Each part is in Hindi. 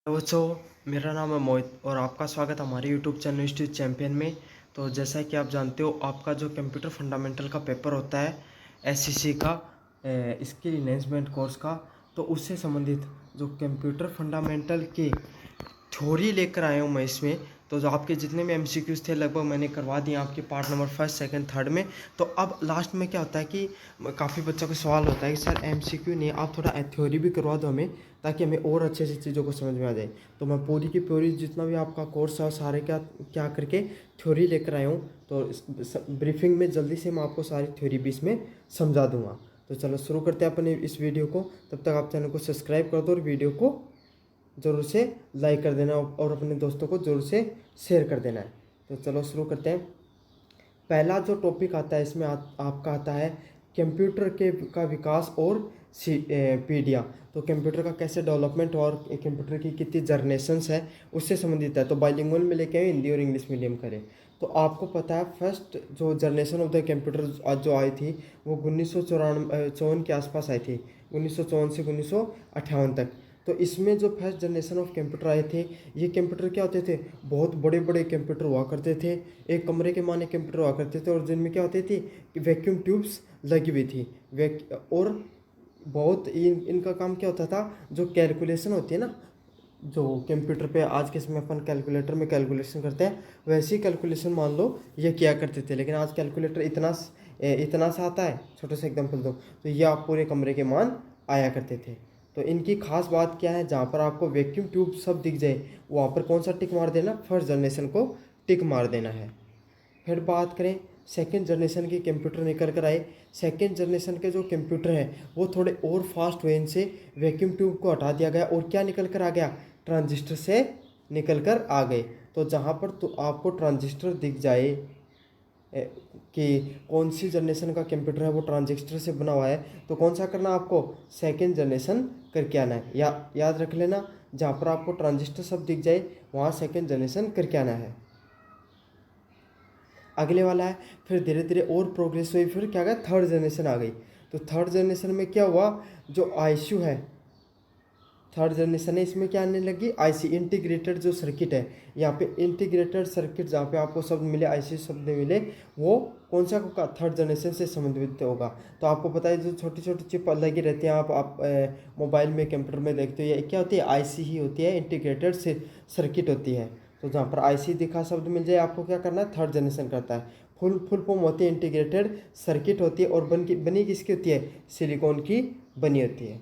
तो बच्चों, मेरा नाम है मोहित और आपका स्वागत है हमारे यूट्यूब चैनल इंस्टीट्यूट चैंपियन में। तो जैसा कि आप जानते हो, आपका जो कंप्यूटर फंडामेंटल का पेपर होता है एससीसी का, स्किल इन्हेंसमेंट कोर्स का, तो उससे संबंधित जो कंप्यूटर फंडामेंटल की थ्योरी लेकर आया हूँ मैं इसमें। तो जो आपके जितने भी एमसीक्यूज थे लगभग मैंने करवा दिए आपके part number first second third में। तो अब लास्ट में क्या होता है कि काफ़ी बच्चों को सवाल होता है कि सर एमसीक्यू नहीं, आप थोड़ा थ्योरी भी करवा दो हमें, ताकि हमें और अच्छे से चीज़ों को समझ में आ जाए। तो मैं पूरी की पूरी जितना भी आपका कोर्स है सारे क्या क्या करके थ्योरी लेकर आया हूँ। तो ब्रीफिंग में जल्दी से मैं आपको सारी थ्योरी भी इसमें समझा दूंगा। तो चलो शुरू करते हैं अपने इस वीडियो को। तब तक आप चैनल को सब्सक्राइब कर दो और वीडियो को ज़रूर से लाइक कर देना और अपने दोस्तों को ज़रूर से शेयर कर देना है। तो चलो शुरू करते हैं। पहला जो टॉपिक आता है इसमें आपका आता है कंप्यूटर का विकास और पीढ़ियाँ। तो कंप्यूटर का कैसे डेवलपमेंट और कंप्यूटर की कितनी जनरेशन्स है उससे संबंधित है। तो बाइलिंगुअल में लेके आए, हिंदी और इंग्लिश मीडियम करें। तो आपको पता है फर्स्ट जो जनरेशन ऑफ द कंप्यूटर जो आई थी वो 1954 के आसपास आई थी, 1954 से 1958 तक। तो इसमें जो फर्स्ट जनरेशन ऑफ कंप्यूटर आए थे, ये कंप्यूटर क्या होते थे, बहुत बड़े बड़े कंप्यूटर हुआ करते थे। एक कमरे के माने कंप्यूटर हुआ करते थे और जिनमें क्या होती थी कि वैक्यूम ट्यूब्स लगी हुई थी। और बहुत इनका काम क्या होता था, जो कैलकुलेशन होती है ना, जो कंप्यूटर पे आज के समय अपन कैलकुलेटर में कैलकुलेशन करते हैं, वैसी कैलकुलेशन मान लो ये किया करते थे। लेकिन आज कैलकुलेटर इतना सा आता है, छोटे से एग्जाम्पल दो तो ये आप पूरे कमरे के मान आया करते थे। तो इनकी खास बात क्या है, जहाँ पर आपको वैक्यूम ट्यूब सब दिख जाए वहाँ पर कौन सा टिक मार देना, फर्स्ट जनरेशन को टिक मार देना है। फिर बात करें सेकेंड जनरेशन के कंप्यूटर निकल कर आए। सेकेंड जनरेशन के जो कंप्यूटर हैं वो थोड़े और फास्ट वे से वैक्यूम ट्यूब को हटा दिया गया और क्या निकल कर आ गया, ट्रांजिस्टर से निकल कर आ गए। तो जहाँ पर तो आपको ट्रांजिस्टर दिख जाए कि कौन सी जनरेशन का कंप्यूटर है वो ट्रांजिस्टर से बना हुआ है, तो कौन सा करना आपको, सेकेंड जनरेशन करके आना है। याद रख लेना, जहाँ पर आपको ट्रांजिस्टर सब दिख जाए वहाँ सेकेंड जनरेशन करके आना है। अगले वाला है, फिर धीरे धीरे और प्रोग्रेस हुई, फिर क्या गया, थर्ड जनरेशन आ गई। तो थर्ड जनरेशन में क्या हुआ, जो आईसीयू है, थर्ड जनरेशन है, इसमें क्या आने लगी, आईसी इंटीग्रेटेड जो सर्किट है। यहाँ पे इंटीग्रेटेड सर्किट जहाँ पे आपको शब्द मिले, आईसी शब्द मिले, वो कौन सा होगा, थर्ड जनरेशन से संबंधित होगा। तो आपको पता है जो छोटी छोटी चिप लगी रहती हैं, आप मोबाइल में कंप्यूटर में देखते हो, ये क्या होती है, आईसी ही होती है, इंटीग्रेटेड सर्किट होती है। तो जहाँ पर आईसी दिखा शब्द मिल जाए आपको क्या करना है, थर्ड जनरेशन करता है। फुल फॉर्म होती है इंटीग्रेटेड सर्किट होती है और बनी किसकी होती है, सिलिकॉन की बनी होती है।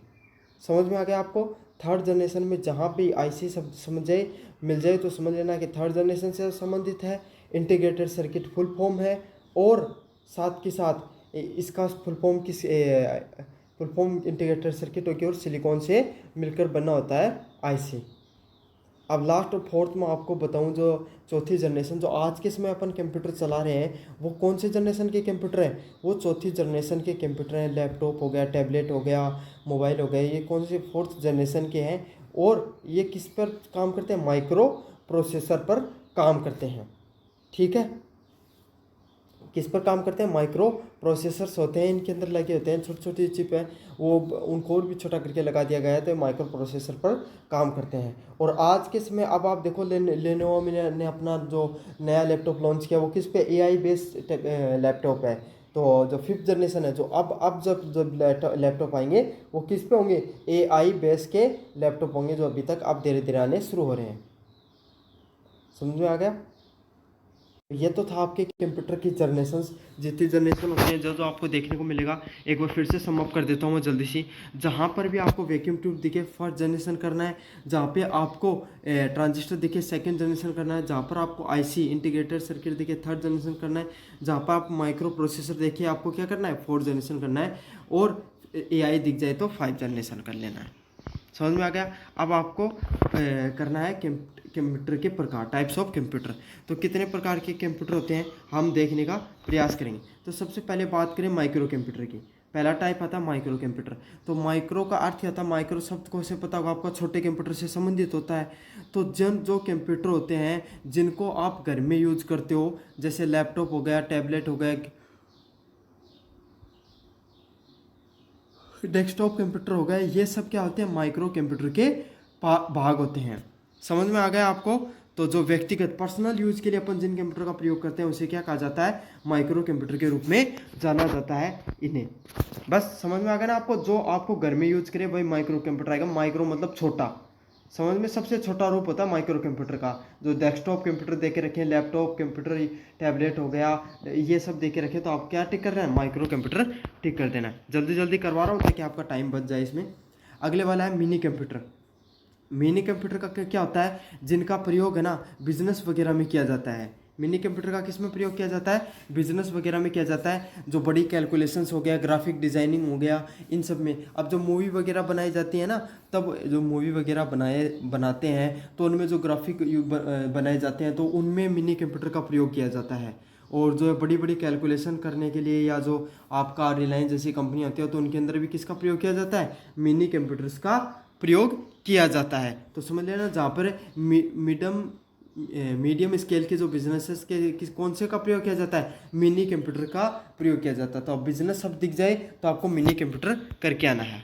समझ में आ गया आपको। थर्ड जनरेशन में जहाँ भी आईसी शब्द समझ जाए मिल जाए तो समझ लेना कि थर्ड जनरेशन से संबंधित है, इंटीग्रेटेड सर्किट फुल फॉर्म है, और साथ के साथ इसका फुल फॉर्म इंटीग्रेटेड सर्किट होगी और सिलिकॉन से मिलकर बना होता है आईसी। अब लास्ट और फोर्थ में आपको बताऊं, जो चौथी जनरेशन जो आज के समय अपन कंप्यूटर चला रहे हैं वो कौन से जनरेशन के कंप्यूटर हैं, वो चौथी जनरेशन के कंप्यूटर हैं। लैपटॉप हो गया, टैबलेट हो गया, मोबाइल हो गया, ये कौन से फोर्थ जनरेशन के हैं। और ये किस पर काम करते हैं, माइक्रो प्रोसेसर पर काम करते हैं। ठीक है, किस पर काम करते हैं, माइक्रो प्रोसेसर्स होते हैं, इनके अंदर लगे होते हैं, छोटी छोटी चिप है, वो उनको और भी छोटा करके लगा दिया गया है, तो माइक्रो प्रोसेसर पर काम करते हैं। और आज के समय अब आप देखो, लेनोवो ने अपना जो नया लैपटॉप लॉन्च किया वो किस पे, एआई बेस्ड लैपटॉप है। तो जो फिफ्थ जनरेशन है, जो अब जब जब लैपटॉप आएंगे वो किस पे होंगे, एआई बेस के लैपटॉप होंगे, जो अभी तक अब धीरे धीरे आने शुरू हो रहे हैं। समझ में आ गया। ये तो था आपके कंप्यूटर की जनरेशन्स, जितनी जनरेशन होती है जो जो आपको देखने को मिलेगा। एक बार फिर से सम अप कर देता हूँ मैं जल्दी सी। जहाँ पर भी आपको वैक्यूम ट्यूब दिखे फर्स्ट जनरेशन करना है, जहाँ पे आपको ट्रांजिस्टर दिखे सेकंड जनरेशन करना है, जहाँ पर आपको आईसी इंटीग्रेटेड सर्किट दिखे थर्ड जनरेशन करना है, जहाँ पर आप माइक्रो प्रोसेसर देखिए आपको क्या करना है, फोर्थ जनरेशन करना है, और एआई दिख जाए तो फाइव जनरेशन कर लेना है। समझ में आ गया। अब आपको करना है कंप्यूटर के प्रकार, टाइप्स ऑफ कंप्यूटर। तो कितने प्रकार के कंप्यूटर होते हैं हम देखने का प्रयास करेंगे। तो सबसे पहले बात करें माइक्रो कंप्यूटर की। पहला टाइप आता है माइक्रो कंप्यूटर। तो माइक्रो का अर्थ आता है, माइक्रो शब्द को से पता होगा आपको, छोटे कंप्यूटर से संबंधित होता है। तो जो कंप्यूटर होते हैं जिनको आप घर में यूज करते हो, जैसे लैपटॉप हो गया, टैबलेट हो गया, डेस्कटॉप कंप्यूटर हो गए, ये सब क्या होते हैं, माइक्रो कंप्यूटर के भाग होते हैं। समझ में आ गया आपको। तो जो व्यक्तिगत पर्सनल यूज के लिए अपन जिन कंप्यूटर का प्रयोग करते हैं उसे क्या कहा जाता है, माइक्रो कंप्यूटर के रूप में जाना जाता है इन्हें। बस समझ में आ गया ना आपको। जो आपको घर में यूज करे वही माइक्रो कंप्यूटर आएगा। माइक्रो मतलब छोटा, समझ में सबसे छोटा रूप होता है माइक्रो कंप्यूटर का। जो डेस्कटॉप कंप्यूटर देखे रखे हैं, लैपटॉप कंप्यूटर, टैबलेट हो गया, ये सब देखे रखे, तो आप क्या टिक कर रहे हैं, माइक्रो कंप्यूटर टिक कर देना। जल्दी जल्दी करवा रहा हूँ ताकि आपका टाइम बच जाए इसमें। अगले वाला है मिनी कंप्यूटर। मिनी कंप्यूटर का क्या होता है, जिनका प्रयोग है ना बिजनेस वगैरह में किया जाता है। मिनी कंप्यूटर का किस में प्रयोग किया जाता है, बिजनेस वगैरह में किया जाता है। जो बड़ी कैलकुलेशंस हो गया, ग्राफिक डिजाइनिंग हो गया, इन सब में। अब जो मूवी वगैरह बनाई जाती है ना, तब जो मूवी वगैरह बनाते हैं तो उनमें जो ग्राफिक बनाए जाते हैं तो उनमें मिनी कंप्यूटर का प्रयोग किया जाता है। और जो बड़ी बड़ी कैलकुलेशन करने के लिए, या जो आपका रिलायंस जैसी कंपनी होती है तो उनके अंदर भी किसका प्रयोग किया जाता है, मिनी कंप्यूटर्स का प्रयोग किया जाता है। तो समझ लेना, जहाँ पर मीडियम स्केल के जो बिजनेसेस के कौन से का प्रयोग किया जाता है, मिनी कंप्यूटर का प्रयोग किया जाता है। तो अब बिजनेस सब दिख जाए तो आपको मिनी कंप्यूटर करके आना है।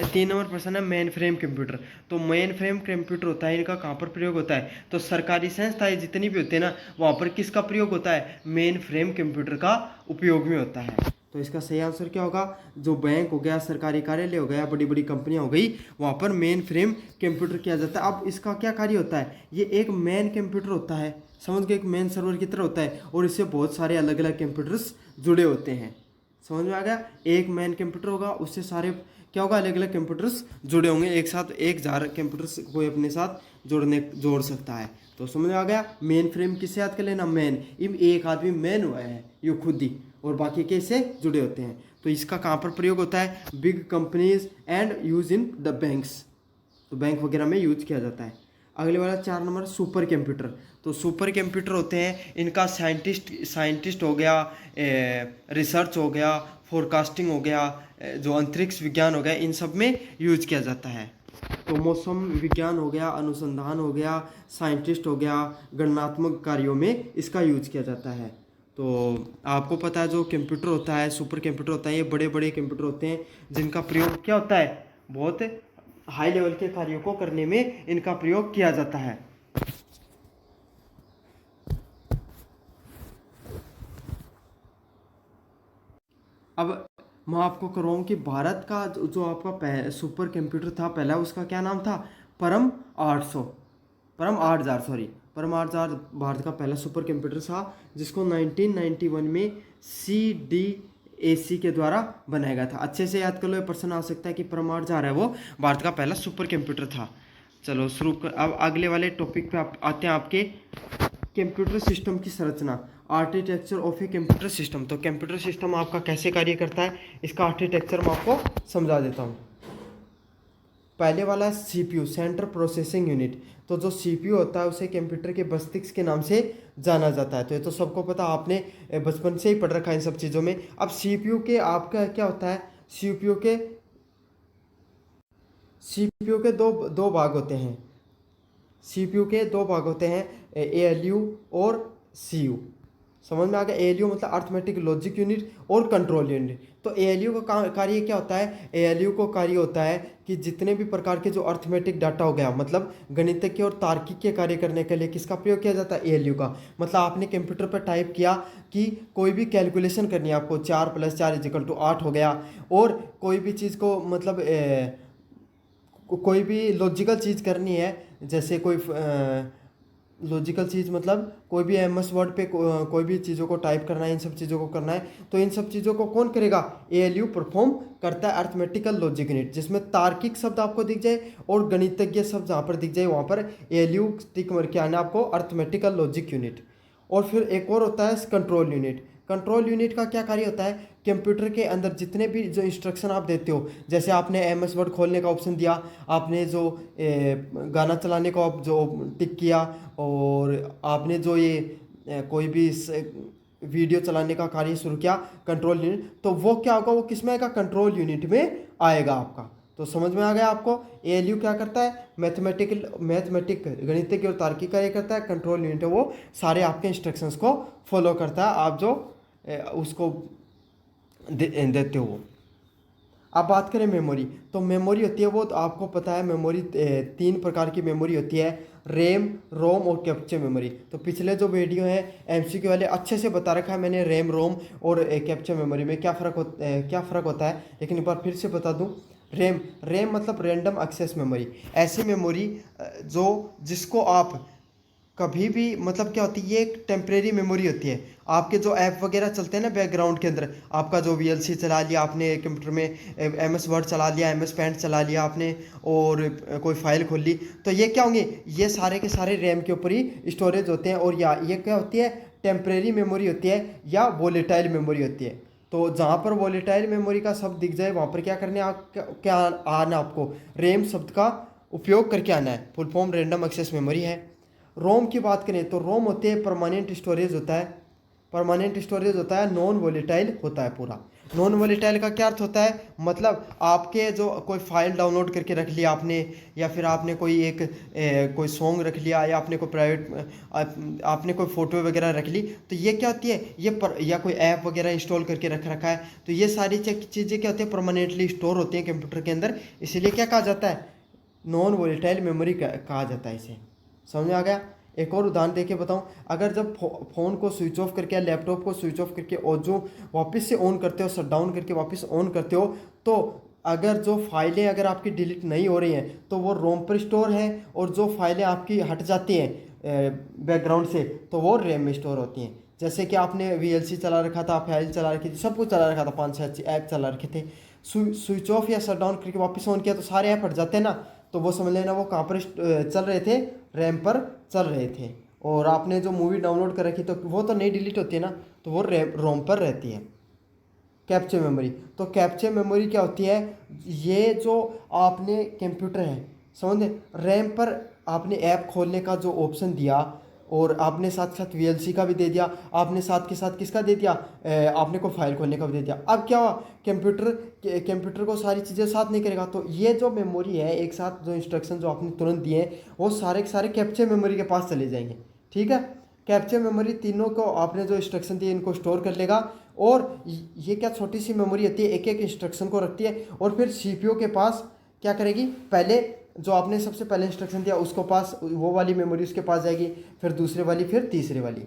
3 नंबर प्रश्न है मेन फ्रेम कंप्यूटर। तो मेन फ्रेम कंप्यूटर होता है, इनका कहाँ पर प्रयोग होता है, तो सरकारी संस्थाएं जितनी भी होती है ना, वहाँ पर किसका प्रयोग होता है, मेन फ्रेम कंप्यूटर का उपयोग में होता है। तो इसका सही आंसर क्या होगा, जो बैंक हो गया, सरकारी कार्यालय हो गया, बड़ी बड़ी कंपनियां हो गई, वहाँ पर मेन फ्रेम कंप्यूटर किया जाता है। अब इसका क्या कार्य होता है, ये एक मेन कंप्यूटर होता है, समझ गए, एक मेन सर्वर की तरह होता है, और इससे बहुत सारे अलग अलग कंप्यूटर्स जुड़े होते हैं। समझ में आ गया, एक मेन कंप्यूटर होगा, उससे सारे क्या होगा, अलग अलग कंप्यूटर्स जुड़े होंगे एक साथ। एक जार कंप्यूटर्स कोई अपने साथ जोड़ सकता है। तो समझ में आ गया। मेन फ्रेम किससे याद कर लेना, मेन, एक आदमी मेन हुआ है ये खुद ही, और बाकी कैसे जुड़े होते हैं। तो इसका कहाँ पर प्रयोग होता है, big companies and use in the banks. तो बैंक वगैरह में यूज किया जाता है। अगले वाला 4 नंबर सुपर कंप्यूटर। तो सुपर कंप्यूटर होते हैं, इनका साइंटिस्ट हो गया, रिसर्च हो गया, फोरकास्टिंग हो गया, जो अंतरिक्ष विज्ञान हो गया, इन सब में यूज किया जाता है। तो मौसम विज्ञान हो गया, अनुसंधान हो गया, साइंटिस्ट हो गया, गणनात्मक कार्यों में इसका यूज किया जाता है। तो आपको पता है जो कंप्यूटर होता है, सुपर कंप्यूटर होता है, ये बड़े बड़े कंप्यूटर होते हैं जिनका प्रयोग क्या होता है, बहुत हाई लेवल के कार्यों को करने में इनका प्रयोग किया जाता है। अब मैं आपको कराऊँ कि भारत का जो आपका सुपर कंप्यूटर था पहला, उसका क्या नाम था, परम 8000 सॉरी, परम 8000 भारत का पहला सुपर कंप्यूटर था, जिसको 1991 में CDAC के द्वारा बनाया गया था। अच्छे से याद कर लो, ये प्रश्न आ सकता है कि परम 8000 है वो भारत का पहला सुपर कंप्यूटर था। चलो शुरू कर, अब अगले वाले टॉपिक पे आते हैं, आपके कंप्यूटर सिस्टम की संरचना, architecture of a computer system. तो कंप्यूटर सिस्टम आपका कैसे कार्य करता है, इसका आर्किटेक्चर मैं आपको समझा देता हूँ। पहले वाला है CPU, सेंट्रल प्रोसेसिंग यूनिट। तो जो CPU होता है उसे कंप्यूटर के मस्तिष्क के नाम से जाना जाता है। तो ये तो सबको पता, आपने बचपन से ही पढ़ रखा है इन सब चीज़ों में। अब CPU के आपका क्या होता है, CPU के दो भाग होते हैं। CPU के दो भाग होते हैं, ALU और CU। समझ में आ गया। ALU मतलब अर्थमेटिक लॉजिक यूनिट, और कंट्रोल यूनिट। तो ALU का कार्य क्या होता है, ALU को कार्य होता है कि जितने भी प्रकार के जो अर्थमेटिक डाटा हो गया, मतलब गणितज्ञ और तार्किक के कार्य करने के लिए किसका प्रयोग किया जाता है, ALU का। मतलब आपने कंप्यूटर पर टाइप किया कि कोई भी कैलकुलेशन करनी है आपको, 4 + 4 = 8 हो गया, और कोई भी चीज़ को मतलब कोई भी लॉजिकल चीज़ करनी है, जैसे कोई लॉजिकल चीज़ मतलब कोई भी MS वर्ड पे कोई भी चीज़ों को टाइप करना है, इन सब चीज़ों को करना है, तो इन सब चीज़ों को कौन करेगा, ALU परफॉर्म करता है। अर्थमेटिकल लॉजिक यूनिट, जिसमें तार्किक शब्द आपको दिख जाए और गणितज्ञ शब्द जहाँ पर दिख जाए वहाँ पर ALU टिक मार के आना आपको, अर्थमेटिकल लॉजिक यूनिट। और फिर एक और होता है कंट्रोल यूनिट। कंट्रोल यूनिट का क्या कार्य होता है, कंप्यूटर के अंदर जितने भी जो इंस्ट्रक्शन आप देते हो, जैसे आपने MS वर्ड खोलने का ऑप्शन दिया, आपने जो गाना चलाने को जो टिक किया, और आपने जो ये कोई भी वीडियो चलाने का कार्य शुरू किया, कंट्रोल यूनिट, तो वो क्या होगा, वो किस में आएगा, कंट्रोल यूनिट में आएगा आपका। तो समझ में आ गया आपको। ALU क्या करता है, मैथमेटिक गणितज्ञ और तार्किक कार्य करता है। कंट्रोल यूनिट है वो सारे आपके इंस्ट्रक्शंस को फॉलो करता है, आप जो उसको देते हो। अब बात करें मेमोरी, तो मेमोरी होती है वो तो आपको पता है मेमोरी 3 प्रकार की मेमोरी होती है, रैम, रोम और कैप्चर मेमोरी। तो पिछले जो वीडियो हैं एमसीक्यू वाले अच्छे से बता रखा है मैंने रैम, रोम और कैप्चर मेमोरी में क्या फ़र्क होता है, लेकिन एक बार फिर से बता दूं। रैम मतलब रैंडम एक्सेस मेमोरी, ऐसी मेमोरी जो जिसको आप कभी भी मतलब क्या होती है, ये एक टेम्परेरी मेमोरी होती है। आपके जो ऐप वगैरह चलते हैं ना बैकग्राउंड के अंदर, आपका जो वीएलसी चला लिया आपने कंप्यूटर में, एमएस वर्ड चला लिया, एमएस पेंट चला लिया आपने और कोई फाइल खोल ली, तो ये क्या होंगे, ये सारे के सारे रैम के ऊपर ही स्टोरेज होते हैं। और या ये क्या होती है, टेम्परेरी मेमोरी होती है या वोलेटाइल मेमोरी होती है। तो जहाँ पर वोलेटाइल मेमोरी का शब्द दिख जाए वहाँ पर क्या करने क्या आना, आपको रैम शब्द का उपयोग करके आना है। Full form random access memory है। रोम की बात करें तो रोम होते हैं परमानेंट स्टोरेज होता है, परमानेंट स्टोरेज होता है, नॉन वोलेटाइल होता है पूरा। नॉन वोलेटाइल का क्या अर्थ होता है, मतलब आपके जो कोई फाइल डाउनलोड करके रख लिया आपने, या फिर आपने कोई कोई सॉन्ग रख लिया, या आपने कोई प्राइवेट आपने कोई फ़ोटो वगैरह रख ली, तो ये क्या होती है, या कोई ऐप वगैरह इंस्टॉल करके रख रखा है, तो ये सारी चीज़ें क्या होती है, परमानेंटली स्टोर होती हैं कंप्यूटर के अंदर, इसीलिए क्या कहा जाता है, नॉन वोलेटाइल मेमोरी कहा जाता है इसे। समझ में आ गया। एक और उदाहरण देके बताऊं, अगर जब फ़ोन को स्विच ऑफ करके या लैपटॉप को स्विच ऑफ करके और जो वापस से ऑन करते हो, शट डाउन करके वापस ऑन करते हो, तो अगर जो फाइलें अगर आपकी डिलीट नहीं हो रही हैं तो वो रोम पर स्टोर है, और जो फाइलें आपकी हट जाती हैं बैकग्राउंड से तो वो रैम में स्टोर होती हैं। जैसे कि आपने वीएलसी चला रखा था, फाइल चला रखी थी, सब कुछ चला रखा था, 5-6 ऐप चला रखे थे, स्विच ऑफ या शट डाउन करके वापस ऑन किया तो सारे ऐप हट जाते हैं ना, तो वो समझ लेना वो कहाँ पर चल रहे थे, रैम पर चल रहे थे। और आपने जो मूवी डाउनलोड कर रखी तो वो तो नहीं डिलीट होती है ना, तो वो रोम पर रहती है। कैप्चर मेमोरी, तो कैप्चर मेमोरी क्या होती है, ये जो आपने कंप्यूटर है समझे, रैम पर आपने ऐप खोलने का जो ऑप्शन दिया, और आपने साथ साथ वीएलसी का भी दे दिया, आपने साथ के साथ किसका दे दिया, आपने को फाइल खोलने का भी दे दिया। अब क्या हुआ, कंप्यूटर को सारी चीज़ें साथ नहीं करेगा, तो ये जो मेमोरी है एक साथ जो इंस्ट्रक्शन जो आपने तुरंत दिए हैं वो सारे के सारे कैप्चर मेमोरी के पास चले जाएंगे। ठीक है, कैप्चर मेमोरी तीनों को आपने जो इंस्ट्रक्शन दिए इनको स्टोर कर लेगा, और ये क्या छोटी सी मेमोरी होती है, एक एक इंस्ट्रक्शन को रखती है, और फिर सीपीयू के पास क्या करेगी, पहले जो आपने सबसे पहले इंस्ट्रक्शन दिया उसको पास, वो वाली मेमोरी उसके पास जाएगी, फिर दूसरे वाली, फिर तीसरे वाली।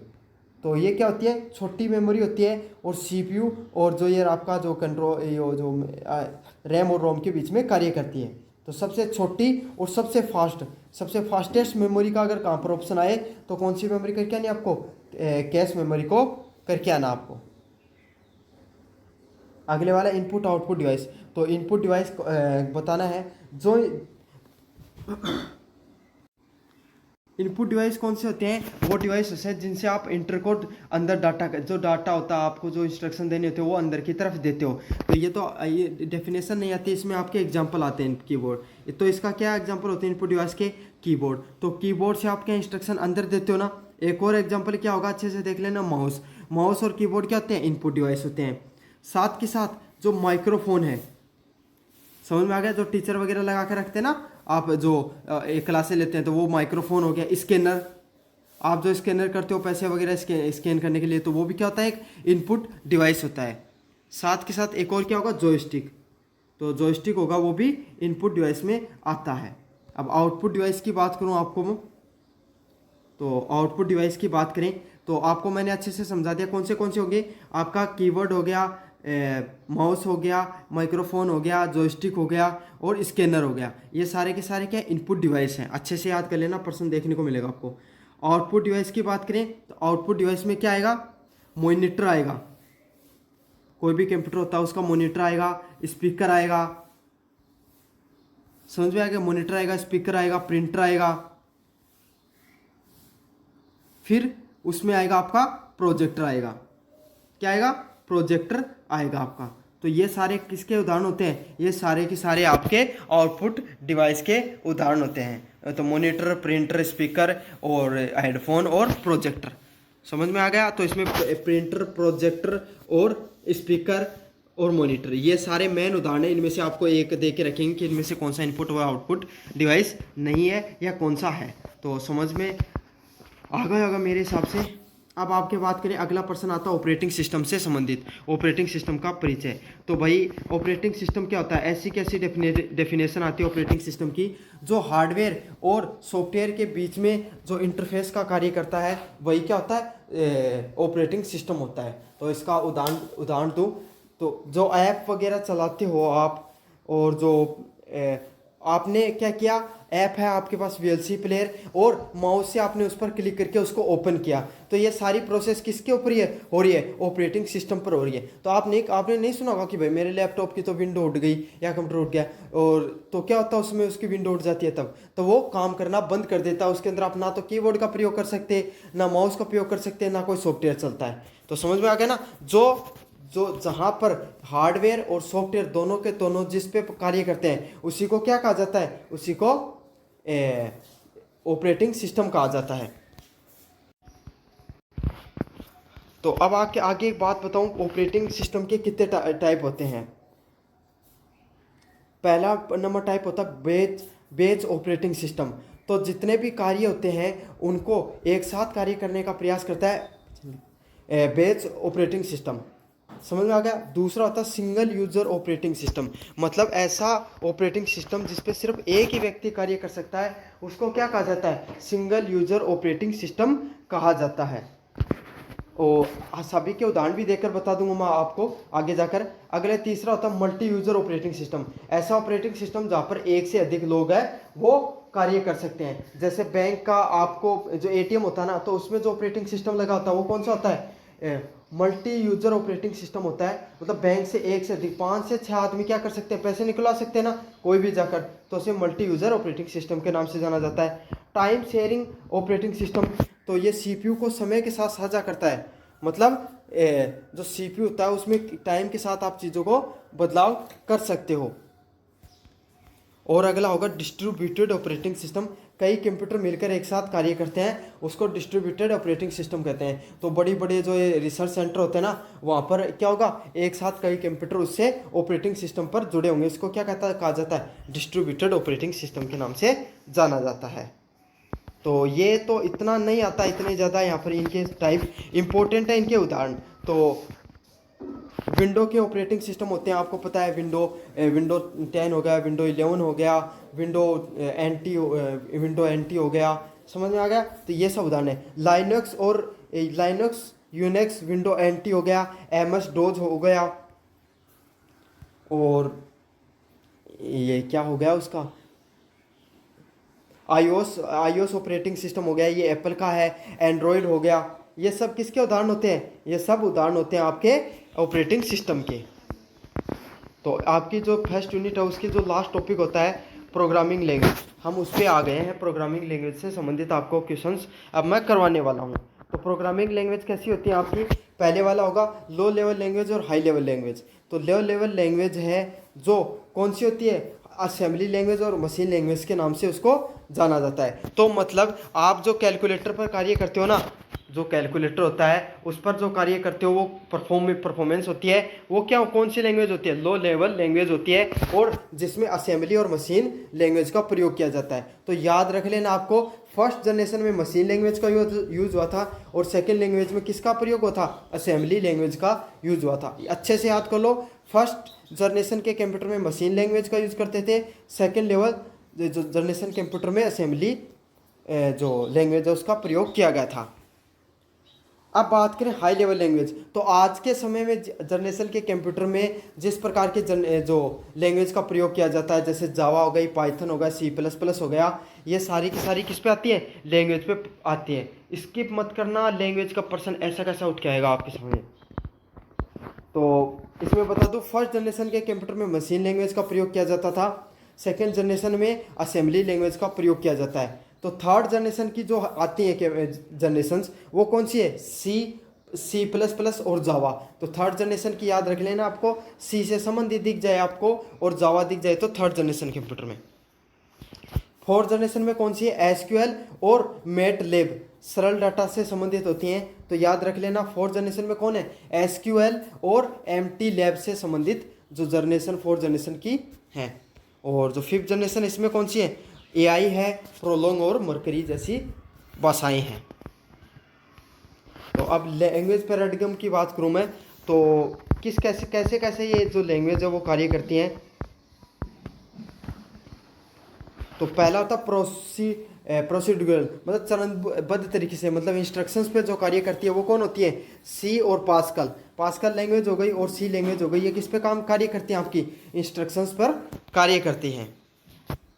तो ये क्या होती है, छोटी मेमोरी होती है, और सीपीयू और जो ये आपका जो कंट्रोल जो रैम और रोम के बीच में कार्य करती है। तो सबसे छोटी और सबसे फास्टेस्ट मेमोरी का अगर कहाँ पर ऑप्शन आए तो कौन सी मेमोरी करके आनी आपको, कैश मेमोरी को करके आना आपको। अगले वाला इनपुट आउटपुट डिवाइस, तो इनपुट डिवाइस बताना है, जो इनपुट डिवाइस कौन से होते हैं, वो डिवाइस होते हैं जिनसे आप इंटर कोड अंदर जो डाटा होता है, आपको जो इंस्ट्रक्शन देने होते हैं वो अंदर की तरफ देते हो। तो ये डेफिनेशन नहीं आती, इसमें आपके एग्जांपल आते हैं कीबोर्ड। तो इसका क्या एग्जांपल होते हैं इनपुट डिवाइस के, कीबोर्ड। तो कीबोर्ड से आप क्या इंस्ट्रक्शन अंदर देते हो ना। एक और एग्जाम्पल क्या होगा, अच्छे से देख लेना, माउस और कीबोर्ड क्या होते हैं, इनपुट डिवाइस होते हैं। साथ के साथ जो माइक्रोफोन है, समझ में आ गया, जो टीचर वगैरह लगा कर रखते हैं ना, आप जो एक क्लासें लेते हैं तो वो माइक्रोफोन हो गया। स्कैनर, आप जो स्कैनर करते हो पैसे वगैरह स्कैन करने के लिए, तो वो भी क्या होता है, एक इनपुट डिवाइस होता है। साथ के साथ एक और क्या होगा, जॉयस्टिक। तो जॉयस्टिक होगा, वो भी इनपुट डिवाइस में आता है। अब आउटपुट डिवाइस की बात करूँ आपको, तो आउटपुट डिवाइस की बात करें तो आपको मैंने अच्छे से समझा दिया कौन से होंगे। आपका कीबोर्ड हो गया, माउस हो गया, माइक्रोफोन हो गया, जॉयस्टिक हो गया और स्कैनर हो गया। ये सारे के सारे क्या इनपुट डिवाइस हैं, अच्छे से याद कर लेना, प्रश्न देखने को मिलेगा आपको। आउटपुट डिवाइस की बात करें तो आउटपुट डिवाइस में क्या आएगा, मॉनिटर आएगा। कोई भी कंप्यूटर होता है उसका मॉनिटर आएगा, स्पीकर आएगा, समझ में आ गया, मॉनिटर आएगा, स्पीकर आएगा, प्रिंटर आएगा, फिर उसमें आएगा आपका प्रोजेक्टर आएगा। क्या आएगा, प्रोजेक्टर आएगा आपका। तो ये सारे किसके उदाहरण होते हैं, ये सारे के सारे आपके आउटपुट डिवाइस के उदाहरण होते हैं। तो मॉनिटर, प्रिंटर, स्पीकर और हेडफोन और प्रोजेक्टर, समझ में आ गया। तो इसमें प्रिंटर, प्रोजेक्टर और स्पीकर और मॉनिटर, ये सारे मेन उदाहरण हैं। इनमें से आपको एक दे के रखेंगे कि इनमें से कौन सा इनपुट और आउटपुट डिवाइस नहीं है या कौन सा है। तो समझ में आ गया होगा मेरे हिसाब से। अब आपके बात करें, अगला प्रश्न आता है ऑपरेटिंग सिस्टम से संबंधित, ऑपरेटिंग सिस्टम का परिचय। तो भाई ऑपरेटिंग सिस्टम क्या होता है, ऐसी कैसी डेफिनेशन आती है ऑपरेटिंग सिस्टम की, जो हार्डवेयर और सॉफ्टवेयर के बीच में जो इंटरफेस का कार्य करता है वही क्या होता है, ऑपरेटिंग सिस्टम होता है। तो इसका उदाहरण दूँ तो जो ऐप वगैरह चलाते हो आप, और जो आपने क्या किया, ऐप है आपके पास VLC प्लेयर, और माउस से आपने उस पर क्लिक करके उसको ओपन किया, तो ये सारी प्रोसेस किसके ऊपर हो रही है, ऑपरेटिंग सिस्टम पर हो रही है। तो आपने नहीं सुना होगा कि भाई मेरे लैपटॉप की तो विंडो उठ गई या कंप्यूटर उठ गया, और तो क्या होता है उसमें उसकी विंडो उठ जाती है, तब तो वो काम करना बंद कर देता है। उसके अंदर आप ना तो कीबोर्ड का प्रयोग कर सकते, ना माउस का प्रयोग कर सकते, ना कोई सॉफ्टवेयर चलता है। तो समझ में आ गया ना, जो जहाँ पर हार्डवेयर और सॉफ्टवेयर दोनों के दोनों जिस पे कार्य करते हैं उसी को क्या कहा जाता है, उसी को ऑपरेटिंग सिस्टम कहा जाता है। तो अब आगे एक बात बताऊं, ऑपरेटिंग सिस्टम के कितने टाइप होते हैं। पहला नंबर टाइप होता है बेस ऑपरेटिंग सिस्टम। तो जितने भी कार्य होते हैं उनको एक साथ कार्य करने का प्रयास करता है बेस ऑपरेटिंग सिस्टम। समझ में आ गया। दूसरा होता है सिंगल यूजर ऑपरेटिंग सिस्टम, मतलब ऐसा ऑपरेटिंग सिस्टम जिसपे सिर्फ एक ही व्यक्ति कार्य कर सकता है, उसको क्या कहा जाता है, सिंगल यूजर ऑपरेटिंग सिस्टम कहा जाता है। और सभी के उदाहरण भी देकर बता दूंगा मैं आपको आगे जाकर। अगले तीसरा होता है मल्टी यूजर ऑपरेटिंग सिस्टम, ऐसा ऑपरेटिंग सिस्टम जहाँ पर एक से अधिक लोग हैं वो कार्य कर सकते हैं। जैसे बैंक का आपको जो ATM होता है ना, तो उसमें जो ऑपरेटिंग सिस्टम लगा होता है वो कौन सा होता है, मल्टी यूजर ऑपरेटिंग सिस्टम होता है। मतलब बैंक से एक से अधिक 5 से 6 आदमी क्या कर सकते हैं, पैसे निकलवा सकते हैं ना, कोई भी जाकर, तो उसे मल्टी यूजर ऑपरेटिंग सिस्टम के नाम से जाना जाता है। टाइम शेयरिंग ऑपरेटिंग सिस्टम, तो ये CPU को समय के साथ साझा करता है, मतलब जो CPU होता है उसमें टाइम के साथ आप चीज़ों को बदलाव कर सकते हो। और अगला होगा डिस्ट्रीब्यूटेड ऑपरेटिंग सिस्टम, कई कंप्यूटर मिलकर एक साथ कार्य करते हैं, उसको डिस्ट्रीब्यूटेड ऑपरेटिंग सिस्टम कहते हैं। तो बड़ी बड़े जो ये रिसर्च सेंटर होते हैं ना, वहाँ पर क्या होगा, एक साथ कई कंप्यूटर उससे ऑपरेटिंग सिस्टम पर जुड़े होंगे, इसको क्या कहा जाता है, डिस्ट्रीब्यूटेड ऑपरेटिंग सिस्टम के नाम से जाना जाता है। तो ये तो इतना नहीं आता, इतने ज़्यादा यहाँ पर इनके टाइप इंपॉर्टेंट है इनके उदाहरण। तो विंडो के ऑपरेटिंग सिस्टम होते हैं, आपको पता है, विंडो 10 हो गया, विंडो 11 हो गया, विंडो NT हो गया, समझ में आ गया। तो ये सब उदाहरण है। लाइनक्स यूनिक्स विंडो NT हो गया, MS DOS हो गया, और ये क्या हो गया उसका, iOS ऑपरेटिंग सिस्टम हो गया, ये एप्पल का है, एंड्रॉयड हो गया। ये सब किसके उदाहरण होते हैं, ये सब उदाहरण होते हैं आपके ऑपरेटिंग सिस्टम के। तो आपकी जो फर्स्ट यूनिट है उसकी जो लास्ट टॉपिक होता है प्रोग्रामिंग लैंग्वेज, हम उस पर आ गए हैं। प्रोग्रामिंग लैंग्वेज से संबंधित आपको क्वेश्चंस अब मैं करवाने वाला हूँ। तो प्रोग्रामिंग लैंग्वेज कैसी होती है आपकी, पहले वाला होगा लो लेवल लैंग्वेज और हाई लेवल लैंग्वेज। तो लो लेवल लैंग्वेज है जो कौन सी होती है, असेंबली लैंग्वेज और मशीन लैंग्वेज के नाम से उसको जाना जाता है। तो मतलब आप जो कैलकुलेटर पर कार्य करते हो ना, जो कैलकुलेटर होता है उस पर जो कार्य करते हो वो परफॉर्मेंस होती है, वो क्या कौन सी लैंग्वेज होती है, लो लेवल लैंग्वेज होती है, और जिसमें असेंबली और मशीन लैंग्वेज का प्रयोग किया जाता है। तो याद रख लेना आपको, फर्स्ट जनरेशन में मशीन लैंग्वेज का यूज हुआ था, और सेकेंड लैंग्वेज में किसका प्रयोग हुआ था, असेंबली लैंग्वेज का यूज हुआ था। अच्छे से याद कर लो, फर्स्ट जनरेशन के कंप्यूटर में मशीन लैंग्वेज का यूज करते थे, सेकेंड लेवल जो जनरेशन कंप्यूटर में असेंबली जो लैंग्वेज है उसका प्रयोग किया गया था। अब बात करें हाई लेवल लैंग्वेज, तो आज के समय में जनरेशन के कंप्यूटर में जिस प्रकार के जो लैंग्वेज का प्रयोग किया जाता है, जैसे जावा हो गई, पाइथन हो गया, C++ हो गया, ये सारी की सारी किस पे आती है, लैंग्वेज पे आती है। स्किप मत करना, लैंग्वेज का पर्सन ऐसा कैसा उठ के आएगा आपके सामने। तो इसमें बता दूं, फर्स्ट जनरेशन के कंप्यूटर में मशीन लैंग्वेज का प्रयोग किया जाता था, सेकेंड जनरेशन में असेंबली लैंग्वेज का प्रयोग किया जाता है। तो थर्ड जनरेशन की जो आती है जनरेशन्स, वो कौन सी है, C++ और जावा। तो थर्ड जनरेशन की याद रख लेना आपको, C से संबंधित दिख जाए आपको और जावा दिख जाए तो थर्ड जनरेशन कंप्यूटर में। फोर्थ जनरेशन में कौन सी है, SQL और मैटलैब, सरल डाटा से संबंधित होती हैं। तो याद रख लेना, फोर्थ जनरेशन में कौन है, SQL और MATLAB से संबंधित जो जनरेशन फोर्थ जनरेशन की है। और जो फिफ्थ जनरेशन इसमें कौन सी है, AI है, प्रोलोंग और मरकरी जैसी भाषाएं हैं। तो अब लैंग्वेज पैराडिगम की बात करूँ मैं, तो किस कैसे कैसे ये जो लैंग्वेज है वो कार्य करती हैं। तो पहला होता प्रोसीड्यूरल, मतलब चरणबद्ध तरीके से, मतलब इंस्ट्रक्शंस पे जो कार्य करती है वो कौन होती है, सी और पास्कल। पास्कल लैंग्वेज हो गई और सी लैंग्वेज हो गई, ये किस पे काम कार्य करती हैं, आपकी इंस्ट्रक्शंस पर कार्य करती हैं।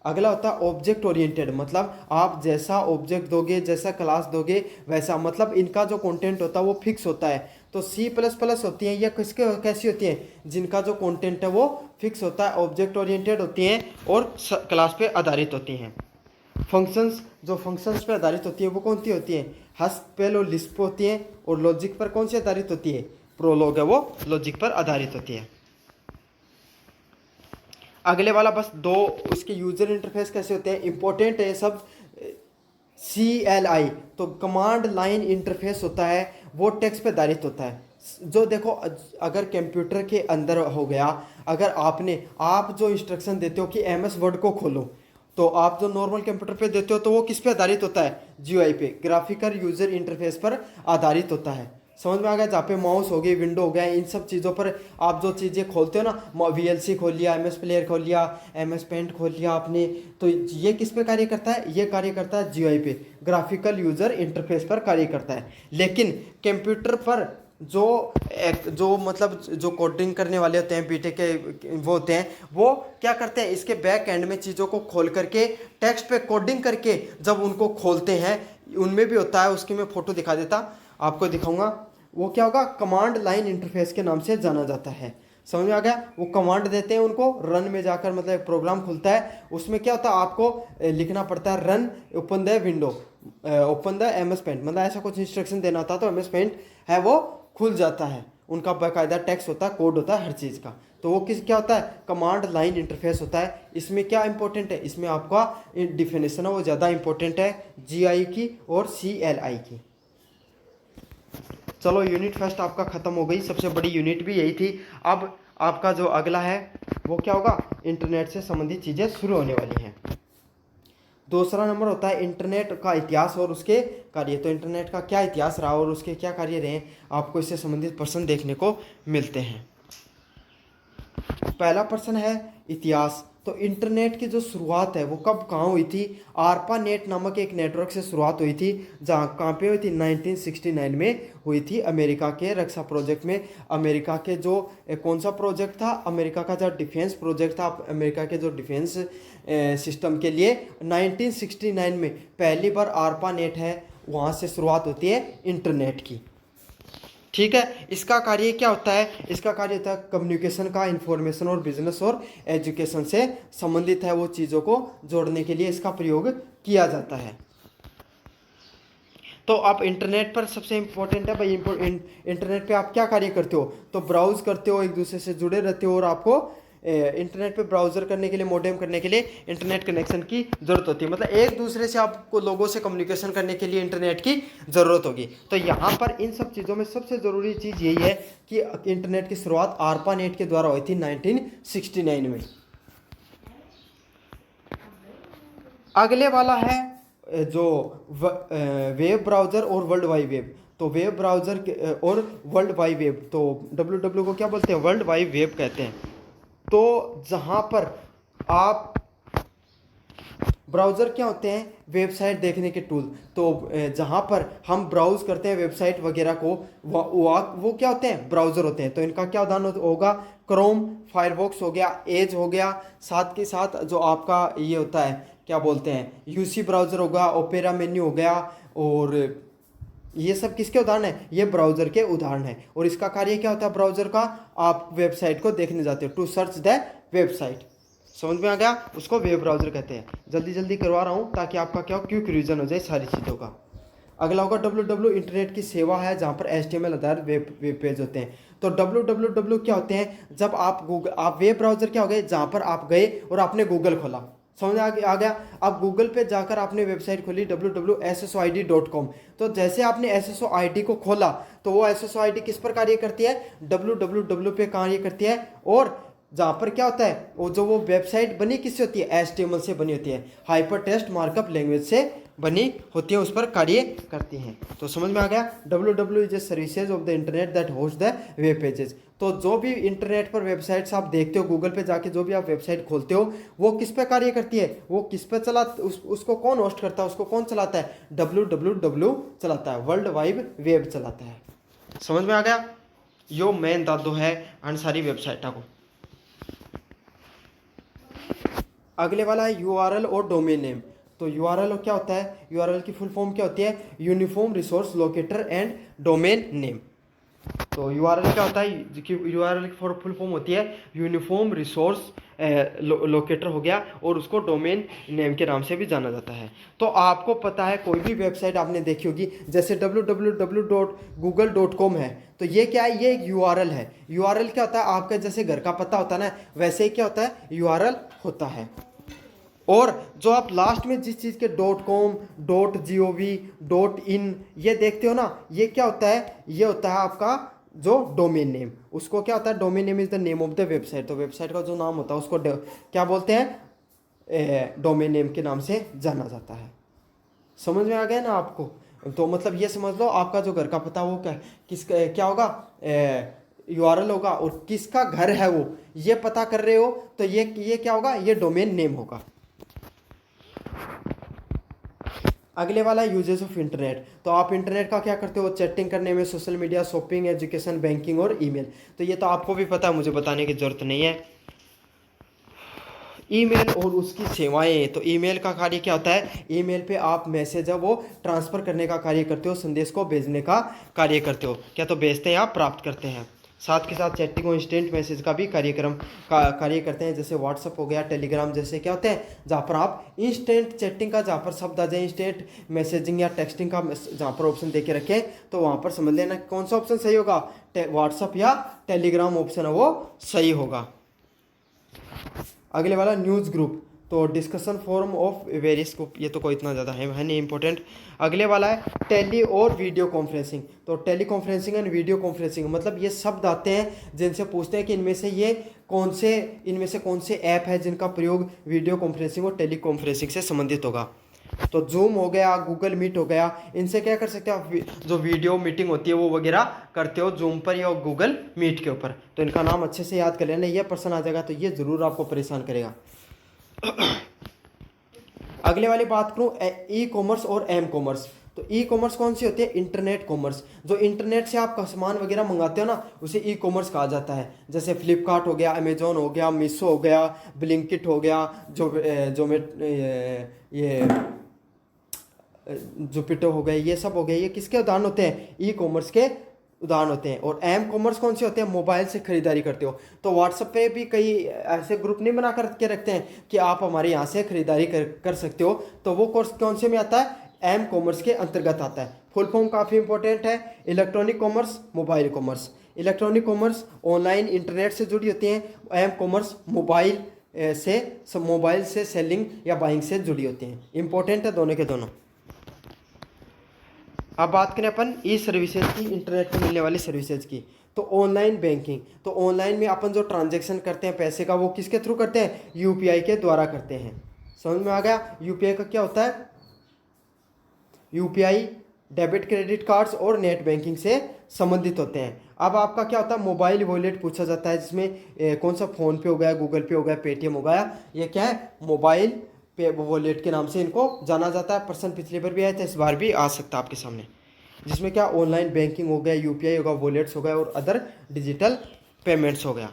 अगला होता है ऑब्जेक्ट ओरिएंटेड, मतलब आप जैसा ऑब्जेक्ट दोगे, जैसा क्लास दोगे वैसा, मतलब इनका जो कंटेंट होता है वो फिक्स होता है। तो सी प्लस प्लस होती हैं, या किसके कैसी होती हैं, जिनका जो कंटेंट है वो फिक्स होता है, ऑब्जेक्ट ओरिएंटेड होती हैं और क्लास पे आधारित होती हैं। फंक्शंस, जो फंक्शंस पे आधारित होती है वो कौन सी होती हैं, हस्पेल और लिस्प होती हैं। और लॉजिक पर कौन सी आधारित होती है, प्रोलॉग है वो लॉजिक पर आधारित होती है। अगले वाला बस दो, उसके यूजर इंटरफेस कैसे होते हैं, इंपॉर्टेंट है सब। CLI, तो कमांड लाइन इंटरफेस होता है, वो टेक्स्ट पे आधारित होता है। जो देखो, अगर कंप्यूटर के अंदर हो गया, अगर आप जो इंस्ट्रक्शन देते हो कि MS वर्ड को खोलो, तो आप जो नॉर्मल कंप्यूटर पे देते हो तो वो किस पे आधारित होता है, GUI पे, ग्राफिकल यूजर इंटरफेस पर आधारित होता है। समझ में आ गया, जहाँ पे माउस हो गई, विंडो हो गया, इन सब चीज़ों पर आप जो चीज़ें खोलते हो ना, VLC खोल लिया, MS प्लेयर खोल लिया, MS पेंट खोल लिया आपने, तो ये किस पे कार्य करता है, ये कार्य करता है GUI पे, ग्राफिकल यूजर इंटरफेस पर कार्य करता है। लेकिन कंप्यूटर पर जो मतलब जो कोडिंग करने वाले होते हैं, बीटेक के वो होते हैं, वो क्या करते हैं, इसके बैक एंड में चीज़ों को खोल करके टेक्स्ट पे कोडिंग करके जब उनको खोलते हैं, उनमें भी होता है, उसकी मैं फोटो दिखा देता, आपको दिखाऊंगा। वो क्या होगा, कमांड लाइन इंटरफेस के नाम से जाना जाता है। समझ में आ गया, वो कमांड देते हैं उनको, रन में जाकर मतलब एक प्रोग्राम खुलता है, उसमें क्या होता है, आपको लिखना पड़ता है run open the window, open the MS paint, मतलब ऐसा कुछ इंस्ट्रक्शन देना होता है, तो MS पेंट है वो खुल जाता है। उनका बाकायदा टेक्स्ट होता है, कोड होता है हर चीज़ का। तो वो क्या होता है, कमांड लाइन इंटरफेस होता है। इसमें क्या इंपॉर्टेंट है, इसमें आपका डिफिनेशन है वो ज़्यादा इंपॉर्टेंट है, GI की और CLI की। चलो, यूनिट फर्स्ट आपका ख़त्म हो गई, सबसे बड़ी यूनिट भी यही थी। अब आपका जो अगला है वो क्या होगा, इंटरनेट से संबंधित चीज़ें शुरू होने वाली हैं। दूसरा नंबर होता है इंटरनेट का इतिहास और उसके कार्य। तो इंटरनेट का क्या इतिहास रहा और उसके क्या कार्य रहे, आपको इससे संबंधित प्रश्न देखने को मिलते हैं। पहला प्रश्न है इतिहास। तो इंटरनेट की जो शुरुआत है वो कब कहाँ हुई थी, ARPANET नामक एक नेटवर्क से शुरुआत हुई थी, जहाँ कहाँ पे हुई थी, 1969 में हुई थी, अमेरिका के रक्षा प्रोजेक्ट में। अमेरिका के जो कौन सा प्रोजेक्ट था, अमेरिका का जो डिफेंस प्रोजेक्ट था, अमेरिका के जो डिफेंस सिस्टम के लिए 1969 में पहली बार ARPANET है, वहाँ से शुरुआत होती है इंटरनेट की। ठीक है, इसका कार्य क्या होता है, इसका कार्य होता है कम्युनिकेशन का, इंफॉर्मेशन और बिजनेस और एजुकेशन से संबंधित है, वो चीज़ों को जोड़ने के लिए इसका प्रयोग किया जाता है। तो आप इंटरनेट पर सबसे इम्पोर्टेंट है भाई, इंटरनेट पे आप क्या कार्य करते हो, तो ब्राउज करते हो, एक दूसरे से जुड़े रहते हो, और आपको इंटरनेट पे ब्राउजर करने के लिए, मॉडेम करने के लिए इंटरनेट कनेक्शन की ज़रूरत होती है। मतलब एक दूसरे से आपको लोगों से कम्युनिकेशन करने के लिए इंटरनेट की ज़रूरत होगी। तो यहाँ पर इन सब चीज़ों में सबसे ज़रूरी चीज़ यही है कि इंटरनेट की शुरुआत ARPANET के द्वारा हुई थी 1969 में। अगले वाला है जो वेब ब्राउज़र और वर्ल्ड वाइड वेब। तो वेब ब्राउज़र और वर्ल्ड वाइड वेब, तो WW को क्या बोलते हैं, वर्ल्ड वाइड वेब कहते हैं। तो जहाँ पर आप ब्राउज़र क्या होते हैं, वेबसाइट देखने के टूल। तो जहाँ पर हम ब्राउज़ करते हैं वेबसाइट वगैरह को, वो क्या होते हैं, ब्राउज़र होते हैं। तो इनका क्या उदाहरण होगा, क्रोम, फायरफॉक्स हो गया, एज हो गया, साथ के साथ जो आपका ये होता है क्या बोलते हैं, UC ब्राउज़र होगा, ओपेरा मेन्यू हो गया, और ये सब किसके उदाहरण है, ये ब्राउज़र के उदाहरण है। और इसका कार्य क्या होता है ब्राउज़र का, आप वेबसाइट को देखने जाते हो, टू सर्च द वेबसाइट। समझ में आ गया, उसको वेब ब्राउज़र कहते हैं। जल्दी जल्दी करवा रहा हूँ ताकि आपका क्या हो, क्विक रिवीजन हो जाए सारी चीज़ों का। अगला होगा WW, इंटरनेट की सेवा है जहाँ पर HTML आधारित वेब पेज होते हैं। तो WWW क्या होते हैं, जब आप वेब ब्राउज़र क्या हो गए, जहाँ पर आप गए और आपने गूगल खोला, समझ आ गया, अब गूगल पे जाकर आपने वेबसाइट खोली www.ssoid.com। तो जैसे आपने SSOID को खोला तो वो SSOID किस पर कार्य करती है, WWW पे कार्य करती है। और जहाँ पर क्या होता है, वो वेबसाइट बनी किससे होती है, HTML से बनी होती है, हाइपर टेक्स्ट मार्कअप लैंग्वेज से बनी होती हैं, उस पर कार्य करती हैं। तो समझ में आ गया। www is a services of the internet that host the web pages. तो जो भी इंटरनेट पर वेबसाइट्स आप देखते हो, गूगल पे जाके जो भी आप वेबसाइट खोलते हो, वो किस पे कार्य करती है, वो किस पे उसको कौन होस्ट करता है, उसको कौन चलाता है, www चलाता है, वर्ल्ड वाइड वेब चलाता है। समझ में आ गया। यो मेन दादो है अन सारी वेबसाइटा को। अगले वाला है यूआरएल और डोमेन नेम। तो यूआरएल क्या होता है, यूआरएल की फुल फॉर्म क्या होती है, uniform resource locator and domain name. तो यूआरएल क्या होता है, यूआरएल की फुल फॉर्म होती है यूनिफॉर्म रिसोर्स लोकेटर हो गया, और उसको डोमेन नेम के नाम से भी जाना जाता है। तो आपको पता है कोई भी वेबसाइट आपने देखी होगी, जैसे www.google.com है, तो ये क्या है, ये एक यूआरएल है। यूआरएल क्या होता है, आपका जैसे घर का पता होता है ना, वैसे ही क्या होता है, यूआरएल होता है। और जो आप लास्ट में जिस चीज़ के .com, .gov, .in ये देखते हो ना, ये क्या होता है, ये होता है आपका जो डोमेन नेम। उसको क्या होता है, domain name is the name of the website. तो वेबसाइट का जो नाम होता है उसको क्या बोलते हैं, डोमेन नेम के नाम से जाना जाता है। समझ में आ गया ना आपको। तो मतलब ये समझ लो, आपका जो घर का पता वो क्या होगा, यूआरएल होगा, और किसका घर है वो ये पता कर रहे हो, तो ये क्या होगा, ये डोमेन नेम होगा। अगले वाला यूजेस ऑफ इंटरनेट। तो आप इंटरनेट का क्या करते हो, चैटिंग करने में, social media, shopping, education, banking और ईमेल। तो ये तो आपको भी पता है, मुझे बताने की जरूरत नहीं है। ईमेल और उसकी सेवाएं। तो ईमेल का कार्य क्या होता है, ईमेल पे आप मैसेज है वो ट्रांसफ़र करने का कार्य करते हो, संदेश को भेजने का कार्य करते हो, क्या तो भेजते हैं या प्राप्त करते हैं। साथ के साथ चैटिंग और इंस्टेंट मैसेज का भी कार्य करते हैं, जैसे व्हाट्सअप हो गया, टेलीग्राम जैसे क्या होते हैं, जहाँ पर आप इंस्टेंट चैटिंग का जहाँ पर शब्द आ जाए, इंस्टेंट मैसेजिंग या टेक्सटिंग का जहाँ पर ऑप्शन दे के रखें, तो वहाँ पर समझ लेना कौन सा ऑप्शन सही होगा, व्हाट्सअप या टेलीग्राम ऑप्शन है वो सही होगा। अगले वाला न्यूज़ ग्रुप। तो discussion forum of various group, ये तो कोई इतना ज़्यादा है नहीं इंपॉर्टेंट। अगले वाला है टेली और वीडियो कॉन्फ्रेंसिंग। तो tele conferencing and video conferencing, मतलब ये शब्द आते हैं जिनसे पूछते हैं कि इनमें से कौन से ऐप है जिनका प्रयोग वीडियो कॉन्फ्रेंसिंग और टेली कॉन्फ्रेंसिंग से संबंधित होगा। तो जूम हो गया, गूगल मीट हो गया, इनसे क्या कर सकते हो आप, जो वीडियो मीटिंग होती है वो वगैरह करते हो जूम पर या गूगल मीट के ऊपर। तो इनका नाम अच्छे से याद कर लेना, ये पर्सन आ जाएगा तो ये ज़रूर आपको परेशान करेगा। अगले वाली बात करूँ ई कॉमर्स और एम कॉमर्स। तो ई कॉमर्स कौन सी होती है, इंटरनेट कॉमर्स। जो इंटरनेट से आप सामान वगैरह मंगाते हो ना, उसे ई कॉमर्स कहा जाता है। जैसे फ्लिपकार्ट हो गया, अमेजोन हो गया, मीशो हो गया, ब्लिंकिट हो गया, जुपिटो हो गए, ये सब हो गए, ये किसके उदाहरण होते हैं, ई कॉमर्स के उदाहरण होते हैं। और एम कॉमर्स कौन से होते हैं, मोबाइल से खरीदारी करते हो। तो व्हाट्सएप पे भी कई ऐसे ग्रुप नहीं बना करके रखते हैं कि आप हमारे यहाँ से खरीदारी कर सकते हो, तो वो कोर्स कौन से में आता है, एम कॉमर्स के अंतर्गत आता है। फुल फॉर्म काफ़ी इंपॉर्टेंट है, electronic commerce, mobile commerce. Electronic commerce online internet से जुड़ी होती है, एम कॉमर्स मोबाइल से सेलिंग या बाइंग से जुड़ी होती हैं। इंपॉर्टेंट है दोनों के दोनों। अब बात करें अपन ई सर्विसेज की, इंटरनेट पर मिलने वाली सर्विसेज की। तो ऑनलाइन बैंकिंग। तो ऑनलाइन में अपन जो ट्रांजैक्शन करते हैं पैसे का, वो किसके थ्रू करते हैं, यूपीआई के द्वारा करते हैं। समझ में आ गया। यूपीआई का क्या होता है, यूपीआई डेबिट क्रेडिट कार्ड्स और नेट बैंकिंग से संबंधित होते हैं। अब आपका क्या होता है, मोबाइल वॉलेट पूछा जाता है, जिसमें कौन सा फ़ोन पे हो गया, गूगल पे हो गया, पेटीएम हो गया, ये क्या है, मोबाइल पे वॉलेट के नाम से इनको जाना जाता है। पर्सन पिछली बार भी आया था, इस बार भी आ सकता है आपके सामने, जिसमें क्या ऑनलाइन बैंकिंग हो गया, यूपीआई होगा, वॉलेट्स हो गया और अदर डिजिटल पेमेंट्स हो गया।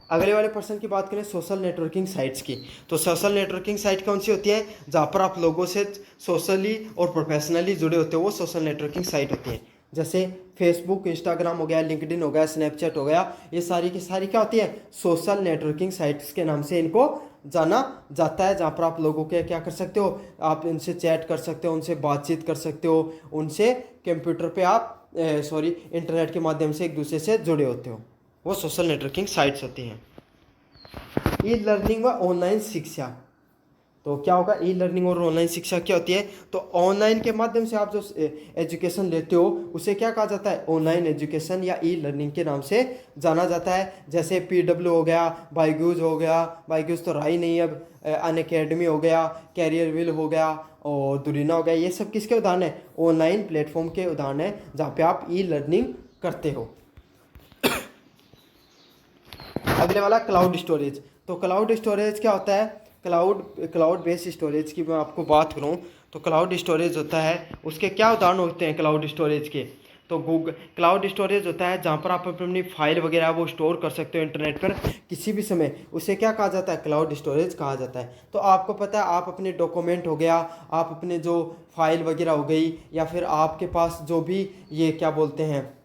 अगले वाले पर्सन की बात करें सोशल नेटवर्किंग साइट्स की। तो सोशल नेटवर्किंग साइट कौन सी होती है, जहाँ पर आप लोगों से सोशली और प्रोफेशनली जुड़े होते हो, वो सोशल नेटवर्किंग साइट होती है। जैसे फेसबुक, इंस्टाग्राम हो गया, लिंक्डइन हो गया, स्नैपचैट हो गया, ये सारी की सारी क्या होती है, सोशल नेटवर्किंग साइट्स के नाम से इनको जाना जाता है। जहाँ पर आप लोगों के क्या कर सकते हो, आप इनसे चैट कर सकते हो, उनसे बातचीत कर सकते हो, उनसे कंप्यूटर पे आप इंटरनेट के माध्यम से एक दूसरे से जुड़े होते हो, वो सोशल नेटवर्किंग साइट्स होती हैं। ई लर्निंग व ऑनलाइन शिक्षा। तो क्या होगा, ई लर्निंग और ऑनलाइन शिक्षा क्या होती है, तो ऑनलाइन के माध्यम से आप जो एजुकेशन लेते हो उसे क्या कहा जाता है, ऑनलाइन एजुकेशन या ई लर्निंग के नाम से जाना जाता है। जैसे पीडब्ल्यू हो गया, बायजूस हो गया, बायजूस तो रहा ही नहीं अब, अनअकैडमी हो गया, कैरियर विल हो गया और दुरीना हो गया, ये सब किसके उदाहरण है, ऑनलाइन प्लेटफॉर्म के उदाहरण है जहाँ पे आप ई लर्निंग करते हो। अगले वाला क्लाउड स्टोरेज। तो क्लाउड स्टोरेज क्या होता है, क्लाउड बेस्ड स्टोरेज की मैं आपको बात करूं तो क्लाउड स्टोरेज होता है, उसके क्या उदाहरण होते हैं क्लाउड स्टोरेज के, तो गूगल क्लाउड स्टोरेज होता है जहां पर आप अपनी फाइल वगैरह वो स्टोर कर सकते हो इंटरनेट पर किसी भी समय, उसे क्या कहा जाता है, क्लाउड स्टोरेज कहा जाता है। तो आपको पता है, आप अपने डॉक्यूमेंट हो गया, आप अपने जो फाइल वगैरह हो गई, या फिर आपके पास जो भी ये क्या बोलते हैं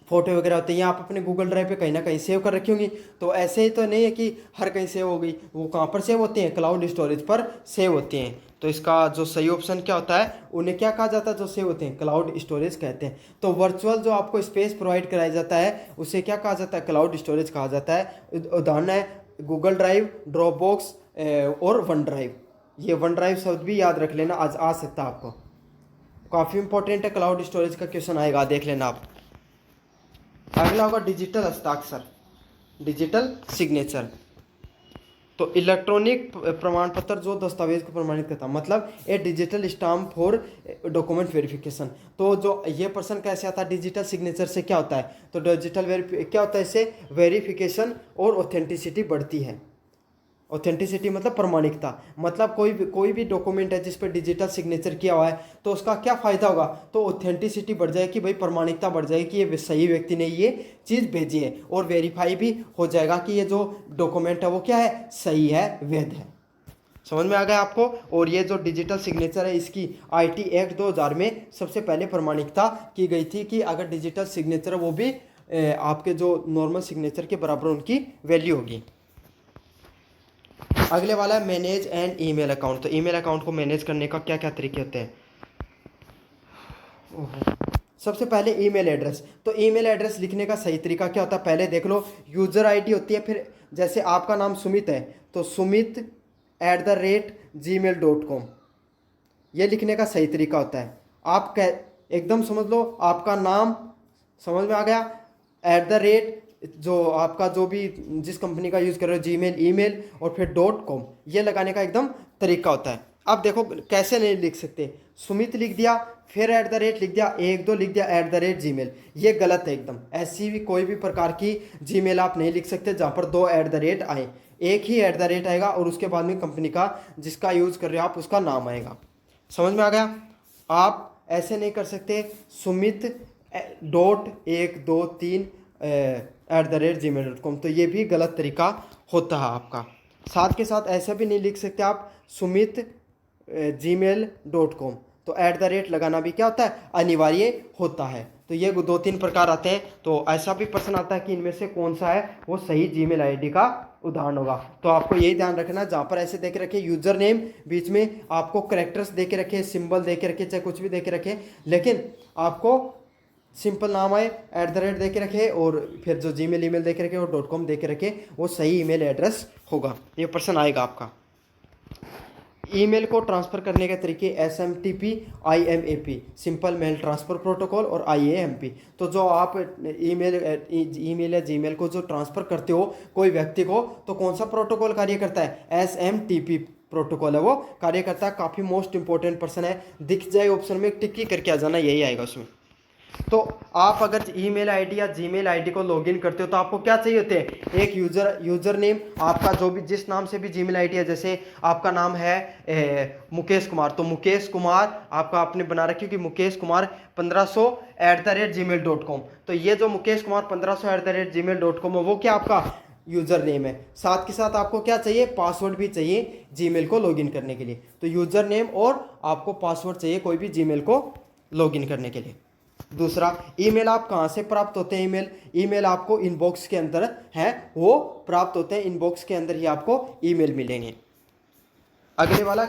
फोटो वगैरह होते हैं, या आप अपने गूगल ड्राइव पे कहीं ना कहीं सेव कर रखी होंगी। तो ऐसे ही तो नहीं है कि हर कहीं सेव हो गई, वो कहाँ पर सेव होते हैं, क्लाउड स्टोरेज पर सेव होते हैं। तो इसका जो सही ऑप्शन क्या होता है, उन्हें क्या कहा जाता है, जो सेव होते हैं क्लाउड स्टोरेज कहते हैं। तो वर्चुअल जो आपको स्पेस प्रोवाइड कराया जाता है उसे क्या कहा जाता है, क्लाउड स्टोरेज कहा जाता है। उदाहरण है गूगल ड्राइव, ड्रॉप बॉक्स और वन ड्राइव। ये वन ड्राइव शब्द भी याद रख लेना, आज आ सकता है आपको, काफ़ी इंपॉर्टेंट है, क्लाउड स्टोरेज का क्वेश्चन आएगा, देख लेना आप। अगला होगा डिजिटल हस्ताक्षर, डिजिटल सिग्नेचर। तो इलेक्ट्रॉनिक प्रमाण पत्र जो दस्तावेज को प्रमाणित करता है, मतलब a digital stamp for document verification. तो जो ये पर्सन कैसे आता है, डिजिटल सिग्नेचर से क्या होता है, तो डिजिटल क्या होता है, इससे वेरिफिकेशन और ऑथेंटिसिटी बढ़ती है। ऑथेंटिसिटी मतलब प्रमाणिकता, मतलब कोई भी डॉक्यूमेंट है जिस पर डिजिटल सिग्नेचर किया हुआ है तो उसका क्या फ़ायदा होगा, तो ऑथेंटिसिटी बढ़ जाएगी, भाई प्रमाणिकता बढ़ जाएगी कि ये सही व्यक्ति ने ये चीज़ भेजी है, और वेरीफाई भी हो जाएगा कि ये जो डॉक्यूमेंट है वो क्या है, सही है, वैध है। समझ में आ गया आपको। और ये जो डिजिटल सिग्नेचर है इसकी IT एक्ट 2000 में सबसे पहले प्रमाणिकता की गई थी कि अगर डिजिटल सिग्नेचर वो भी आपके जो नॉर्मल सिग्नेचर के बराबर उनकी वैल्यू होगी। अगले वाला है मैनेज एंड ईमेल अकाउंट। तो ईमेल अकाउंट को मैनेज करने का क्या क्या तरीके होते हैं। सबसे पहले ईमेल एड्रेस। तो ईमेल एड्रेस लिखने का सही तरीका क्या होता है, पहले देख लो, यूज़र आईडी होती है, फिर जैसे आपका नाम सुमित है तो sumit@gmail.com, ये लिखने का सही तरीका होता है। आप एकदम समझ लो, आपका नाम समझ में आ गया, @ जो आपका जो भी जिस कंपनी का यूज़ कर रहे हो, जीमेल, ईमेल और फिर .com, ये लगाने का एकदम तरीका होता है। अब देखो कैसे नहीं लिख सकते, सुमित लिख दिया फिर @ लिख दिया, 1 2 लिख दिया @gmail, ये गलत है एकदम। ऐसी भी कोई भी प्रकार की जीमेल आप नहीं लिख सकते जहाँ पर 2 @ आए, एक ही @ आएगा और उसके बाद में कंपनी का जिसका यूज़ कर रहे हो आप उसका नाम आएगा। समझ में आ गया। आप ऐसे नहीं कर सकते sumit.123 @gmail.com, तो ये भी गलत तरीका होता है आपका। साथ के साथ ऐसा भी नहीं लिख सकते आप sumit@gmail.com, तो @ लगाना भी क्या होता है, अनिवार्य होता है। तो ये 2-3 प्रकार आते हैं। तो ऐसा भी प्रश्न आता है कि इनमें से कौन सा है वो सही जीमेल आईडी का उदाहरण होगा। तो आपको यही ध्यान रखना, जहाँ पर ऐसे देख रखे यूजर नेम, बीच में आपको करेक्टर्स दे के रखे, सिंबल दे के रखे, चाहे कुछ भी दे के रखे, लेकिन आपको सिंपल नाम आए, @ दे के रखे, और फिर जो जीमेल ईमेल दे के रखे और .com दे के रखे, वो सही ईमेल एड्रेस होगा। ये प्रश्न आएगा आपका। ईमेल को ट्रांसफ़र करने के तरीके SMTP, IMAP, simple mail transfer protocol, और IAMP। तो जो आप ईमेल या जीमेल को जो ट्रांसफ़र करते हो कोई व्यक्ति को, तो कौन सा प्रोटोकॉल कार्य करता है, SMTP प्रोटोकॉल है वो कार्य करता है। काफ़ी मोस्ट इंपॉर्टेंट पर्सन है, दिख जाए ऑप्शन में टिक करके आ जाना, यही आएगा उसमें। तो आप अगर ईमेल आईडी या जीमेल आईडी को लॉगिन करते हो तो आपको क्या चाहिए होते हैं, एक यूजर नेम, आपका जो भी जिस नाम से भी जीमेल आईडी है, जैसे आपका नाम है मुकेश कुमार, तो मुकेश कुमार आपका आपने बना रखी कि मुकेश कुमार 1500 @gmail.com। तो ये जो मुकेश कुमार 1500 @gmail.com है वो क्या आपका यूजर नेम है। साथ के साथ आपको क्या चाहिए, पासवर्ड भी चाहिए जीमेल को लॉगिन करने के लिए। तो यूजर नेम और आपको पासवर्ड चाहिए कोई भी जीमेल को लॉगिन करने के लिए। दूसरा, ईमेल आप कहाँ से प्राप्त होते हैं, ईमेल आपको इनबॉक्स के अंदर है वो प्राप्त होते हैं, इनबॉक्स के अंदर ही आपको ईमेल मिलेंगे। अगले वाला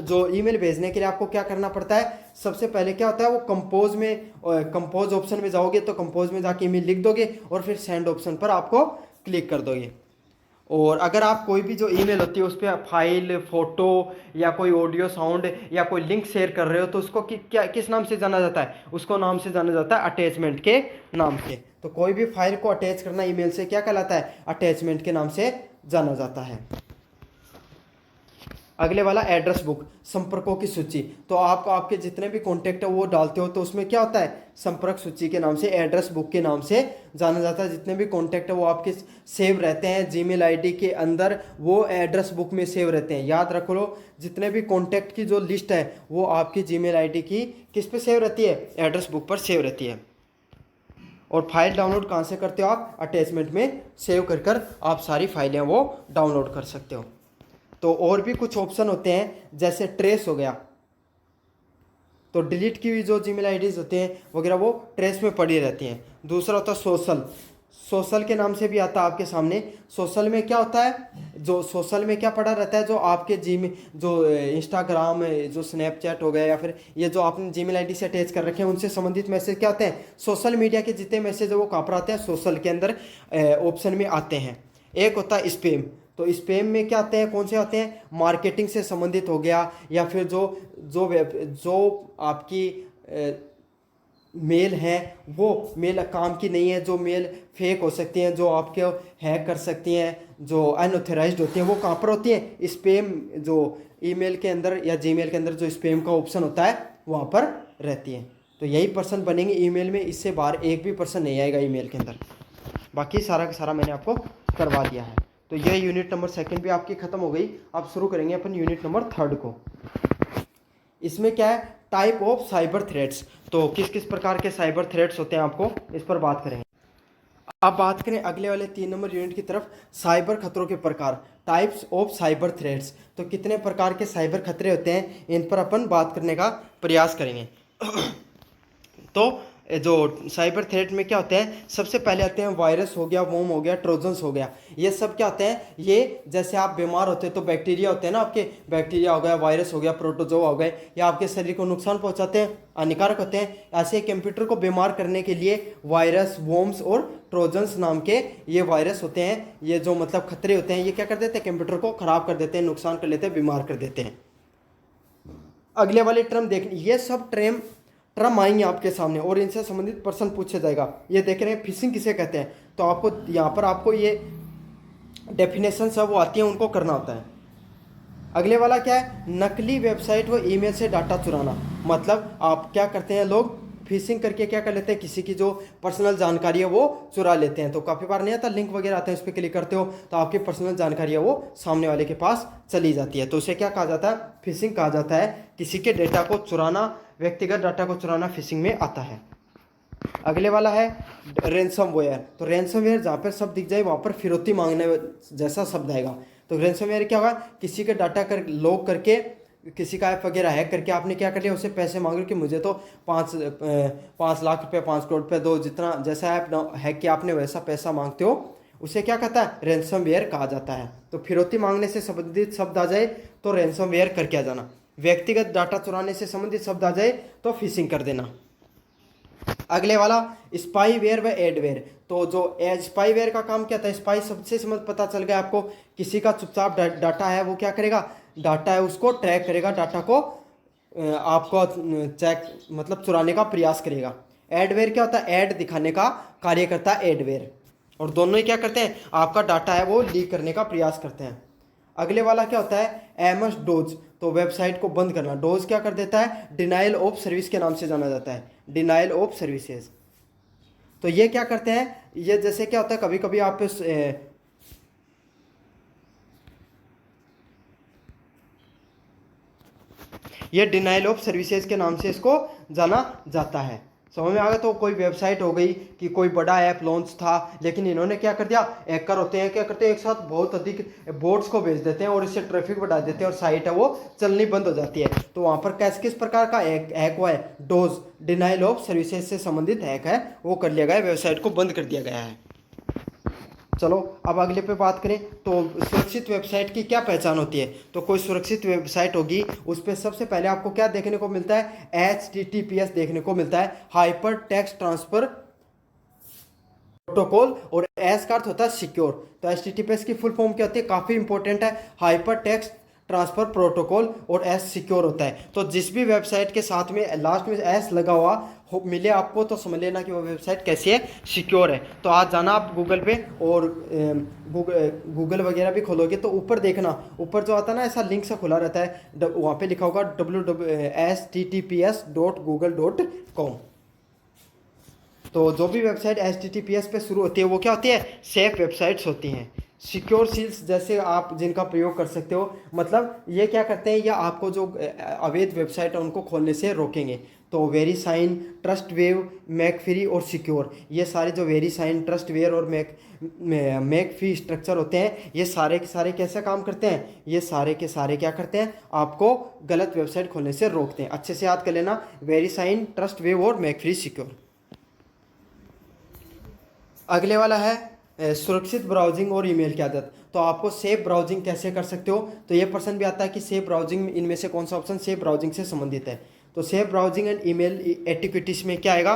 जो ईमेल भेजने के लिए आपको क्या करना पड़ता है, सबसे पहले क्या होता है, वो कंपोज ऑप्शन में जाओगे, तो कंपोज में जाके ईमेल लिख दोगे और फिर सेंड ऑप्शन पर आपको क्लिक कर दोगे। और अगर आप कोई भी जो ईमेल होती है उस पर फाइल, फोटो या कोई ऑडियो, साउंड या कोई लिंक शेयर कर रहे हो तो उसको क्या किस नाम से जाना जाता है? उसको नाम से जाना जाता है अटैचमेंट के नाम से। तो कोई भी फाइल को अटैच करना ईमेल से क्या कहलाता है? अटैचमेंट के नाम से जाना जाता है। अगले वाला एड्रेस बुक, संपर्कों की सूची। तो आप आपके जितने भी कॉन्टैक्ट है वो डालते हो तो उसमें क्या होता है? संपर्क सूची के नाम से, एड्रेस बुक के नाम से जाना जाता है। जितने भी कॉन्टैक्ट है वो आपके सेव रहते हैं जीमेल आईडी के अंदर, वो एड्रेस बुक में सेव रहते हैं। याद रख लो, जितने भी कॉन्टैक्ट की जो लिस्ट है वो आपकी जीमेल आईडी की किस पे सेव रहती है? एड्रेस बुक पर सेव रहती है। और फाइल डाउनलोड कहाँ से करते हो आप? अटैचमेंट में सेव कर आप सारी फाइलें वो डाउनलोड कर सकते हो। तो और भी कुछ ऑप्शन होते हैं, जैसे ट्रेस हो गया, तो डिलीट की हुई जो जीमेल आईडीज होते हैं वगैरह वो ट्रेस में पड़ी रहती हैं। दूसरा होता है सोशल, सोशल के नाम से भी आता है आपके सामने। सोशल में क्या होता है? जो सोशल में क्या पड़ा रहता है? जो आपके जो इंस्टाग्राम, जो स्नैपचैट हो गया या फिर ये जो आपने जीमेल आईडी से अटैच कर रखे हैं उनसे संबंधित मैसेज क्या होते हैं? सोशल मीडिया के जितने मैसेज है वो कहाँ पर आते हैं? सोशल के अंदर ऑप्शन में आते हैं। एक होता है स्पैम, तो स्पैम में क्या आते हैं? कौन से आते हैं? मार्केटिंग से संबंधित हो गया, या फिर जो आपकी मेल है वो मेल काम की नहीं है, जो मेल फेक हो सकती हैं, जो आपके हैक कर सकती हैं, जो अनऑथराइज्ड होती हैं, वो कहाँ पर होती हैं? स्पैम, जो ईमेल के अंदर या जीमेल के अंदर जो स्पैम का ऑप्शन होता है वहाँ पर रहती हैं। तो यही पर्सन बनेंगे ईमेल में, इससे बाहर एक भी पर्सन नहीं आएगा ईमेल के अंदर। बाकी सारा का सारा मैंने आपको करवा दिया है। तो ये यूनिट नंबर 2 भी आपकी ख़त्म हो गई। अब शुरू करेंगे अपन यूनिट नंबर 3 को। इसमें क्या है? Type of cyber threats. तो किस किस प्रकार के साइबर थ्रेट्स होते हैं आपको इस पर बात करेंगे। अब बात करें अगले वाले 3 नंबर यूनिट की तरफ, साइबर खतरों के प्रकार, टाइप्स ऑफ साइबर थ्रेट्स। तो कितने प्रकार के साइबर खतरे होते हैं इन पर अपन बात करने का प्रयास करेंगे। तो जो साइबर थ्रेट में क्या होते हैं? सबसे पहले आते हैं वायरस हो गया, वोम हो गया, ट्रोजन्स हो गया। ये सब क्या होते हैं? ये जैसे आप बीमार होते हैं तो बैक्टीरिया होते हैं ना आपके, बैक्टीरिया हो गया, वायरस हो गया, प्रोटोजोआ हो गए, या आपके शरीर को नुकसान पहुंचाते हैं, हानिकारक होते हैं। ऐसे कंप्यूटर को बीमार करने के लिए वायरस, वोम्स और ट्रोजन्स नाम के ये वायरस होते हैं, ये जो मतलब खतरे होते हैं, ये क्या कर देते हैं? कंप्यूटर को खराब कर देते हैं, नुकसान कर लेते हैं, बीमार कर देते हैं। अगले वाले टर्म देख, ये सब टर्म आएंगे आपके सामने और इनसे संबंधित प्रश्न पूछा जाएगा। ये देख रहे हैं फिशिंग किसे कहते हैं, तो आपको यहाँ पर आपको ये डेफिनेशन सब वो आती है, उनको करना होता है। अगले वाला क्या है? नकली वेबसाइट व ईमेल से डाटा चुराना। मतलब आप क्या करते हैं, लोग फिशिंग करके क्या कर लेते हैं? किसी की जो पर्सनल जानकारी है वो चुरा लेते हैं। तो काफ़ी बार नहीं आता, लिंक वगैरह आते हैं, उस पर क्लिक करते हो तो आपकी पर्सनल जानकारी है वो सामने वाले के पास चली जाती है। तो उसे क्या कहा जाता है? फिशिंग कहा जाता है। किसी के डेटा को चुराना, व्यक्तिगत डाटा को चुराना फिशिंग में आता है। अगले वाला है रैंसमवेयर। तो रैंसमवेयर जहाँ पर शब्द दिख जाए वहाँ पर फिरौती मांगने जैसा शब्द आएगा। तो रैंसमवेयर क्या होगा? किसी का डाटा लॉक करके, किसी का ऐप वगैरह हैक करके आपने क्या कर लिया? उससे पैसे मांग रहे कि मुझे तो 5 लाख रुपए, 5 करोड़ रुपए दो, जितना जैसा ऐप हैक किया आपने वैसा पैसा मांगते हो, उसे क्या कहता है? रैंसमवेयर कहा जाता है। तो फिरौती मांगने से संबंधित शब्द आ जाए तो रैंसमवेयर करके आ जाना। व्यक्तिगत डाटा चुराने से संबंधित शब्द आ जाए तो फिशिंग कर देना। अगले वाला स्पाईवेयर व एडवेयर। तो जो स्पाईवेयर का काम क्या था? स्पाई शब्द से समझ पता चल गया आपको, किसी का चुपचाप डाटा है वो क्या करेगा? डाटा है उसको ट्रैक करेगा, डाटा को आपको चेक मतलब चुराने का प्रयास करेगा। एडवेयर क्या होता है? ऐड दिखाने का कार्य करता है एडवेयर। और दोनों ही क्या करते हैं? आपका डाटा है वो लीक करने का प्रयास करते हैं। अगले वाला क्या होता है? MS dose. तो वेबसाइट को बंद करना। डोज क्या कर देता है? डिनाइल ऑफ सर्विस के नाम से जाना जाता है, डिनाइल ऑफ सर्विसेज। तो ये क्या करते हैं? ये जैसे क्या होता है, कभी कभी आप ये डिनाइल ऑफ सर्विसेज के नाम से इसको जाना जाता है। समझ में आ गया? तो कोई वेबसाइट हो गई कि कोई बड़ा ऐप लॉन्च था, लेकिन इन्होंने क्या कर दिया? हैकर होते हैं क्या करते हैं? एक साथ बहुत अधिक बोट्स को भेज देते हैं और इससे ट्रैफिक बढ़ा देते हैं और साइट है वो चलनी बंद हो जाती है। तो वहाँ पर किस प्रकार का हैक हुआ है? डोज, डिनाइल ऑफ सर्विसेज से संबंधित हैक है वो कर लिया गया है, वेबसाइट को बंद कर दिया गया है। चलो अब अगले पे बात करें तो सुरक्षित वेबसाइट की क्या पहचान होती है? तो कोई सुरक्षित वेबसाइट होगी उस पर सबसे पहले आपको क्या देखने को मिलता है? HTTPS देखने को मिलता है, हाइपर टेक्स्ट ट्रांसफर प्रोटोकॉल, और एस का अर्थ होता है सिक्योर। तो HTTPS की फुल फॉर्म क्या होती है, काफ़ी इंपॉर्टेंट है, हाइपर टेक्स्ट ट्रांसफर प्रोटोकॉल, और एस सिक्योर होता है। तो जिस भी वेबसाइट के साथ में लास्ट में एस लगा हुआ मिले आपको, तो समझ लेना कि वो वेबसाइट कैसी है, सिक्योर है। तो आज जाना आप गूगल पे, और गूगल वगैरह भी खोलोगे तो ऊपर देखना, ऊपर जो आता है ना ऐसा लिंक सा खुला रहता है, वहाँ पे लिखा होगा https.google.com। तो जो भी वेबसाइट HTTPS पे शुरू होती है वो क्या होती है, सेफ वेबसाइट्स होती हैं। सिक्योर सील्स जैसे आप जिनका प्रयोग कर सकते हो, मतलब ये क्या करते हैं, या आपको जो अवैध वेबसाइट है उनको खोलने से रोकेंगे। तो वेरीसाइन, ट्रस्टवेव, मैकफ्री और सिक्योर, ये सारे जो वेरीसाइन, ट्रस्टवेयर और मैकफ्री स्ट्रक्चर होते हैं, ये सारे के सारे कैसे काम करते हैं, ये सारे के सारे क्या करते हैं, आपको गलत वेबसाइट खोलने से रोकते हैं। अच्छे से याद कर लेना, वेरीसाइन, ट्रस्टवेव और मैकफ्री, सिक्योर। अगले वाला है सुरक्षित ब्राउजिंग और ईमेल की आदत। तो आपको सेफ ब्राउजिंग कैसे कर सकते हो, तो ये प्रश्न भी आता है कि सेफ ब्राउजिंग इनमें से कौन सा ऑप्शन सेफ ब्राउजिंग से संबंधित है। तो सेफ ब्राउजिंग एंड ईमेल एटिक्विटीज में क्या आएगा,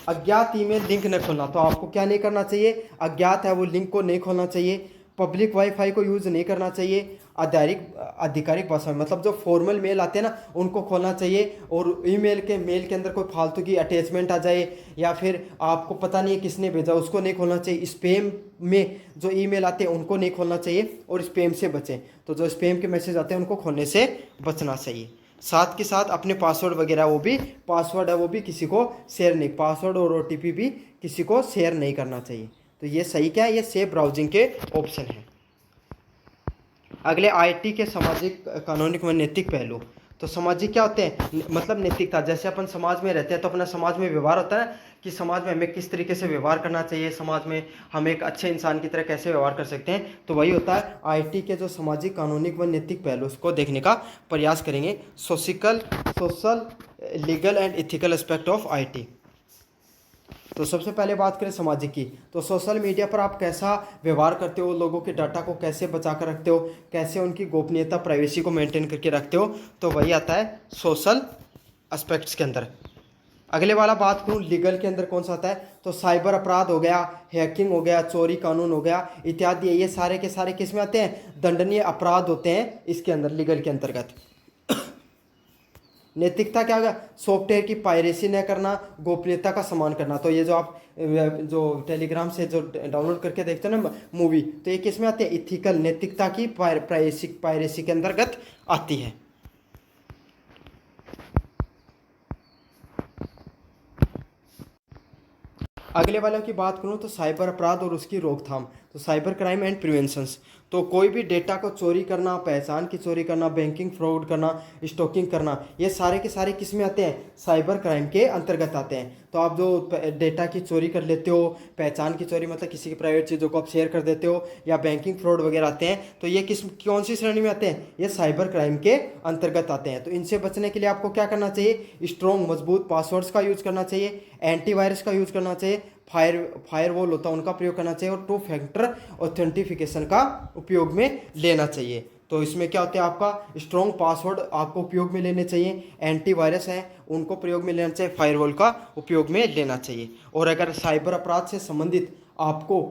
अज्ञात ईमेल लिंक न खोलना। तो आपको क्या नहीं करना चाहिए, अज्ञात है वो लिंक को नहीं खोलना चाहिए, पब्लिक वाईफाई को यूज़ नहीं करना चाहिए, आधिकारिक भाषा में, मतलब जो फॉर्मल मेल आते हैं ना उनको खोलना चाहिए, और ईमेल के मेल के अंदर कोई फालतू की अटैचमेंट आ जाए, या फिर आपको पता नहीं है किसने भेजा उसको नहीं खोलना चाहिए। स्पैम में जो ईमेल आते हैं उनको नहीं खोलना चाहिए, और स्पैम से बचें। तो जो स्पैम के मैसेज आते हैं उनको खोलने से बचना चाहिए। साथ के साथ अपने पासवर्ड वगैरह, वो भी पासवर्ड है वो भी किसी को शेयर नहीं, पासवर्ड और OTP भी किसी को शेयर नहीं करना चाहिए। तो ये सही क्या है, ये सेफ ब्राउजिंग के ऑप्शन है। अगले IT के सामाजिक, कानूनिक व नैतिक पहलू। तो सामाजिक क्या होते हैं, मतलब नैतिकता। जैसे अपन समाज में रहते हैं तो अपना समाज में व्यवहार होता है कि समाज में हमें किस तरीके से व्यवहार करना चाहिए, समाज में हम एक अच्छे इंसान की तरह कैसे व्यवहार कर सकते हैं। तो वही होता है IT के जो सामाजिक, कानूनिक व नैतिक पहलू, उसको देखने का प्रयास करेंगे। Social, legal and ethical aspect of IT। तो सबसे पहले बात करें सामाजिक की, तो सोशल मीडिया पर आप कैसा व्यवहार करते हो, लोगों के डाटा को कैसे बचा कर रखते हो, कैसे उनकी गोपनीयता, प्राइवेसी को मेंटेन करके रखते हो, तो वही आता है सोशल एस्पेक्ट्स के अंदर। अगले वाला बात करूँ लीगल के अंदर कौन सा आता है, तो साइबर अपराध हो गया, हैकिंग हो गया, चोरी कानून हो गया इत्यादि, ये सारे के सारे किस में आते हैं, दंडनीय अपराध होते हैं इसके अंदर, लीगल के अंतर्गत। नैतिकता क्या होगा, सॉफ्टवेयर की पायरेसी न करना, गोपनीयता का सम्मान करना। तो ये जो आप जो टेलीग्राम से जो डाउनलोड करके देखते हो ना मूवी, तो ये किस में आती है, इथिकल, नैतिकता की पायरेसी के अंतर्गत आती है। अगले वालों की बात करूं तो साइबर अपराध और उसकी रोकथाम। तो साइबर क्राइम एंड प्रिवेंशंस, तो कोई भी डेटा को चोरी करना, पहचान की चोरी करना, बैंकिंग फ्रॉड करना, स्टॉकिंग करना, ये सारे के सारे किस में आते हैं, साइबर क्राइम के अंतर्गत आते हैं। तो आप जो डेटा की चोरी कर लेते हो, पहचान की चोरी मतलब किसी की प्राइवेट चीज़ों को आप शेयर कर देते हो, या बैंकिंग फ्रॉड वगैरह आते हैं, तो ये कौन सी श्रेणी में आते हैं, ये साइबर क्राइम के अंतर्गत आते हैं। तो इनसे बचने के लिए आपको क्या करना चाहिए, स्ट्रॉन्ग, मजबूत पासवर्ड्स का यूज़ करना चाहिए, एंटीवायरस का यूज़ करना चाहिए, फायरवॉल होता है उनका प्रयोग करना चाहिए, और 2 फैक्टर ऑथेंटिफिकेशन का उपयोग में लेना चाहिए। तो इसमें क्या होता है, आपका स्ट्रॉन्ग पासवर्ड आपको उपयोग में लेने चाहिए, एंटीवायरस है उनको प्रयोग में लेना चाहिए, फायरवॉल का उपयोग में लेना चाहिए। और अगर साइबर अपराध से संबंधित आपको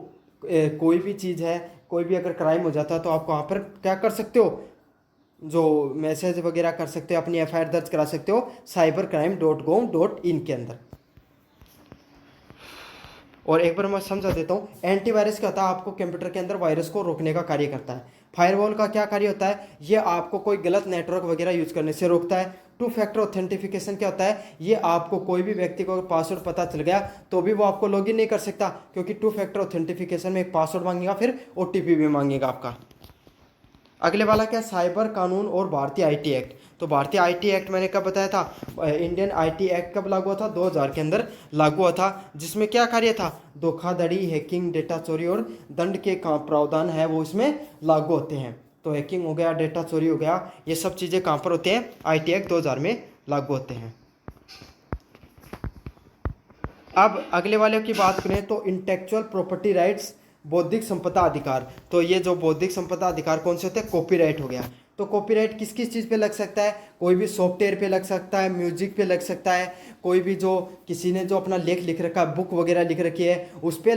कोई भी चीज़ है, कोई भी अगर क्राइम हो जाता है, तो आप वहाँ पर क्या कर सकते हो, जो मैसेज वगैरह कर सकते हो, अपनी FIR दर्ज करा सकते हो cybercrime.gov.in के अंदर। और एक बार मैं समझा देता हूँ, एंटीवायरस क्या होता है, आपको कंप्यूटर के अंदर वायरस को रोकने का कार्य करता है। फायरवॉल का क्या कार्य होता है, ये आपको कोई गलत नेटवर्क वगैरह यूज करने से रोकता है। 2 फैक्टर ऑथेंटिफिकेशन क्या होता है, ये आपको कोई भी व्यक्ति को पासवर्ड पता चल गया तो भी वो आपको लॉगिन नहीं कर सकता, क्योंकि 2 फैक्टर ऑथेंटिफिकेशन में एक पासवर्ड मांगेगा, फिर OTP भी मांगेगा आपका। अगले वाला क्या, साइबर कानून और भारतीय IT एक्ट। तो भारतीय IT एक्ट मैंने कब बताया था, इंडियन IT एक्ट कब लागू हुआ था, 2000 के अंदर लागू हुआ था, जिसमें क्या कार्य था, धोखाधड़ी, हैकिंग, डेटा चोरी और दंड के प्रावधान है वो इसमें लागू होते हैं। तो हैकिंग हो गया, डेटा चोरी हो गया, ये सब चीज़ें कहाँ पर होते हैं, IT एक्ट 2000 में लागू होते हैं। अब अगले वाले की बात करें तो इंटेलेक्चुअल प्रॉपर्टी राइट्स, बौद्धिक संपदा अधिकार। तो ये जो बौद्धिक संपदा अधिकार कौन से होते हैं, कॉपीराइट हो गया। तो कॉपीराइट किस किस चीज़ पे लग सकता है? कोई भी सॉफ्टवेयर पे लग सकता है, म्यूजिक पे लग सकता है, कोई भी जो किसी ने जो अपना लेख लिख रखा है, बुक वगैरह लिख रखी है, उस पर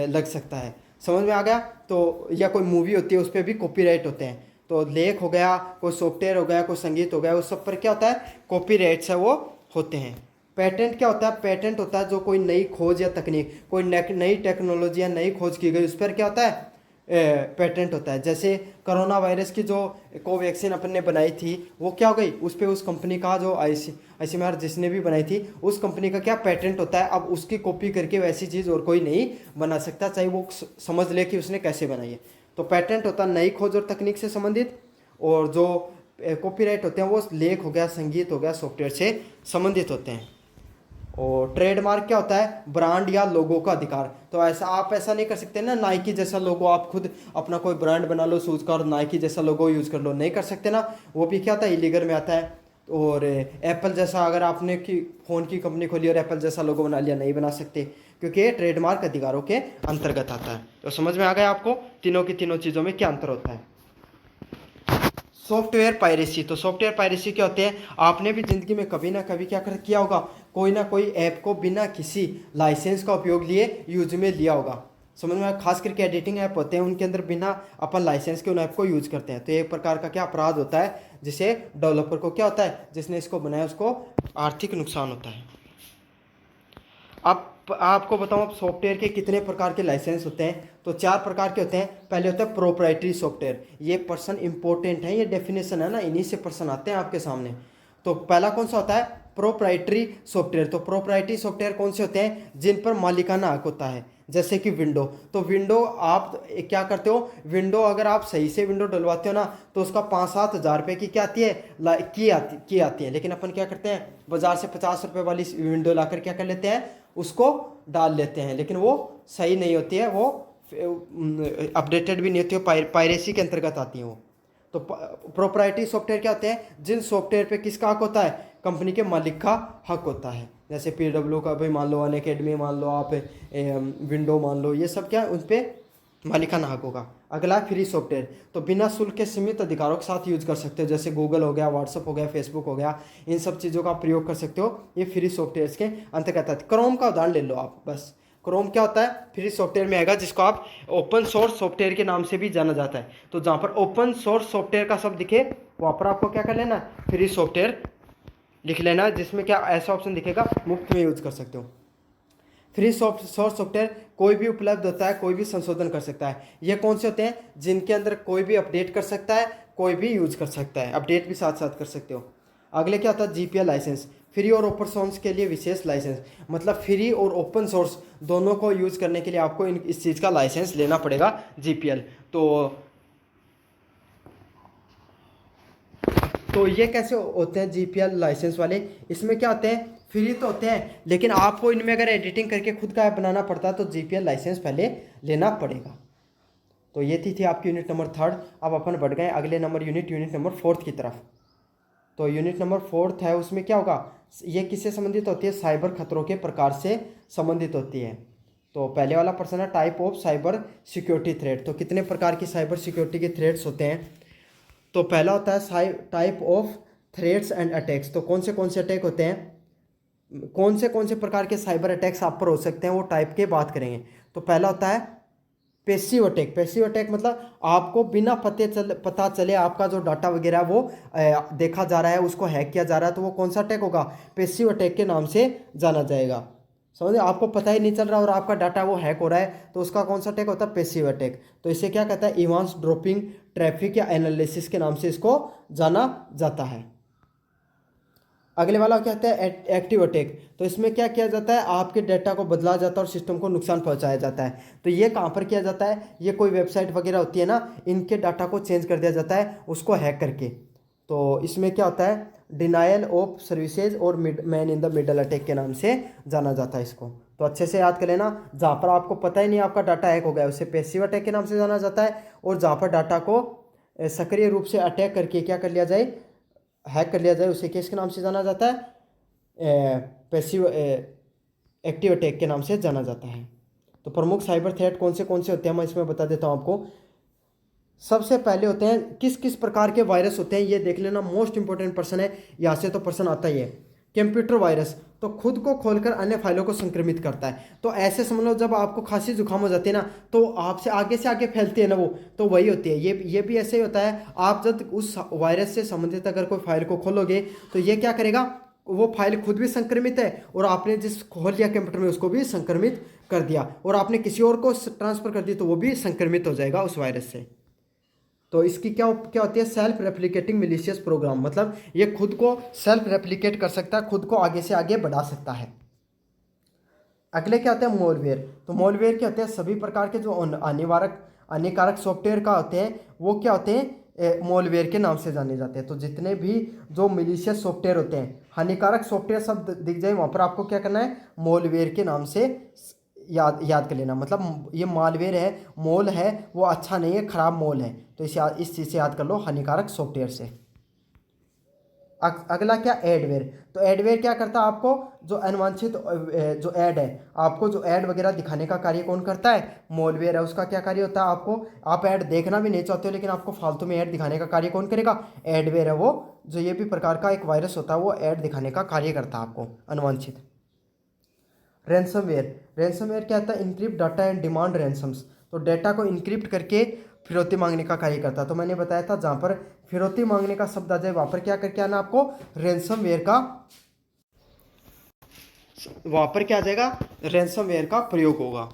लग सकता है। समझ में आ गया? तो या कोई मूवी होती है उस पर भी कॉपीराइट होते हैं। तो लेख हो गया, कोई सॉफ्टवेयर हो गया, कोई संगीत हो गया, उस सब पर क्या होता है? कॉपीराइट्स है वो होते हैं। पेटेंट क्या होता है? पेटेंट होता है जो कोई नई खोज या तकनीक, कोई नई टेक्नोलॉजी या नई खोज की गई, उस पर क्या होता है? पेटेंट होता है। जैसे कोरोना वायरस की जो कोवैक्सीन अपन ने बनाई थी, वो क्या हो गई? उस पर उस कंपनी का जो आईसीएमआर जिसने भी बनाई थी, उस कंपनी का क्या पेटेंट होता है। अब उसकी कॉपी करके वैसी चीज़ और कोई नहीं बना सकता, चाहे वो समझ ले कि उसने कैसे बनाई है। तो पेटेंट होता है नई खोज और तकनीक से संबंधित, और जो कॉपीराइट होते हैं वो लेख हो गया, संगीत हो गया, सॉफ्टवेयर से संबंधित होते हैं। और ट्रेडमार्क क्या होता है? ब्रांड या लोगो का अधिकार। तो ऐसा आप ऐसा नहीं कर सकते ना, नाइकी जैसा लोगो आप खुद अपना कोई ब्रांड बना लो शूज़ का और नाइकी जैसा लोगो यूज़ कर लो, नहीं कर सकते ना, वो भी क्या होता है? इलीगल में आता है। और एप्पल जैसा अगर आपने फ़ोन की कंपनी खोली और एप्पल जैसा लोगो बना लिया, नहीं बना सकते, क्योंकि ये ट्रेडमार्क अधिकारों के अंतर्गत आता है। तो समझ में आ गया आपको तीनों की तीनों चीज़ों में क्या अंतर होता है। Software piracy. तो सॉफ्टवेयर पायरेसी क्या होते हैं? आपने भी ज़िंदगी में कभी ना कभी क्या किया होगा? कोई ना कोई ऐप को बिना किसी लाइसेंस का उपयोग लिए यूज में लिया होगा। समझ में? खास करके एडिटिंग ऐप होते हैं, उनके अंदर बिना अपन लाइसेंस के उन ऐप को यूज करते हैं। तो एक प्रकार का क्या अपराध होता है, जिसे डेवलपर को क्या होता है, जिसने इसको बनाया उसको आर्थिक नुकसान होता है। अब आपको बताऊं, अब सॉफ्टवेयर के कितने प्रकार के लाइसेंस होते हैं? तो 4 प्रकार के होते हैं। पहले होता है प्रोप्राइटरी सॉफ्टवेयर। ये पर्सन इंपॉर्टेंट है, ये डेफिनेशन है ना, इन्हीं से पर्सन आते हैं आपके सामने। तो पहला कौन सा होता है? Proprietary software. तो प्रोप्राइटरी सॉफ्टवेयर कौन से होते हैं? जिन पर मालिकाना हक होता है, जैसे कि विंडो। तो विंडो आप क्या करते हो? विंडो अगर आप सही से विंडो डलवाते हो ना, तो उसका 5-7 हज़ार रुपये की क्या आती है? की आती है। लेकिन अपन क्या करते हैं? बाजार से 50 रुपये वाली विंडो लाकर क्या कर लेते हैं? उसको डाल लेते हैं, लेकिन वो सही नहीं होती है, वो अपडेटेड भी नहीं होती है, पायरेसी के अंतर्गत आती है वो। तो प्रोप्राइटरी सॉफ्टवेयर क्या होते हैं? जिन सॉफ्टवेयर पे किसका हक होता है? कंपनी के मालिक का हक होता है। जैसे PW का भाई मान लो, अनअकैडमी मान लो, आप विंडो मान लो, ये सब क्या है? उन पर मालिकाना हक होगा। अगला फ्री सॉफ्टवेयर। तो बिना शुल्क के सीमित अधिकारों के साथ यूज कर सकते हो, जैसे गूगल हो गया, व्हाट्सअप हो गया, फेसबुक हो गया, इन सब चीज़ों का प्रयोग कर सकते हो। ये फ्री सॉफ्टवेयर के अंतर्गत आते हैं। क्रोम का उदाहरण ले लो आप बस। क्रोम क्या होता है? फ्री सॉफ्टवेयर में आएगा, जिसको आप ओपन सोर्स सॉफ्टवेयर के नाम से भी जाना जाता है। तो जहाँ पर ओपन सोर्स सॉफ्टवेयर का शब्द दिखे, वहाँ पर आपको क्या कर लेना? फ्री सॉफ्टवेयर लिख लेना, जिसमें क्या ऐसा ऑप्शन दिखेगा, मुफ्त में यूज कर सकते हो। फ्री सोर्स सॉफ्टवेयर कोई भी उपलब्ध होता है, कोई भी संशोधन कर सकता है। ये कौन से होते हैं? जिनके अंदर कोई भी अपडेट कर सकता है, कोई भी यूज कर सकता है, अपडेट भी साथ साथ कर सकते हो। अगले क्या होता है? GPL license. फ्री और ओपन सोर्स के लिए विशेष लाइसेंस। मतलब फ्री और ओपन सोर्स दोनों को यूज करने के लिए आपको इस चीज़ का लाइसेंस लेना पड़ेगा, GPL। तो ये कैसे होते हैं GPL लाइसेंस वाले? इसमें क्या होते हैं? फ्री तो होते हैं, लेकिन आपको इनमें अगर एडिटिंग करके खुद का ऐप बनाना पड़ता है तो GPL लाइसेंस पहले लेना पड़ेगा। तो ये थी आपकी यूनिट नंबर 3। अब अपन बढ़ गए अगले यूनिट नंबर 4 की तरफ। तो यूनिट नंबर 4 है, उसमें क्या होगा? ये किससे संबंधित होती है? साइबर खतरों के प्रकार से संबंधित होती है। तो पहले वाला प्रश्न है type of cyber security threat. तो कितने प्रकार की साइबर सिक्योरिटी के थ्रेट्स होते हैं? तो पहला होता है type of threats and attacks. तो कौन से अटैक होते हैं, कौन से प्रकार के साइबर अटैक्स आप पर हो सकते हैं, वो टाइप के बात करेंगे। तो पहला होता है पैसिव अटैक। पैसिव अटैक मतलब आपको बिना पता चले आपका जो डाटा वगैरह वो देखा जा रहा है, उसको हैक किया जा रहा है, तो वो कौन सा अटैक होगा? पैसिव अटैक के नाम से जाना जाएगा। समझे? आपको पता ही नहीं चल रहा और आपका डाटा वो हैक हो रहा है, तो उसका कौन सा अटैक होता है? Passive attack. तो इसे क्या कहता है? इवांस ड्रॉपिंग ट्रैफिक या एनालिसिस के नाम से इसको जाना जाता है। अगले वाला क्या कहता है? Active attack. तो इसमें क्या किया जाता है? आपके डेटा को बदला जाता है और सिस्टम को नुकसान पहुंचाया जाता है। तो ये कहाँ पर किया जाता है? ये कोई वेबसाइट वगैरह होती है ना, इनके डाटा को चेंज कर दिया जाता है, उसको हैक करके। तो इसमें क्या होता है? डिनायल ऑफ सर्विसेज और man in the middle attack के नाम से जाना जाता है इसको। तो अच्छे से याद कर लेना, जहाँ पर आपको पता ही नहीं आपका डाटा हैक हो गया, उसे पैसिव अटैक के नाम से जाना जाता है। और जहाँ पर डाटा को सक्रिय रूप से अटैक करके क्या कर लिया जाए, हैक कर लिया जाए, उसे किसके नाम से जाना जाता है? पैसिव एक्टिव अटैक के नाम से जाना जाता है। तो प्रमुख साइबर थ्रेट कौन से होते हैं, मैं इसमें बता देता हूँ आपको। सबसे पहले होते हैं किस किस प्रकार के वायरस होते हैं ये देख लेना, मोस्ट इंपॉर्टेंट पर्सन है, यहाँ से तो पर्सन आता ही है। कंप्यूटर वायरस तो खुद को खोलकर अन्य फाइलों को संक्रमित करता है। तो ऐसे समझ लो जब आपको खांसी जुकाम हो जाती है ना, तो आपसे आगे फैलती है ना वो, तो वही होती है। ये भी ऐसे ही होता है। आप जब उस वायरस से संबंधित अगर कोई फाइल को खोलोगे तो ये क्या करेगा, वो फाइल खुद भी संक्रमित है और आपने जिस खोल लिया कंप्यूटर में उसको भी संक्रमित कर दिया, और आपने किसी और को ट्रांसफर कर दी तो वो भी संक्रमित हो जाएगा उस वायरस से। तो इसकी क्या क्या होती है, सेल्फ रेप्लिकेटिंग मिलिशियस प्रोग्राम, मतलब ये खुद को सेल्फ रेप्लिकेट कर सकता है, खुद को आगे से आगे बढ़ा सकता है। अगले क्या होते हैं, मोलवेयर। तो मोलवेयर क्या होते हैं, सभी प्रकार के जो हानिकारक सॉफ्टवेयर का होते हैं वो क्या होते हैं, मोलवेयर के नाम से जाने जाते हैं। तो जितने भी जो मिलिशियस सॉफ्टवेयर होते हैं, हानिकारक सॉफ्टवेयर सब दिख जाए वहाँ पर आपको क्या करना है, मोलवेयर के नाम से याद कर लेना। मतलब ये मालवेयर है, मोल है, वो अच्छा नहीं है, खराब मोल है। तो इस चीज़ से याद कर लो, हानिकारक सॉफ्टवेयर से। अगला क्या, एडवेयर। तो एडवेयर क्या करता है, आपको जो अनवांछित जो ऐड है, आपको जो ऐड वगैरह दिखाने का कार्य कौन करता है, मोलवेयर है। उसका क्या कार्य होता है, आप ऐड देखना भी नहीं चाहते हो लेकिन आपको फालतू में ऐड दिखाने का कार्य कौन करेगा, एडवेयर है वो। जो ये भी प्रकार का एक वायरस होता है वो ऐड दिखाने का कार्य करता है आपको अनवांछित। रैंसमवेयर क्या होता है, इनक्रिप्ट डाटा एंड डिमांड रैंसम्स। तो डेटा को इनक्रिप्ट करके फिरौती मांगने का कार्य करता है। तो मैंने बताया था जहाँ पर फिरौती मांगने का शब्द आ जाए वहाँ पर क्या करके आना आपको, रैंसमवेयर का, वहाँ पर क्या आ जाएगा, रैंसमवेयर का प्रयोग होगा।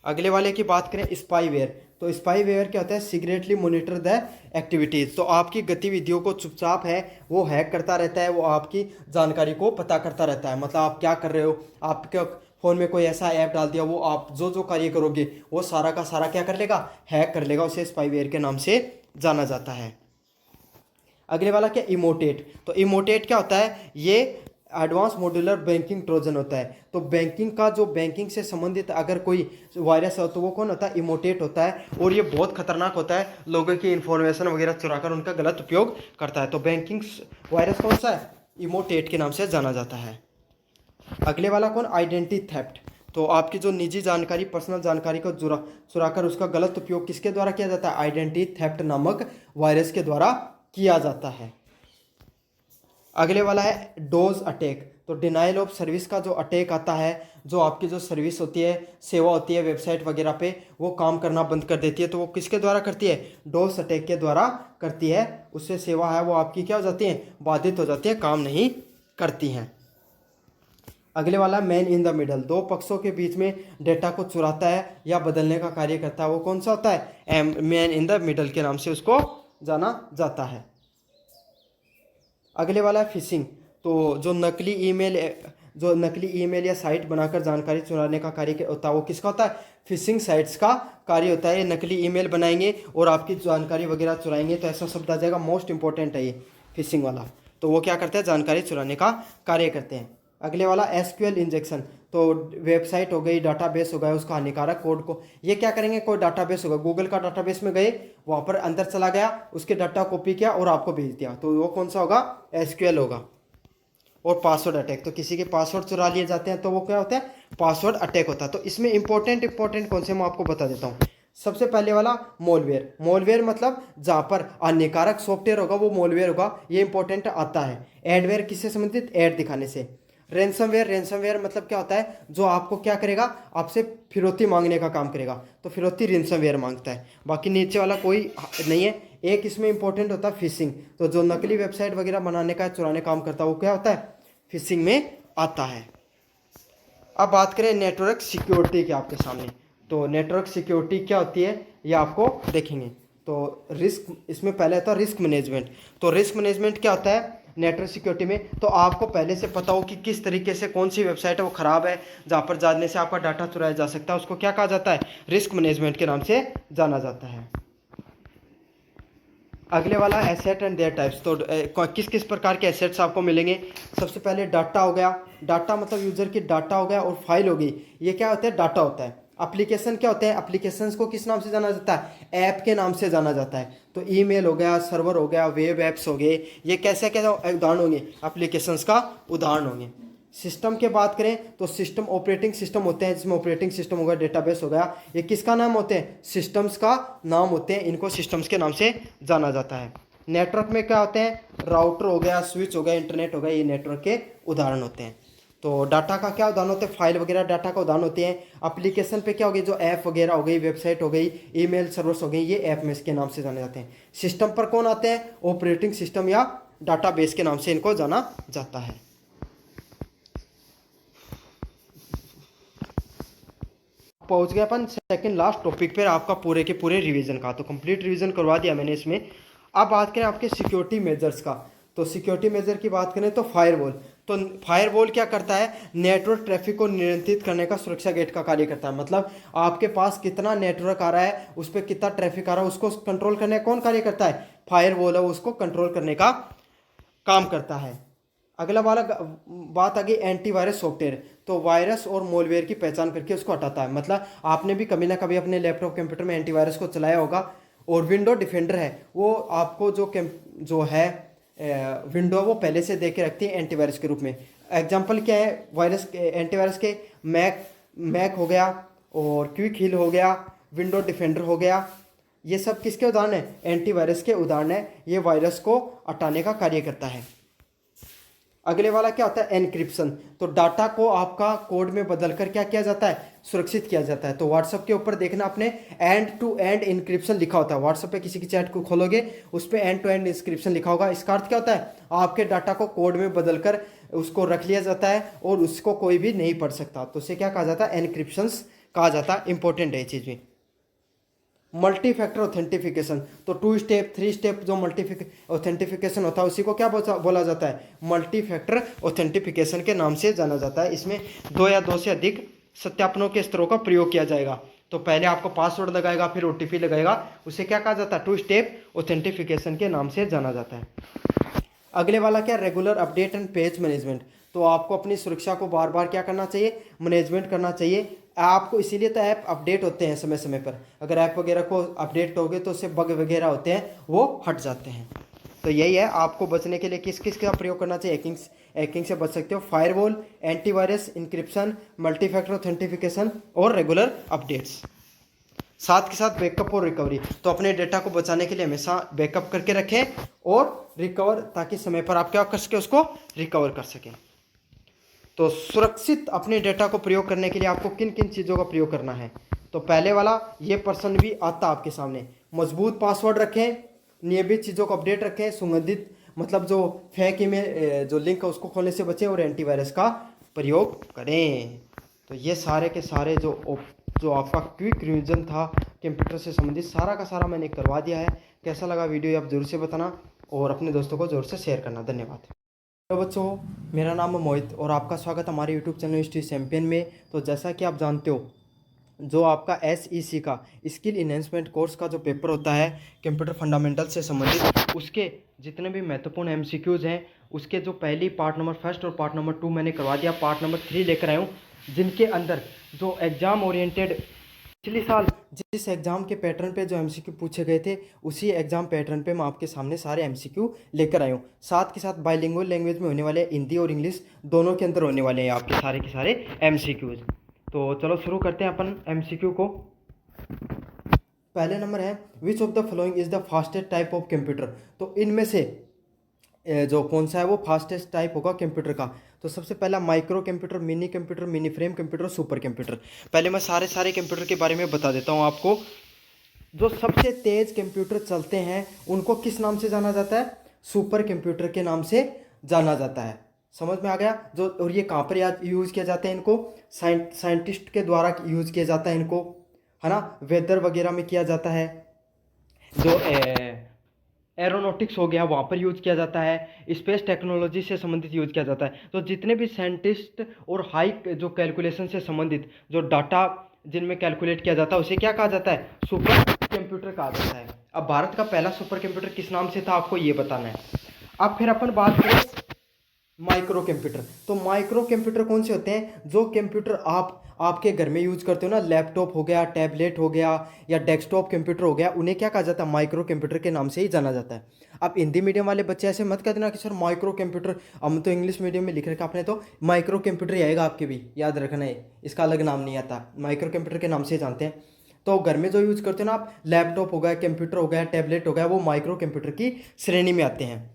अगले वाले की बात करें, स्पाईवेयर। तो स्पाईवेयर क्या होता है, सीक्रेटली मॉनिटर द एक्टिविटीज़। तो आपकी गतिविधियों को चुपचाप है वो हैक करता रहता है, वो आपकी जानकारी को पता करता रहता है। मतलब आप क्या कर रहे हो, आपके फ़ोन में कोई ऐसा ऐप डाल दिया, वो आप जो जो कार्य करोगे वो सारा का सारा क्या कर लेगा, हैक कर लेगा। उसे स्पाईवेयर के नाम से जाना जाता है। अगले वाला क्या, इमोटेट। तो इमोटेट क्या होता है, ये एडवांस मॉड्यूलर बैंकिंग ट्रोजन होता है। तो बैंकिंग से संबंधित अगर कोई वायरस हो तो वो कौन होता है, इमोटेट होता है। और ये बहुत खतरनाक होता है, लोगों की इन्फॉर्मेशन वगैरह चुराकर उनका गलत उपयोग करता है। तो बैंकिंग वायरस कौन सा है, इमोटेट के नाम से जाना जाता है। अगले वाला कौन, आइडेंटिटी थेफ्ट। तो आपकी जो निजी जानकारी, पर्सनल जानकारी को चुराकर उसका गलत उपयोग किसके द्वारा किया जाता है, आइडेंटिटी थेफ्ट नामक वायरस के द्वारा किया जाता है। अगले वाला है डोज अटैक। तो डिनाइल ऑफ सर्विस का जो अटैक आता है, जो आपकी जो सर्विस होती है, सेवा होती है वेबसाइट वगैरह पे, वो काम करना बंद कर देती है। तो वो किसके द्वारा करती है, डोज अटैक के द्वारा करती है। उससे सेवा है वो आपकी क्या हो जाती है, बाधित हो जाती है, काम नहीं करती हैं। अगले वाला मैन इन द मिडल। दो पक्षों के बीच में डेटा को चुराता है या बदलने का कार्य करता है, वो कौन सा होता है, मैन इन द मिडल के नाम से उसको जाना जाता है। अगले वाला है फिशिंग। तो जो नकली ईमेल या साइट बनाकर जानकारी चुराने का कार्य होता है वो किसका होता है, फिशिंग साइट्स का कार्य होता है। ये नकली ईमेल बनाएंगे और आपकी जानकारी वगैरह चुराएंगे, तो ऐसा शब्द आ जाएगा, मोस्ट इंपॉर्टेंट है ये फिशिंग वाला। तो वो क्या करते हैं, जानकारी चुराने का कार्य करते हैं। अगले वाला एसक्यूएल इंजेक्शन। तो वेबसाइट हो गई, डाटाबेस हो गया, उसका हानिकारक कोड को ये क्या करेंगे, कोई डाटाबेस होगा, गूगल का डाटाबेस में गए, वहाँ पर अंदर चला गया, उसके डाटा कॉपी किया और आपको भेज दिया, तो वो कौन सा होगा, एसक्यूएल होगा। और पासवर्ड अटैक। तो किसी के पासवर्ड चुरा लिए जाते हैं तो वो क्या होता है, पासवर्ड अटैक होता है। तो इसमें इंपॉर्टेंट कौन से मैं आपको बता देता हूँ। सबसे पहले वाला मोलवेयर मतलब जहाँ पर हानिकारक सॉफ्टवेयर होगा वो मोलवेयर होगा, ये इंपॉर्टेंट आता है। एडवेयर किससे संबंधित, ऐड दिखाने से। रैंसमवेयर मतलब क्या होता है, जो आपको क्या करेगा, आपसे फिरौती मांगने का काम करेगा, तो फिरौती रैंसमवेयर मांगता है। बाकी नीचे वाला कोई नहीं है। एक इसमें इंपॉर्टेंट होता है फिशिंग। तो जो नकली वेबसाइट वगैरह बनाने का चुराने काम करता है वो क्या होता है, फिशिंग में आता है। अब बात करें नेटवर्क सिक्योरिटी की आपके सामने। तो नेटवर्क सिक्योरिटी क्या होती है ये आपको देखेंगे। तो रिस्क, इसमें पहले आता है रिस्क मैनेजमेंट। तो रिस्क मैनेजमेंट क्या होता है नेटवर्क सिक्योरिटी में, तो आपको पहले से पता हो कि किस तरीके से कौन सी वेबसाइट है वो ख़राब है, जहाँ पर जाने से आपका डाटा चुराया जा सकता है, उसको क्या कहा जाता है, रिस्क मैनेजमेंट के नाम से जाना जाता है। अगले वाला एसेट एंड देयर टाइप्स। तो किस किस प्रकार के एसेट्स आपको मिलेंगे। सबसे पहले डाटा हो गया, डाटा मतलब यूजर की डाटा हो गया, और फाइल हो गई, ये क्या होता है, डाटा होता है। एप्लीकेशन क्या होते हैं, एप्लीकेशंस को किस नाम से जाना जाता है, ऐप के नाम से जाना जाता है। तो ईमेल हो गया, सर्वर हो गया, वेब ऐप्स हो गए, ये कैसे कैसे उदाहरण होंगे, एप्लीकेशंस का उदाहरण होंगे। सिस्टम के बात करें तो सिस्टम ऑपरेटिंग सिस्टम होते हैं, जिसमें ऑपरेटिंग सिस्टम होगा, डेटाबेस हो गया, ये किसका नाम होते हैं? सिस्टम्स का नाम होते हैं, इनको सिस्टम्स के नाम से जाना जाता है। नेटवर्क में क्या होते हैं? राउटर हो गया, स्विच हो गया, इंटरनेट हो गया, ये नेटवर्क के उदाहरण होते हैं। तो डाटा का क्या उदाहरण होते हैं? फाइल वगैरह डाटा का उदाहरण होते हैं। एप्लीकेशन पे क्या हो गई? जो ऐप वगैरह हो गई, वेबसाइट हो गई, ईमेल सर्वर्स हो गई, ये ऐप में इसके नाम से जाने जाते हैं। सिस्टम पर कौन आते हैं? ऑपरेटिंग सिस्टम या डाटाबेस के नाम से इनको जाना जाता है। पहुंच गए अपन सेकंड लास्ट टॉपिक पर आपका पूरे के पूरे रिवीजन का। तो कंप्लीट रिवीजन करवा दिया मैंने इसमें। अब बात करें आपके सिक्योरिटी मेजर्स का। तो सिक्योरिटी मेजर की बात करें तो फायरवॉल। तो फायरवॉल क्या करता है? नेटवर्क ट्रैफिक को नियंत्रित करने का सुरक्षा गेट का कार्य करता है। मतलब आपके पास कितना नेटवर्क आ रहा है, उस पर कितना ट्रैफिक आ रहा है, उसको कंट्रोल करने का कौन कार्य करता है? फायरवॉल है, उसको कंट्रोल करने का काम करता है। अगला वाला बात आ गई एंटीवायरस सॉफ्टवेयर। तो वायरस और मोलवेयर की पहचान करके उसको हटाता है। मतलब आपने भी कभी ना कभी अपने लैपटॉप कंप्यूटर में एंटीवायरस को चलाया होगा। और विंडो डिफेंडर है, वो आपको जो है विंडो वो पहले से दे के रखती है एंटीवायरस के रूप में। एग्जाम्पल क्या है वायरस एंटीवायरस के? मैक हो गया, और क्विक हिल हो गया, विंडो डिफेंडर हो गया। ये सब किसके उदाहरण है? एंटीवायरस के उदाहरण है। ये वायरस को हटाने का कार्य करता है। अगले वाला क्या होता है? एनक्रिप्शन। तो डाटा को आपका कोड में बदलकर क्या किया जाता है? सुरक्षित किया जाता है। तो व्हाट्सएप के ऊपर देखना आपने एंड टू एंड इंक्रिप्शन लिखा होता है। व्हाट्सएप पे किसी की चैट को खोलोगे, उस पर एंड टू एंड इंक्रिप्शन लिखा होगा। इसका अर्थ क्या होता है? आपके डाटा को कोड में बदलकर उसको रख लिया जाता है और उसको कोई भी नहीं पढ़ सकता। तो उसे क्या कहा जाता है? एनक्रिप्शंस कहा जाता है। इंपॉर्टेंट है चीज़ भी। Multi factor authentication. तो 2 स्टेप 3 स्टेप जो ऑथेंटिफिकेशन होता है उसी को क्या बोला जाता है? मल्टी फैक्टर ऑथेंटिफिकेशन के नाम से जाना जाता है। इसमें 2 या 2 से अधिक सत्यापनों के स्तरों का प्रयोग किया जाएगा। तो पहले आपको पासवर्ड लगाएगा, फिर OTP लगाएगा, उसे क्या कहा जाता है? 2 स्टेप ऑथेंटिफिकेशन के नाम से जाना जाता है। अगले वाला क्या? Regular update and page management. तो आपको अपनी सुरक्षा को बार बार क्या करना चाहिए? मैनेजमेंट करना चाहिए। आपको इसीलिए तो ऐप अपडेट होते हैं समय समय पर। अगर ऐप वगैरह को अपडेट करोगे तो उससे बग वगैरह होते हैं वो हट जाते हैं। तो यही है, आपको बचने के लिए किस किस का प्रयोग करना चाहिए? हैकिंग से बच सकते हो। Firewall, antivirus, encryption, multi factor authentication और रेगुलर अपडेट्स। साथ के साथ बैकअप और रिकवरी। तो अपने डेटा को बचाने के लिए हमेशा बैकअप करके रखें और रिकवर, ताकि समय पर आप क्या कर सके? उसको रिकवर कर सकें। तो सुरक्षित अपने डेटा को प्रयोग करने के लिए आपको किन किन चीज़ों का प्रयोग करना है? तो पहले वाला ये पर्सन भी आता आपके सामने। मजबूत पासवर्ड रखें, नियमित चीज़ों को अपडेट रखें, सुगंधित मतलब जो फेक ईमेल जो लिंक है उसको खोलने से बचें, और एंटीवायरस का प्रयोग करें। तो ये सारे के सारे जो आपका क्विक रिवीजन था कंप्यूटर से संबंधित, सारा का सारा मैंने करवा दिया है। कैसा लगा वीडियो आप जरूर से बताना और अपने दोस्तों को जरूर से शेयर करना। धन्यवाद। हेलो बच्चों, मेरा नाम है मोहित और आपका स्वागत है हमारे यूट्यूब चैनल हिस्ट्री चैंपियन में। तो जैसा कि आप जानते हो, जो आपका SEC का स्किल इन्हेंसमेंट कोर्स का जो पेपर होता है कंप्यूटर फंडामेंटल से संबंधित, उसके जितने भी महत्वपूर्ण MCQs हैं, उसके जो पहली पार्ट नंबर 1 और पार्ट नंबर 2 मैंने करवा दिया, पार्ट नंबर 3 लेकर आया हूँ, जिनके अंदर जो एग्ज़ाम ओरिएंटेड पिछले साल जिस एग्ज़ाम के पैटर्न पे जो MCQ पूछे गए थे, उसी एग्ज़ाम पैटर्न पे मैं आपके सामने सारे MCQ लेकर आया हूँ। साथ के साथ बाइलिंगुअल लैंग्वेज में होने वाले हिंदी और इंग्लिश दोनों के अंदर होने वाले हैं आपके सारे के सारे MCQs। तो चलो शुरू करते हैं अपन MCQ को। पहले नंबर है, which of the following is the fastest type of computer. तो इनमें से जो कौन सा है वो फास्टेस्ट टाइप होगा कंप्यूटर का? तो सबसे पहला micro computer, mini frame computer, super computer. पहले मैं सारे कंप्यूटर के बारे में बता देता हूँ आपको। जो सबसे तेज कंप्यूटर चलते हैं उनको किस नाम से जाना जाता है? सुपर कंप्यूटर के नाम से जाना जाता है। समझ में आ गया? जो और ये कहाँ पर यूज़ किया जाता है इनको? साइंटिस्ट के द्वारा यूज़ किया जाता है इनको, है ना। वेदर वगैरह में किया जाता है, जो एरोनॉटिक्स हो गया वहाँ पर यूज़ किया जाता है, स्पेस टेक्नोलॉजी से संबंधित यूज़ किया जाता है। तो जितने भी साइंटिस्ट और हाई जो कैलकुलेशन से संबंधित जो डाटा जिनमें कैलकुलेट किया जाता है, उसे क्या कहा जाता है? सुपर कंप्यूटर कहा जाता है। अब भारत का पहला सुपर कंप्यूटर किस नाम से था, आपको ये बताना है। अब फिर अपन बात करें माइक्रो कंप्यूटर। तो माइक्रो कंप्यूटर कौन से होते हैं? जो कंप्यूटर आप आपके घर में यूज करते हो ना, लैपटॉप हो गया, टैबलेट हो गया या डेस्कटॉप कंप्यूटर हो गया, उन्हें क्या कहा जाता है? माइक्रो कंप्यूटर के नाम से ही जाना जाता है। अब हिंदी मीडियम वाले बच्चे ऐसे मत कह देना कि सर माइक्रो कंप्यूटर, हम तो इंग्लिश मीडियम में लिख रखा आपने, तो माइक्रो कंप्यूटर ही आएगा आपके भी, याद रखना है, इसका अलग नाम नहीं आता, माइक्रो कंप्यूटर के नाम से ही जानते हैं। तो घर में जो यूज करते हो ना आप, लैपटॉप हो गया, कंप्यूटर हो गया, टैबलेट हो गया, वो माइक्रो कंप्यूटर की श्रेणी में आते हैं।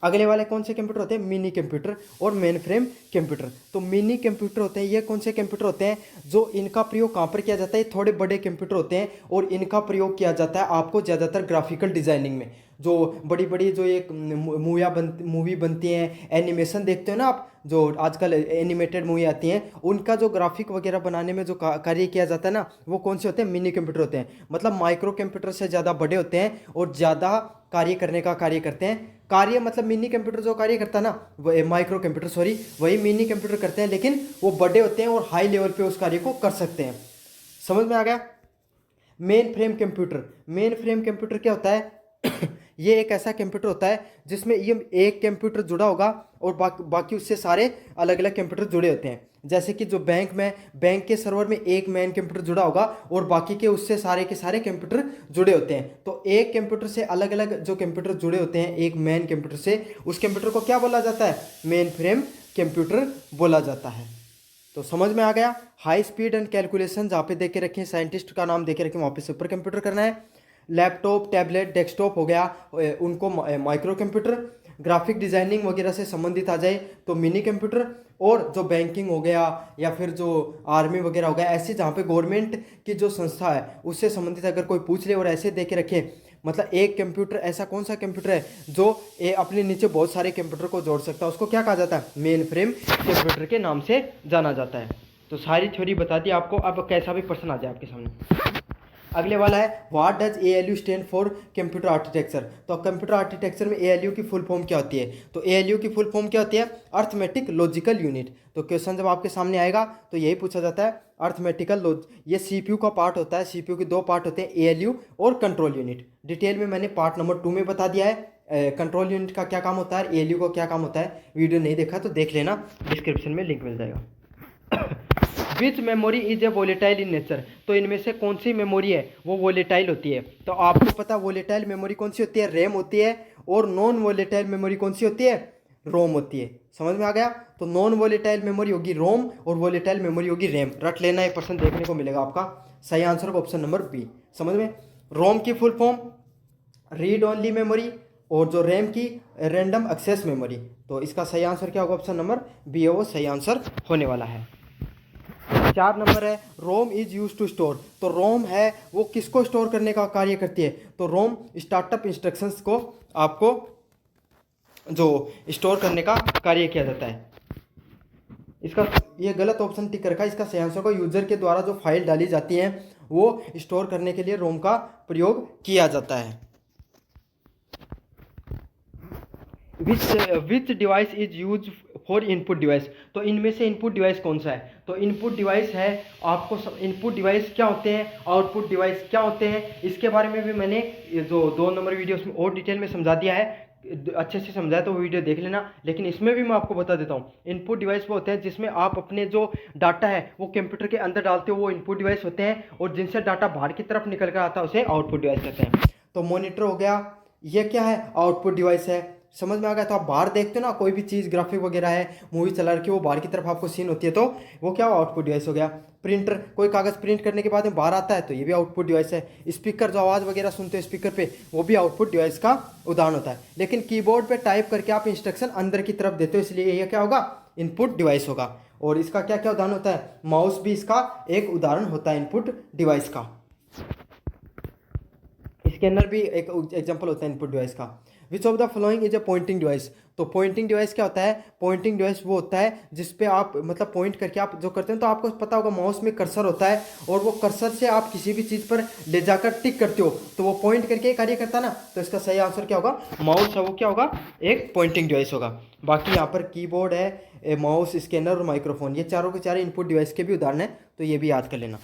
अगले वाले कौन से कंप्यूटर होते हैं? मिनी कंप्यूटर और मेन फ्रेम कंप्यूटर। तो मिनी कंप्यूटर होते हैं, ये कौन से कंप्यूटर होते हैं? जो इनका प्रयोग कहाँ पर किया जाता है? थोड़े बड़े कंप्यूटर होते हैं और इनका प्रयोग किया जाता है आपको ज़्यादातर ग्राफिकल डिजाइनिंग में। जो बड़ी बड़ी जो एक मूवी बनती हैं, एनिमेशन देखते हो ना आप, जो आजकल एनिमेटेड मूवी आती हैं, उनका जो ग्राफिक वगैरह बनाने में जो कार्य किया जाता है ना, वो कौन से होते हैं? मिनी कंप्यूटर होते हैं। मतलब माइक्रो कंप्यूटर से ज़्यादा बड़े होते हैं और ज़्यादा कार्य करने का कार्य करते हैं। कार्य मतलब मिनी कंप्यूटर जो कार्य करता है ना, वो माइक्रो कंप्यूटर सॉरी, वही मिनी कंप्यूटर करते हैं, लेकिन वो बड़े होते हैं और हाई लेवल पे उस कार्य को कर सकते हैं। समझ में आ गया? Main frame computer. Main frame computer क्या होता है? ये एक ऐसा कंप्यूटर होता है जिसमें ये एक कंप्यूटर जुड़ा होगा और बाकी उससे सारे अलग अलग कंप्यूटर जुड़े होते हैं। जैसे कि जो बैंक के सर्वर में एक मेन कंप्यूटर जुड़ा होगा और बाकी के उससे सारे के सारे कंप्यूटर जुड़े होते हैं। तो एक कंप्यूटर से अलग अलग जो कंप्यूटर जुड़े होते हैं एक मेन कंप्यूटर से, उस कंप्यूटर को क्या बोला जाता है? मेन फ्रेम कंप्यूटर बोला जाता है। तो समझ में आ गया? हाई स्पीड एंड कैलकुलेशन जहाँ पे देख के रखें, साइंटिस्ट का नाम देख के रखें, वहाँ पे सुपर कंप्यूटर करना है। लैपटॉप, टैबलेट, डेस्कटॉप हो गया, उनको माइक्रो कंप्यूटर। ग्राफिक डिजाइनिंग वगैरह से संबंधित आ जाए तो मिनी कंप्यूटर। और जो बैंकिंग हो गया या फिर जो आर्मी वगैरह हो गया, ऐसे जहाँ पे गवर्नमेंट की जो संस्था है उससे संबंधित अगर कोई पूछ ले और ऐसे दे के रखे, मतलब एक कंप्यूटर ऐसा कौन सा कंप्यूटर है जो अपने नीचे बहुत सारे कंप्यूटर को जोड़ सकता है, उसको क्या कहा जाता है? मेन फ्रेम कंप्यूटर के नाम से जाना जाता है। तो सारी थ्योरी बता दी आपको। अब कैसा भी प्रश्न आ जाए आपके सामने। अगले वाला है what does ALU stand for computer architecture. तो कंप्यूटर आर्किटेक्चर में ALU की फुल फॉर्म क्या होती है? तो ALU की फुल फॉर्म क्या होती है? Arithmetic logical unit. तो क्वेश्चन जब आपके सामने आएगा तो यही पूछा जाता है, अर्थमेटिकल ये CPU का पार्ट होता है। CPU के दो पार्ट होते हैं, ALU और कंट्रोल यूनिट। डिटेल में मैंने पार्ट नंबर 2 में बता दिया है कंट्रोल यूनिट का क्या काम होता है, ALU का क्या काम होता है। वीडियो नहीं देखा तो देख लेना, डिस्क्रिप्शन में लिंक मिल जाएगा। Which memory is a volatile in nature. तो इनमें से कौन सी मेमोरी है वो वोलेटाइल होती है? तो आपको पता वोलेटाइल मेमोरी कौन सी होती है? रैम होती है। और नॉन वोलेटाइल मेमोरी कौन सी होती है? रोम होती है। समझ में आ गया? तो नॉन वोलेटाइल मेमोरी होगी रोम और वोलेटाइल मेमोरी होगी रैम। रट लेना, ये प्रश्न देखने को मिलेगा आपका। सही आंसर होगा ऑप्शन नंबर बी। समझ में? रोम की full form read only memory और जो रैम की रैंडम एक्सेस मेमोरी। तो इसका सही आंसर क्या होगा? ऑप्शन नंबर बी है वो सही आंसर होने वाला है। 4 नंबर है रोम इज यूज टू स्टोर। तो रोम है वो किसको स्टोर करने का कार्य करती है? तो रोम स्टार्टअप इंस्ट्रक्शंस को आपको जो स्टोर करने का कार्य किया जाता है। इसका ये गलत ऑप्शन टिक रखा है, इसका सही आंसर को यूजर के द्वारा जो फाइल डाली जाती है वो स्टोर करने के लिए रोम का प्रयोग किया जाता है। विच device is use for input device. तो इनमें से इनपुट डिवाइस कौन सा है? तो इनपुट डिवाइस है आपको इनपुट डिवाइस क्या होते हैं, आउटपुट डिवाइस क्या होते हैं, इसके बारे में भी मैंने जो 2 नंबर वीडियोस में और डिटेल में समझा दिया है। अच्छे से समझाया तो वो वीडियो देख लेना। लेकिन इसमें भी मैं आपको बता देता हूँ, इनपुट डिवाइस वो होते हैं जिसमें आप अपने जो डाटा है वो कंप्यूटर के अंदर डालते हो, वो इनपुट डिवाइस होते हैं। और जिनसे डाटा बाहर की तरफ निकल कर आता है उसे आउटपुट डिवाइस कहते हैं। तो मॉनिटर हो गया, ये क्या है? आउटपुट डिवाइस है। समझ में आ गया? तो आप बाहर देखते हो ना कोई भी चीज़, ग्राफिक वगैरह है, मूवी चला रखी है, वो बाहर की तरफ आपको सीन होती है, तो वो क्या आउटपुट डिवाइस हो गया। प्रिंटर, कोई कागज़ प्रिंट करने के बाद में बाहर आता है तो ये भी आउटपुट डिवाइस है। स्पीकर, जो आवाज़ वगैरह सुनते हो स्पीकर पे, वो भी आउटपुट डिवाइस का उदाहरण होता है। लेकिन कीबोर्ड पे टाइप करके आप इंस्ट्रक्शन अंदर की तरफ देते हो, इसलिए ये क्या होगा? इनपुट डिवाइस होगा। और इसका क्या क्या उदाहरण होता है? माउस भी इसका एक उदाहरण होता है इनपुट डिवाइस का। स्कैनर भी एक एग्जाम्पल होता है इनपुट डिवाइस का। Which of the following is a pointing device. तो पॉइंटिंग डिवाइस क्या होता है? पॉइंटिंग डिवाइस वो होता है जिस पे आप मतलब पॉइंट करके आप जो करते हैं, तो आपको पता होगा माउस में कर्सर होता है और वो कर्सर से आप किसी भी चीज़ पर ले जाकर टिक करते हो तो वो पॉइंट करके कार्य करता है ना। तो इसका सही आंसर क्या होगा? माउस है वो क्या होगा? एक पॉइंटिंग डिवाइस होगा। बाकी यहाँ पर कीबोर्ड है, माउस, स्कैनर और माइक्रोफोन, ये चारों के चारों इनपुट डिवाइस के भी उदाहरण है, तो ये भी याद कर लेना।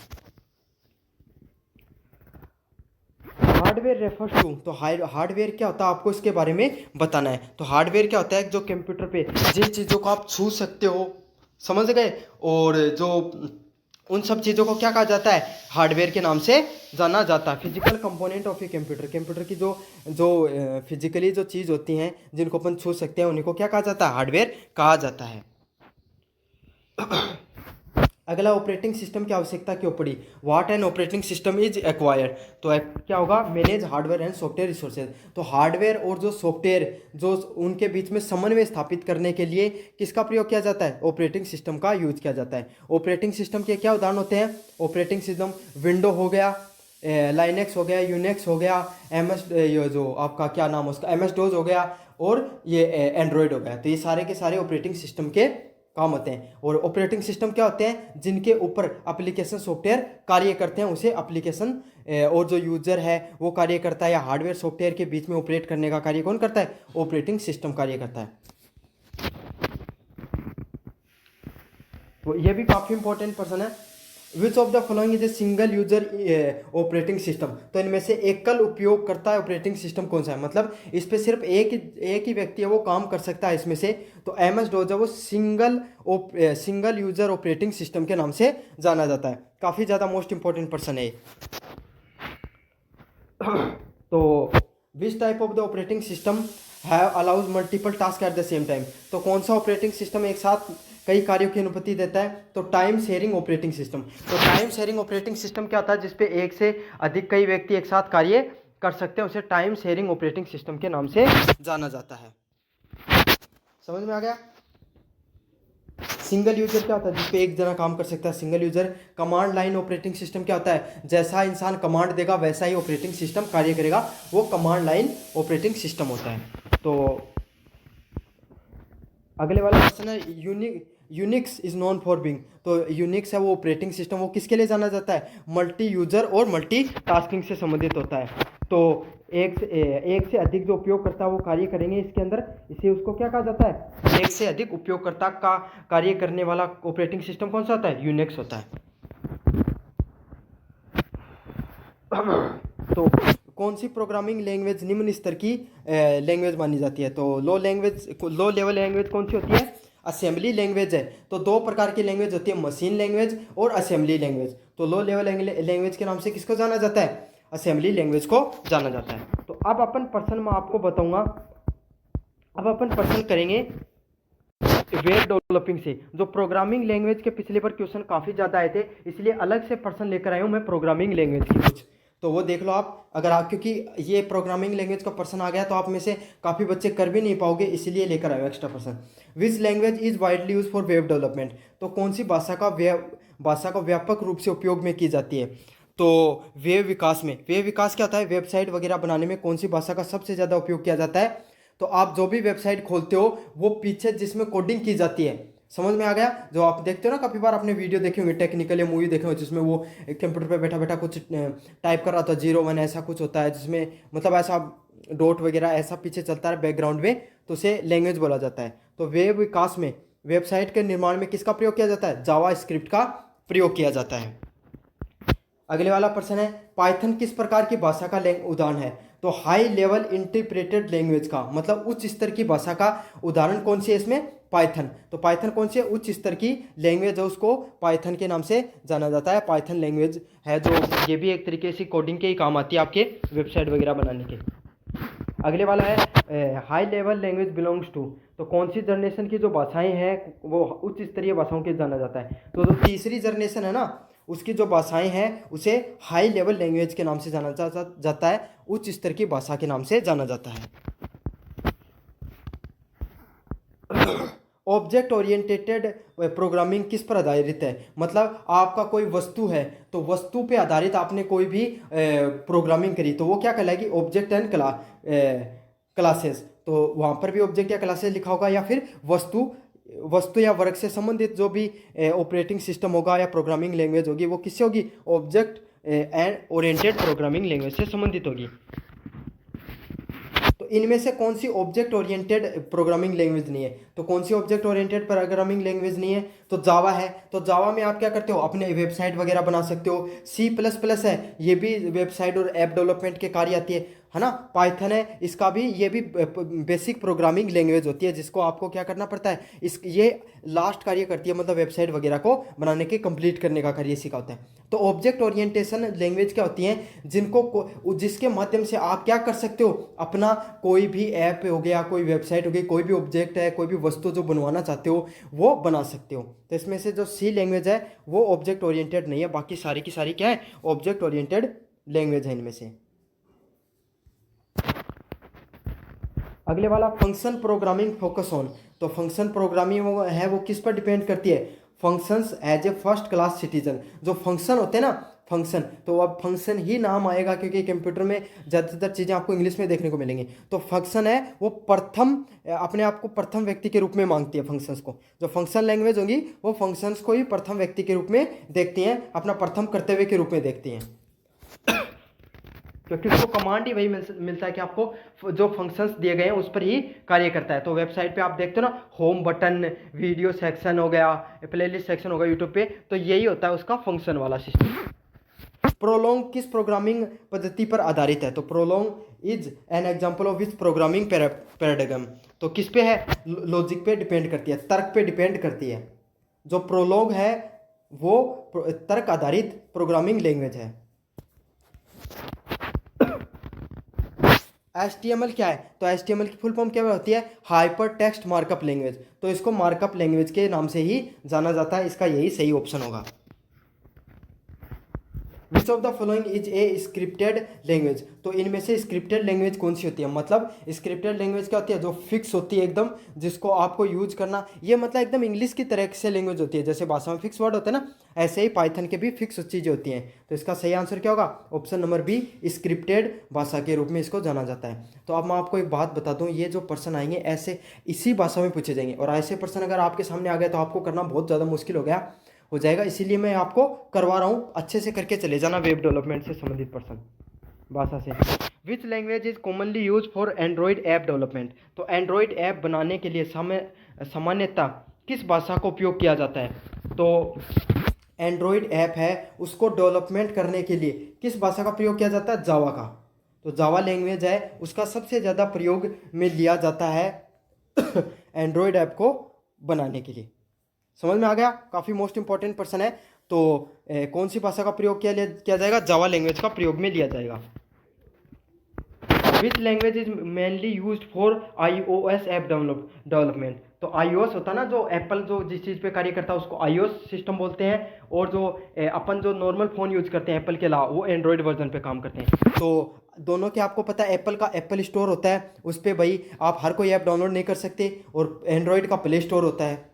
हार्डवेयर रेफर्स टू, तो हार्डवेयर क्या होता है आपको इसके बारे में बताना है। तो हार्डवेयर क्या होता है, जो कंप्यूटर पे जिन चीज़ों को आप छू सकते हो, समझ गए, और जो उन सब चीज़ों को क्या कहा जाता है, हार्डवेयर के नाम से जाना जाता है। Physical component of a computer, computer की जो जो फिजिकली जो चीज़ होती हैं जिनको अपन छू सकते हैं उन्हीं को क्या कहा जाता है, हार्डवेयर कहा जाता है। अगला, ऑपरेटिंग सिस्टम की आवश्यकता क्यों पड़ी, what an operating system is acquired. तो क्या होगा, manage hardware and software resources. तो हार्डवेयर और जो सॉफ्टवेयर जो उनके बीच में समन्वय स्थापित करने के लिए किसका प्रयोग किया जाता है, ऑपरेटिंग सिस्टम का यूज किया जाता है। ऑपरेटिंग सिस्टम के क्या उदाहरण होते हैं, ऑपरेटिंग सिस्टम विंडो हो गया, लाइनेक्स हो गया, यूनेक्स हो गया, ये जो आपका क्या नाम है उसका, MS DOS हो गया, और ये एंड्रॉयड हो गया। तो ये सारे के सारे ऑपरेटिंग सिस्टम के काम होते हैं। और ऑपरेटिंग सिस्टम क्या होते हैं, जिनके ऊपर एप्लीकेशन सॉफ्टवेयर कार्य करते हैं उसे एप्लीकेशन, और जो यूजर है वो कार्य करता है, या हार्डवेयर सॉफ्टवेयर के बीच में ऑपरेट करने का कार्य कौन करता है, ऑपरेटिंग सिस्टम कार्य करता है। तो ये भी काफ़ी इंपॉर्टेंट पर्सन है। Which of the following is a single user operating system. तो इनमें से एकल उपयोग करता है ऑपरेटिंग सिस्टम कौन सा है, मतलब इस पे सिर्फ एक ही व्यक्ति है वो काम कर सकता है इसमें से। तो MS DOS है वो सिंगल यूजर ऑपरेटिंग सिस्टम के नाम से जाना जाता है। काफ़ी ज़्यादा मोस्ट इंपॉर्टेंट पर्सन है। तो which type of the operating system have allows multiple task at the same time. तो कौन सा ऑपरेटिंग सिस्टम एक साथ कई कार्यों की अनुमति देता है, तो टाइम शेयरिंग ऑपरेटिंग सिस्टम। तो टाइम शेयरिंग ऑपरेटिंग सिस्टम क्या होता है, जिसपे एक से अधिक कई व्यक्ति एक साथ कार्य कर सकते हैं, उसे टाइम शेयरिंग ऑपरेटिंग सिस्टम के नाम से जाना जाता है। समझ में आ गया। सिंगल यूजर क्या होता है, जिसपे एक जना काम कर सकता है, single user. Command line operating system क्या होता है, जैसा इंसान कमांड देगा वैसा ही ऑपरेटिंग सिस्टम कार्य करेगा, वो कमांड लाइन ऑपरेटिंग सिस्टम होता है। तो अगले वाला क्वेश्चन है, Unix is known for being. तो यूनिक्स है वो ऑपरेटिंग सिस्टम, वो किसके लिए जाना जाता है, मल्टी यूजर और मल्टी टास्किंग से संबंधित होता है। तो एक से अधिक जो उपयोगकर्ता वो कार्य करेंगे इसके अंदर, इसे उसको क्या कहा जाता है, एक से अधिक उपयोगकर्ता का कार्य करने वाला ऑपरेटिंग सिस्टम कौन सा होता है, यूनिक्स होता है। तो कौन सी प्रोग्रामिंग लैंग्वेज निम्न स्तर की लैंग्वेज मानी जाती है। तो लो लेवल लैंग्वेज कौन सी होती है, असेंबली लैंग्वेज है। तो दो प्रकार की लैंग्वेज होती है, मशीन लैंग्वेज और असेंबली लैंग्वेज। तो लो लेवल लैंग्वेज के नाम से किसको जाना जाता है, असेंबली लैंग्वेज को जाना जाता है। तो अब अपन पर्सन में आपको बताऊंगा, अब अपन पर्सन करेंगे वेब डेवलपिंग से। जो प्रोग्रामिंग लैंग्वेज के पिछले पर क्वेश्चन काफ़ी ज़्यादा आए थे, इसलिए अलग से पर्सन लेकर आया हूँ मैं प्रोग्रामिंग लैंग्वेज की कुछ। तो वो देख लो आप, अगर आप, क्योंकि ये प्रोग्रामिंग लैंग्वेज का पर्सन आ गया तो आप में से काफ़ी बच्चे कर भी नहीं पाओगे, इसलिए लेकर आए extra person. Which language is widely use for web development. तो कौन सी भाषा का व्यापक रूप से उपयोग में की जाती है। तो वेब विकास में, वेब विकास क्या होता है, वेबसाइट वगैरह बनाने में कौन सी भाषा का सबसे ज़्यादा उपयोग किया जाता है। तो आप जो भी वेबसाइट खोलते हो वो पीछे जिसमें कोडिंग की जाती है, समझ में आ गया। जो आप देखते हो ना, काफ़ी बार आपने वीडियो देखे होंगे, टेक्निकल या मूवी देखे होंगे, जिसमें वो कंप्यूटर पे बैठा बैठा कुछ टाइप कर रहा था, 01 ऐसा कुछ होता है, जिसमें मतलब ऐसा डॉट वगैरह ऐसा पीछे चलता है बैकग्राउंड में, तो उसे लैंग्वेज बोला जाता है। तो वेब विकास में, वेबसाइट के निर्माण में किसका प्रयोग किया जाता है, जावा स्क्रिप्ट का प्रयोग किया जाता है। अगले वाला प्रश्न है, पाइथन किस प्रकार की भाषा का उदाहरण है। तो हाई लेवल इंटरप्रेटेड लैंग्वेज का मतलब उच्च स्तर की भाषा का उदाहरण कौन सी है इसमें, पाइथन। तो पाइथन कौन सी उच्च स्तर की लैंग्वेज है, उसको पाइथन के नाम से जाना जाता है। पाइथन लैंग्वेज है जो, ये भी एक तरीके से कोडिंग के ही काम आती है, आपके वेबसाइट वगैरह बनाने के। अगले वाला है, high level language belongs to. तो कौन सी जनरेशन की जो भाषाएं हैं वो उच्च स्तरीय भाषाओं के जाना जाता है। तो जो तीसरी जनरेशन है ना, उसकी जो भाषाएं हैं उसे हाई लेवल लैंग्वेज के नाम से जाना जाता है, उच्च स्तर की भाषा के नाम से जाना जाता है। ऑब्जेक्ट ओरिएंटेड प्रोग्रामिंग किस पर आधारित है, मतलब आपका कोई वस्तु है तो वस्तु पे आधारित आपने कोई भी प्रोग्रामिंग करी तो वो क्या कहलाएगी, ऑब्जेक्ट एंड क्लासेस। तो वहाँ पर भी ऑब्जेक्ट या क्लासेस लिखा होगा, या फिर वस्तु या वर्ग से संबंधित जो भी ऑपरेटिंग सिस्टम होगा या प्रोग्रामिंग लैंग्वेज होगी वो किससे होगी, object and oriented programming language से संबंधित होगी। तो इनमें से कौन सी ऑब्जेक्ट ओरिएंटेड प्रोग्रामिंग लैंग्वेज नहीं है। तो कौन सी ऑब्जेक्ट ओरिएंटेड प्रोग्रामिंग लैंग्वेज नहीं है? तो जावा है। तो जावा में आप क्या करते हो, अपने वेबसाइट वगैरह बना सकते हो। सी प्लस प्लस है, ये भी वेबसाइट और ऐप डेवलपमेंट के कार्य आती है ना। पाइथन है, इसका भी, ये भी बेसिक प्रोग्रामिंग लैंग्वेज होती है, जिसको आपको क्या करना पड़ता है, इस ये लास्ट कार्य करती है, मतलब वेबसाइट वगैरह को बनाने के कंप्लीट करने का कार्य इसी का होता है। तो ऑब्जेक्ट ओरिएंटेशन लैंग्वेज क्या होती हैं, जिसके माध्यम से आप क्या कर सकते हो, अपना कोई भी ऐप हो गया, कोई वेबसाइट हो गई, कोई भी ऑब्जेक्ट है, कोई भी वस्तु जो बनवाना चाहते हो वो बना सकते हो। तो इसमें से जो सी लैंग्वेज है वो ऑब्जेक्ट ओरिएंटेड नहीं है, बाकी सारी की सारी क्या है, ऑब्जेक्ट ओरिएंटेड लैंग्वेज है इनमें से। अगले वाला फंक्शन प्रोग्रामिंग फोकस ऑन। तो फंक्शन प्रोग्रामिंग है वो किस पर डिपेंड करती है, functions as a first class citizen. जो फंक्शन होते हैं ना, फंक्शन, तो अब फंक्शन ही नाम आएगा क्योंकि कंप्यूटर में ज़्यादातर चीज़ें आपको इंग्लिश में देखने को मिलेंगी। तो फंक्शन है वो प्रथम, अपने आप को प्रथम व्यक्ति के रूप में मांगती है फंक्शंस को। जो फंक्शन लैंग्वेज होगी वो फंक्शंस को ही प्रथम व्यक्ति के रूप में देखती हैं, अपना प्रथम कर्तव्य के रूप में देखती हैं, क्योंकि उसको कमांड ही वही मिलता है कि आपको जो फंक्शंस दिए गए हैं उस पर ही कार्य करता है। तो वेबसाइट पे आप देखते हो ना, होम बटन, वीडियो सेक्शन हो गया, प्लेलिस्ट सेक्शन हो गया यूट्यूब पे, तो यही होता है उसका फंक्शन वाला सिस्टम। प्रोलोंग किस प्रोग्रामिंग पद्धति पर आधारित है? तो Prolog is an example of which programming paradigm. तो किस पे है, लॉजिक पे डिपेंड करती है, तर्क पे डिपेंड करती है। जो प्रोलोंग है वो तर्क आधारित प्रोग्रामिंग लैंग्वेज है। HTML क्या है? तो HTML की फुल फॉर्म क्या होती है, हाइपर टेक्स्ट मार्कअप लैंग्वेज। तो इसको मार्कअप लैंग्वेज के नाम से ही जाना जाता है, इसका यही सही ऑप्शन होगा। Which of the following is a scripted language. तो इनमें से स्क्रिप्टेड लैंग्वेज कौन सी होती है, मतलब स्क्रिप्टेड लैंग्वेज क्या होती है, जो फिक्स होती है एकदम, जिसको आपको यूज करना, ये मतलब एकदम इंग्लिश की तरह से लैंग्वेज होती है, जैसे भाषा में फिक्स वर्ड होते हैं ना, ऐसे ही पाइथन के भी फिक्स चीज़ें होती हैं। तो इसका सही आंसर क्या होगा, ऑप्शन नंबर बी, स्क्रिप्टेड भाषा के रूप में इसको जाना जाता है। तो अब मैं आपको एक बात बता दूं, ये जो पर्सन आएंगे ऐसे इसी भाषा में पूछे जाएंगे, और ऐसे पर्सन अगर आपके सामने आ गए तो आपको करना बहुत ज़्यादा मुश्किल हो जाएगा, इसीलिए मैं आपको करवा रहा हूँ, अच्छे से करके चले जाना वेब डेवलपमेंट से संबंधित पर्सन भाषा से। Which language is commonly use for Android app development. तो एंड्रॉयड ऐप बनाने के लिए सामान्यतः किस भाषा का उपयोग किया जाता है? तो एंड्रॉयड ऐप है उसको डेवलपमेंट करने के लिए किस भाषा का प्रयोग किया जाता है, जावा का। तो जावा लैंग्वेज है उसका सबसे ज़्यादा प्रयोग में लिया जाता है एंड्रॉयड ऐप को बनाने के लिए। समझ में आ गया, काफ़ी मोस्ट इंपॉर्टेंट पर्सन है। तो कौन सी भाषा का प्रयोग किया जाएगा, जावा लैंग्वेज का प्रयोग में लिया जाएगा। Which language is mainly use for iOS app development. तो iOS होता है ना, जो एप्पल जो जिस चीज़ पे कार्य करता है उसको iOS सिस्टम बोलते हैं, और जो अपन जो नॉर्मल फ़ोन यूज करते हैं एप्पल के अलावा वो एंड्रॉयड वर्जन पे काम करते हैं। तो दोनों के आपको पता है, एप्पल का एप्पल स्टोर होता है, उस पर भाई आप हर कोई ऐप डाउनलोड नहीं कर सकते, और एंड्रॉयड का प्ले स्टोर होता है,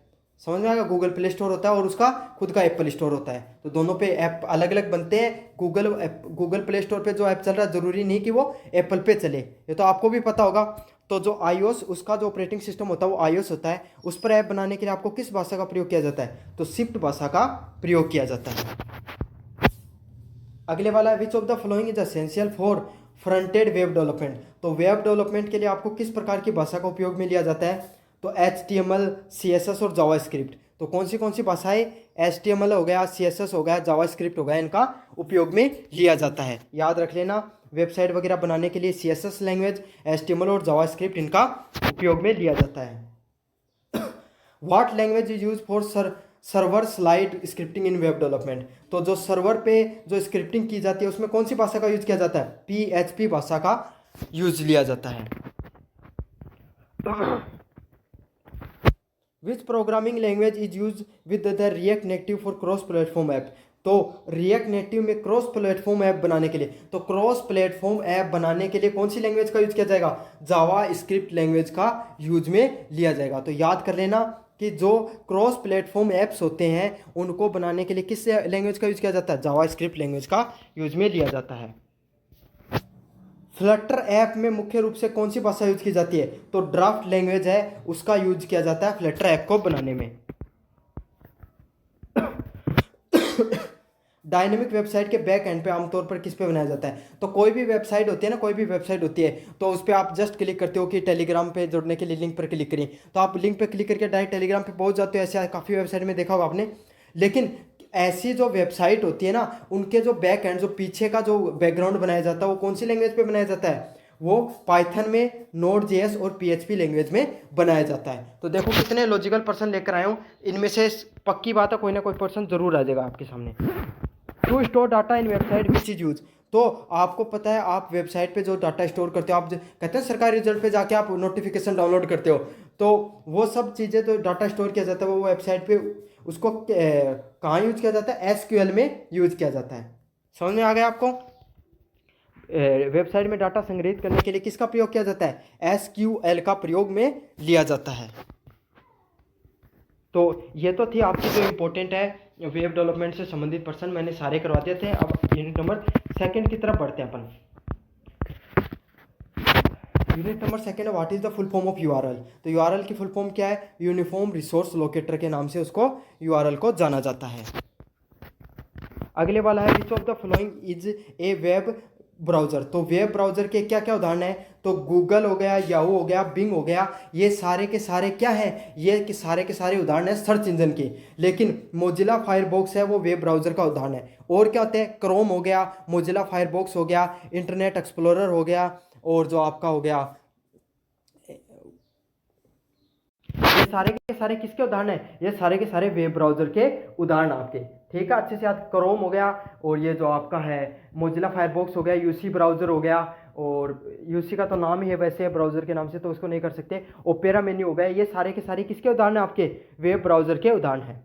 समझ में आएगा, गूगल प्ले स्टोर होता है और उसका खुद का एप्पल स्टोर होता है। तो दोनों पे ऐप अलग अलग बनते हैं। गूगल प्ले स्टोर पे जो ऐप चल रहा है ज़रूरी नहीं कि वो एप्पल पे चले, ये तो आपको भी पता होगा। तो जो iOS उसका जो ऑपरेटिंग सिस्टम होता है वो iOS होता है, उस पर ऐप बनाने के लिए आपको किस भाषा का प्रयोग किया जाता है, तो स्विफ्ट भाषा का प्रयोग किया जाता है। अगले वाला है which of the following is essential for fronted web development. तो वेब डेवलपमेंट के लिए आपको किस प्रकार की भाषा का उपयोग में लिया जाता है, तो HTML, CSS और जावास्क्रिप्ट। तो कौन सी भाषाएं, HTML हो गया, CSS हो गया, जावास्क्रिप्ट हो गया, इनका उपयोग में लिया जाता है। याद रख लेना, वेबसाइट वगैरह बनाने के लिए CSS लैंग्वेज, HTML और जावास्क्रिप्ट इनका उपयोग में लिया जाता है। What language is use for server side scripting in web development. तो जो सर्वर पे जो स्क्रिप्टिंग की जाती है उसमें कौन सी भाषा का यूज किया जाता है, PHP भाषा का यूज लिया जाता है। विच programming language is use with the react native for cross platform app. तो रिएक्ट नेटिव में क्रॉस प्लेटफॉर्म ऐप बनाने के लिए, तो क्रॉस प्लेटफॉर्म ऐप बनाने के लिए कौन सी लैंग्वेज का यूज किया जाएगा, जावा स्क्रिप्ट लैंग्वेज का यूज में लिया जाएगा। तो याद कर लेना कि जो क्रॉस प्लेटफॉर्म ऐप्स होते हैं उनको बनाने के लिए किस लैंग्वेज का यूज किया जाता है, जावा स्क्रिप्ट लैंग्वेज का यूज में लिया जाता है। फ्लटर ऐप में मुख्य रूप से कौन सी भाषा यूज की जाती है, तो ड्राफ्ट लैंग्वेज है उसका यूज किया जाता है फ्लटर ऐप को बनाने में। डायनेमिक वेबसाइट के बैक एंड पे आमतौर पर किस पे बनाया जाता है? तो कोई भी वेबसाइट होती है ना, कोई भी वेबसाइट होती है तो उस पर आप जस्ट क्लिक करते हो कि टेलीग्राम पे जुड़ने के लिए लिंक पर क्लिक करें, तो आप लिंक पे क्लिक करके डायरेक्ट टेलीग्राम पे पहुंच जाते हो। ऐसे काफ़ी वेबसाइट में देखा होगा आपने। लेकिन ऐसी जो वेबसाइट होती है ना, उनके जो बैक एंड, जो पीछे का जो बैकग्राउंड बनाया जाता है वो कौन सी लैंग्वेज पे बनाया जाता है? वो पाइथन में, नोड जेएस और पीएचपी लैंग्वेज में बनाया जाता है। तो देखो कितने लॉजिकल पर्सन लेकर आया हूँ, इनमें से पक्की बात है कोई ना कोई पर्सन जरूर आ जाएगा आपके सामने। To store data in website which is use, तो आपको पता है आप वेबसाइट पे जो डाटा स्टोर करते हो, आप कहते हैं सरकारी रिजल्ट पे जाके आप नोटिफिकेशन डाउनलोड करते हो, तो वो सब चीज़ें तो डाटा स्टोर किया जाता है वो वेबसाइट पे, उसको कहाँ यूज किया जाता है? एसक्यूएल में यूज किया जाता है। समझ में आ गया आपको? वेबसाइट में डाटा संग्रहित करने के लिए किसका प्रयोग किया जाता है? एसक्यूएल का प्रयोग में लिया जाता है। तो ये तो थी आपकी जो इम्पोर्टेंट है वेब डेवलपमेंट से संबंधित पर्सन, मैंने सारे करवा दिए थे। अब यूनिट नंबर 2 की तरफ बढ़ते हैं अपन। यूनिट नंबर 2 है what is the full form of URL. तो यूआरएल की फुल फॉर्म क्या है? यूनिफॉर्म रिसोर्स लोकेटर के नाम से उसको यूआरएल को जाना जाता है। अगले वाला है which of the following is a web browser. तो वेब ब्राउज़र के क्या क्या उदाहरण है? तो गूगल हो गया, याहू हो गया, बिंग हो गया, ये सारे के सारे क्या है? ये कि सारे के सारे उदाहरण है सर्च इंजन के। लेकिन मोजिला फायरबॉक्स है वो वेब ब्राउज़र का उदाहरण है। और क्या होते हैं? क्रोम हो गया, मोजिला फायरबॉक्स हो गया, इंटरनेट एक्सप्लोरर हो गया, और जो आपका हो गया, ये सारे के सारे किसके उदाहरण है? ये सारे के सारे वेब ब्राउज़र के उदाहरण आपके, ठीक है, अच्छे से याद। क्रोम हो गया, और ये जो आपका है मोजिला फायरबॉक्स हो गया, यूसी ब्राउज़र हो गया, और यूसी का तो नाम ही है वैसे ब्राउज़र के नाम से तो उसको नहीं कर सकते। ओपेरा मेन्यू हो गया, ये सारे के सारे किसके उदाहरण हैं? आपके वेब ब्राउज़र के उदाहरण हैं।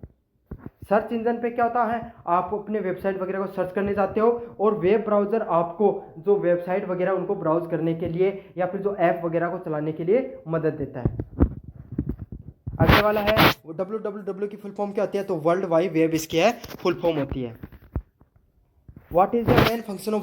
सर्च इंजन पे क्या होता है? आप अपने वेबसाइट वगैरह को सर्च करने जाते हो, और वेब ब्राउज़र आपको जो वेबसाइट वगैरह उनको ब्राउज करने के लिए या फिर जो ऐप वगैरह को चलाने के लिए मदद देता है। अगले वाला है www की फुल फॉर्म क्या होती है? तो वर्ल्ड वाइड वेब इसकी है फुल फॉर्म होती है। What is the main function of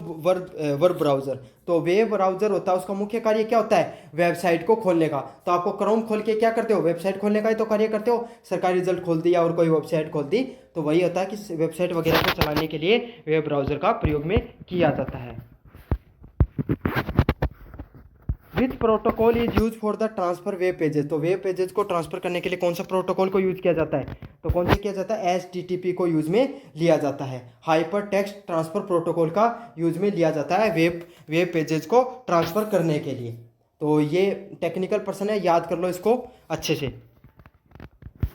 verb browser. तो वेब ब्राउजर होता है, उसका मुख्य कार्य क्या होता है? वेबसाइट को खोलने का। तो आपको क्रोम खोल के क्या करते हो? वेबसाइट खोलने का ही तो कार्य करते हो। सरकारी रिजल्ट खोल दी और कोई वेबसाइट खोल दी, तो वही होता है कि वेबसाइट वगैरह को चलाने के लिए वेब ब्राउजर का प्रयोग में किया जाता है। विच protocol is use for the transfer web pages. तो वेब पेजेस को ट्रांसफर करने के लिए कौन सा प्रोटोकॉल को यूज किया जाता है? तो कौन सा किया जाता है? HTTP को यूज में लिया जाता है। हाइपर टेक्स्ट ट्रांसफर प्रोटोकॉल का यूज में लिया जाता है वेब पेजेस को ट्रांसफर करने के लिए। तो ये टेक्निकल पर्सन है, याद कर लो इसको अच्छे से।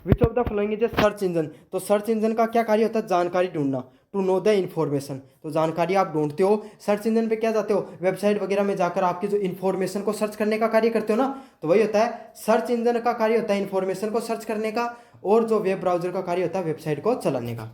Which of the following is a search engine. तो सर्च इंजन का क्या कार्य होता है? जानकारी ढूंढना, टू नो द इन्फॉर्मेशन। तो जानकारी आप ढूंढते हो, सर्च इंजन पे क्या जाते हो? वेबसाइट वगैरह में जाकर आपकी जो इन्फॉर्मेशन को सर्च करने का कार्य करते हो ना, तो वही होता है सर्च इंजन का कार्य होता है इन्फॉर्मेशन को सर्च करने का, और जो वेब ब्राउजर का कार्य होता है वेबसाइट को चलाने का।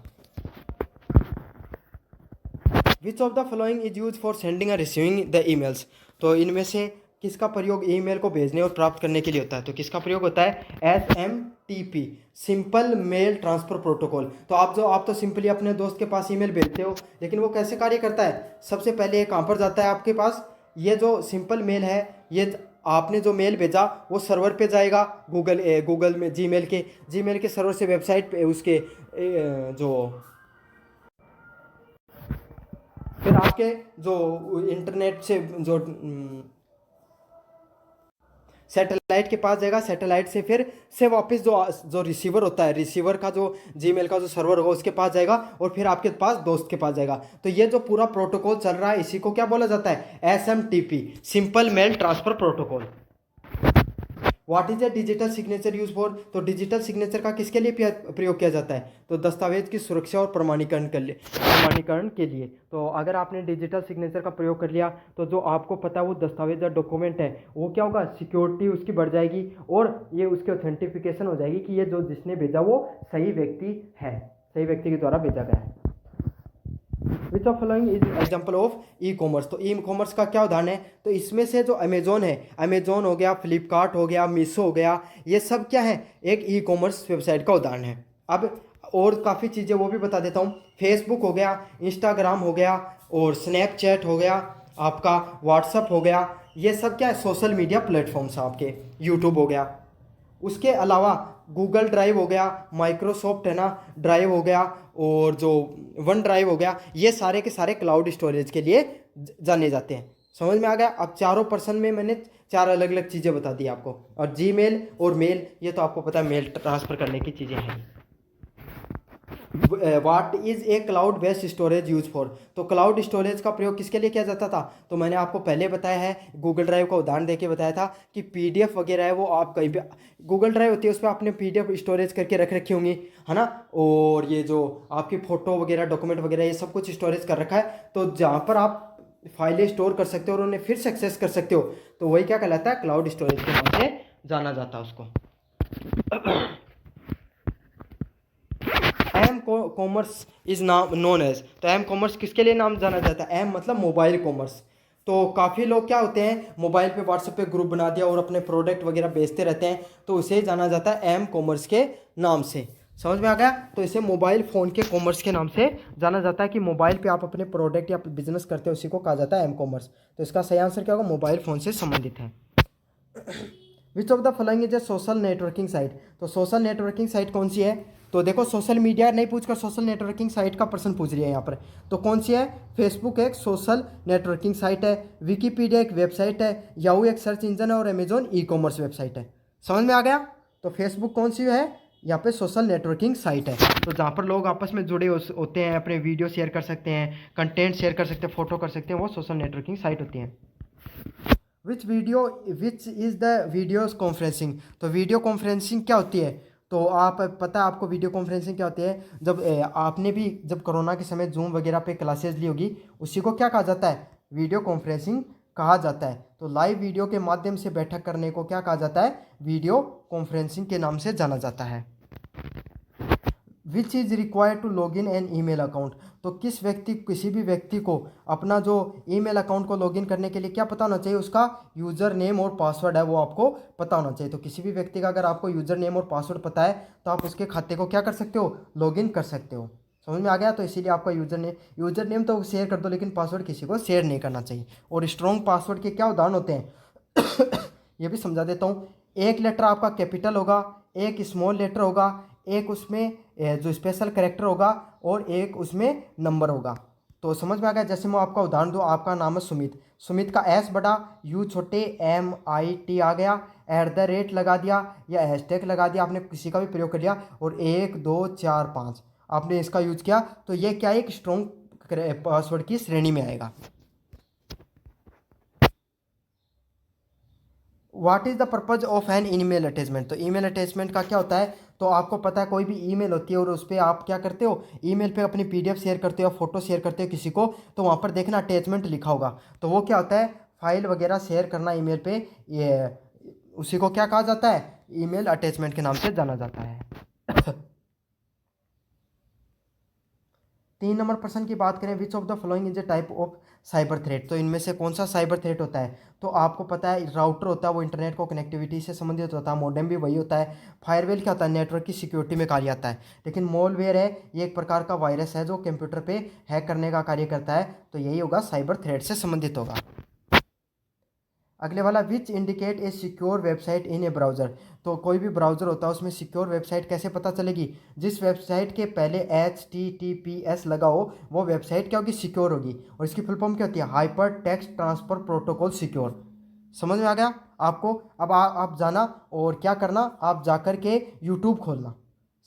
Which of the following is use for sending और रिसीविंग द ईमेल्स। तो इनमें से किसका प्रयोग ईमेल को भेजने और प्राप्त करने के लिए होता है? तो किसका प्रयोग होता है? SMTP, simple mail transfer protocol. तो आप तो सिंपली अपने दोस्त के पास ईमेल भेजते हो, लेकिन वो कैसे कार्य करता है? सबसे पहले ये कहाँ पर जाता है आपके पास? ये जो सिंपल मेल है, ये आपने जो मेल भेजा वो सर्वर पे जाएगा, गूगल में जीमेल के सर्वर से वेबसाइट पे उसके जो फिर आपके जो इंटरनेट से जो सैटेलाइट के पास जाएगा, सैटेलाइट से फिर से वापस जो रिसीवर होता है, रिसीवर का जो जीमेल का जो सर्वर होगा उसके पास जाएगा, और फिर आपके पास दोस्त के पास जाएगा। तो ये जो पूरा प्रोटोकॉल चल रहा है इसी को क्या बोला जाता है? SMTP, simple mail transfer protocol. What is a digital signature use for. तो डिजिटल सिग्नेचर का किसके लिए प्रयोग किया जाता है? तो दस्तावेज की सुरक्षा और प्रमाणीकरण के लिए। तो अगर आपने डिजिटल सिग्नेचर का प्रयोग कर लिया तो जो आपको पता है वो दस्तावेज या डॉक्यूमेंट है वो क्या होगा? सिक्योरिटी उसकी बढ़ जाएगी, और ये उसकी ऑथेंटिफिकेशन हो जाएगी कि ये जो जिसने भेजा वो सही व्यक्ति है, सही व्यक्ति के द्वारा भेजा गया है। Which of following is example of e commerce. तो ई कॉमर्स का क्या उदाहरण है? तो इसमें से जो अमेजोन है, अमेजोन हो गया, फ्लिपकार्ट हो गया, मीशो हो गया, ये सब क्या है? एक ई कॉमर्स वेबसाइट का उदाहरण है। अब और काफ़ी चीज़ें वो भी बता देता हूँ। फेसबुक हो गया, इंस्टाग्राम हो गया, और स्नैपचैट हो गया, आपका व्हाट्सअप हो गया, ये सब क्या है? सोशल मीडिया प्लेटफॉर्म्स आपके। यूट्यूब हो गया। उसके अलावा गूगल ड्राइव हो गया, माइक्रोसॉफ्ट है ना ड्राइव हो गया, और जो वन ड्राइव हो गया, ये सारे के सारे क्लाउड स्टोरेज के लिए जाने जाते हैं। समझ में आ गया। अब चारों पर्सन में मैंने चार अलग अलग चीज़ें बता दी आपको। और जीमेल और मेल, ये तो आपको पता है मेल ट्रांसफ़र करने की चीज़ें हैं। What is a cloud based storage use for, तो क्लाउड स्टोरेज का प्रयोग किसके लिए किया जाता था, तो मैंने आपको पहले बताया है, गूगल ड्राइव का उदाहरण देके बताया था कि पीडीएफ वगैरह है वो आप कहीं पे, गूगल ड्राइव होती है उस पर आपने पीडीएफ स्टोरेज करके रख रखी होंगी, है ना। और ये जो आपकी फ़ोटो वगैरह, डॉक्यूमेंट वगैरह, ये सब कुछ स्टोरेज कर रखा है, तो जहाँ पर आप फाइलें स्टोर कर सकते हो और उन्हें फिर से एक्सेस कर सकते हो, तो वही क्या कहलाता है, क्लाउड स्टोरेज के नाम से जाना जाता है उसको। एम कॉमर्स इज नाम नोन एज, तो एम कॉमर्स किसके लिए नाम जाना जाता है, एम मतलब मोबाइल कॉमर्स। तो काफ़ी लोग क्या होते हैं, मोबाइल पे व्हाट्सएप पे ग्रुप बना दिया और अपने प्रोडक्ट वगैरह बेचते रहते हैं, तो उसे जाना जाता है एम कॉमर्स के नाम से। समझ में आ गया। तो इसे मोबाइल फ़ोन के कॉमर्स के नाम से जाना जाता है कि मोबाइल पे आप अपने प्रोडक्ट या बिजनेस करते हो, उसी को कहा जाता है एम कॉमर्स। तो इसका सही आंसर क्या होगा, मोबाइल फ़ोन से संबंधित है। Which of the following is a social networking site, तो सोशल नेटवर्किंग साइट कौन सी है, तो देखो सोशल मीडिया नहीं पूछकर सोशल नेटवर्किंग साइट का प्रश्न पूछ रही है यहाँ पर, तो कौन सी है, फेसबुक एक सोशल नेटवर्किंग साइट है, विकीपीडिया एक वेबसाइट है, याहू एक सर्च इंजन है, और अमेजोन ई कॉमर्स वेबसाइट है। समझ में आ गया। तो फेसबुक कौन सी है, यहाँ पे सोशल नेटवर्किंग साइट है, तो जहाँ पर लोग आपस में जुड़े होते हैं, अपने वीडियो शेयर कर सकते हैं, कंटेंट शेयर कर सकते हैं, फोटो कर सकते हैं, वो सोशल नेटवर्किंग साइट होती है। Which is the videos conferencing, तो वीडियो कॉन्फ्रेंसिंग क्या होती है, तो आप पता है आपको वीडियो कॉन्फ्रेंसिंग क्या होती है, जब आपने भी जब कोरोना के समय जूम वगैरह पे क्लासेस ली होगी, उसी को क्या कहा जाता है, वीडियो कॉन्फ्रेंसिंग कहा जाता है। तो लाइव वीडियो के माध्यम से बैठक करने को क्या कहा जाता है, वीडियो कॉन्फ्रेंसिंग के नाम से जाना जाता है। Which is required to log in an email account, तो किसी भी व्यक्ति को अपना जो ईमेल अकाउंट को लॉगिन करने के लिए क्या पता होना चाहिए, उसका यूज़र नेम और पासवर्ड है वो आपको पता होना चाहिए। तो किसी भी व्यक्ति का अगर आपको यूज़र नेम और पासवर्ड पता है, तो आप उसके खाते को क्या कर सकते हो, लॉगिन कर सकते हो। समझ में आ गया। तो इसीलिए आपका यूज़र नेम तो शेयर कर दो, लेकिन पासवर्ड किसी को शेयर नहीं करना चाहिए। और स्ट्रॉन्ग पासवर्ड के क्या उदाहरण होते हैं ये भी समझा देता हूँ। एक लेटर आपका कैपिटल होगा, एक स्मॉल लेटर होगा, एक उसमें जो स्पेशल कैरेक्टर होगा, और एक उसमें नंबर होगा। तो समझ में आ गया। जैसे मैं आपका उदाहरण दूँ, आपका नाम है सुमित, सुमित का एस बड़ा, यू छोटे, MIT आ गया, @ लगा दिया या हैशटैग लगा दिया, आपने किसी का भी प्रयोग कर लिया, और 1 2 4 5 आपने इसका यूज किया, तो ये क्या एक स्ट्रॉन्ग पासवर्ड की श्रेणी में आएगा। What is the purpose of an email attachment, तो ईमेल अटैचमेंट का क्या होता है, तो आपको पता है कोई भी ईमेल होती है और उस पर आप क्या करते हो, ईमेल पे अपनी PDF शेयर करते हो, फोटो शेयर करते हो किसी को, तो वहाँ पर देखना अटैचमेंट लिखा होगा, तो वो क्या होता है, फाइल वगैरह शेयर करना ईमेल पे, ये उसी को क्या कहा जाता है, ईमेल अटैचमेंट के नाम से जाना जाता है। 3 नंबर प्रश्न की बात करें, which of the following is a type of cyber threat, तो इनमें से कौन सा साइबर थ्रेट होता है, तो आपको पता है राउटर होता है वो इंटरनेट को कनेक्टिविटी से संबंधित होता है, मॉडेम भी वही होता है, फायरवेल क्या होता है, नेटवर्क की सिक्योरिटी में कार्य आता है, लेकिन मॉलवेयर है ये एक प्रकार का वायरस है जो कंप्यूटर पे हैक करने का कार्य करता है, तो यही होगा साइबर थ्रेट से संबंधित होगा। अगले वाला, which indicate a secure website in A browser, तो कोई भी ब्राउज़र होता है उसमें सिक्योर वेबसाइट कैसे पता चलेगी, जिस वेबसाइट के पहले HTTPS लगा हो वो वेबसाइट क्या होगी, सिक्योर होगी, और इसकी फुल फॉर्म क्या होती है, hyper text transfer protocol secure. समझ में आ गया आपको। अब आप जाना और क्या करना, आप जाकर के यूट्यूब खोलना,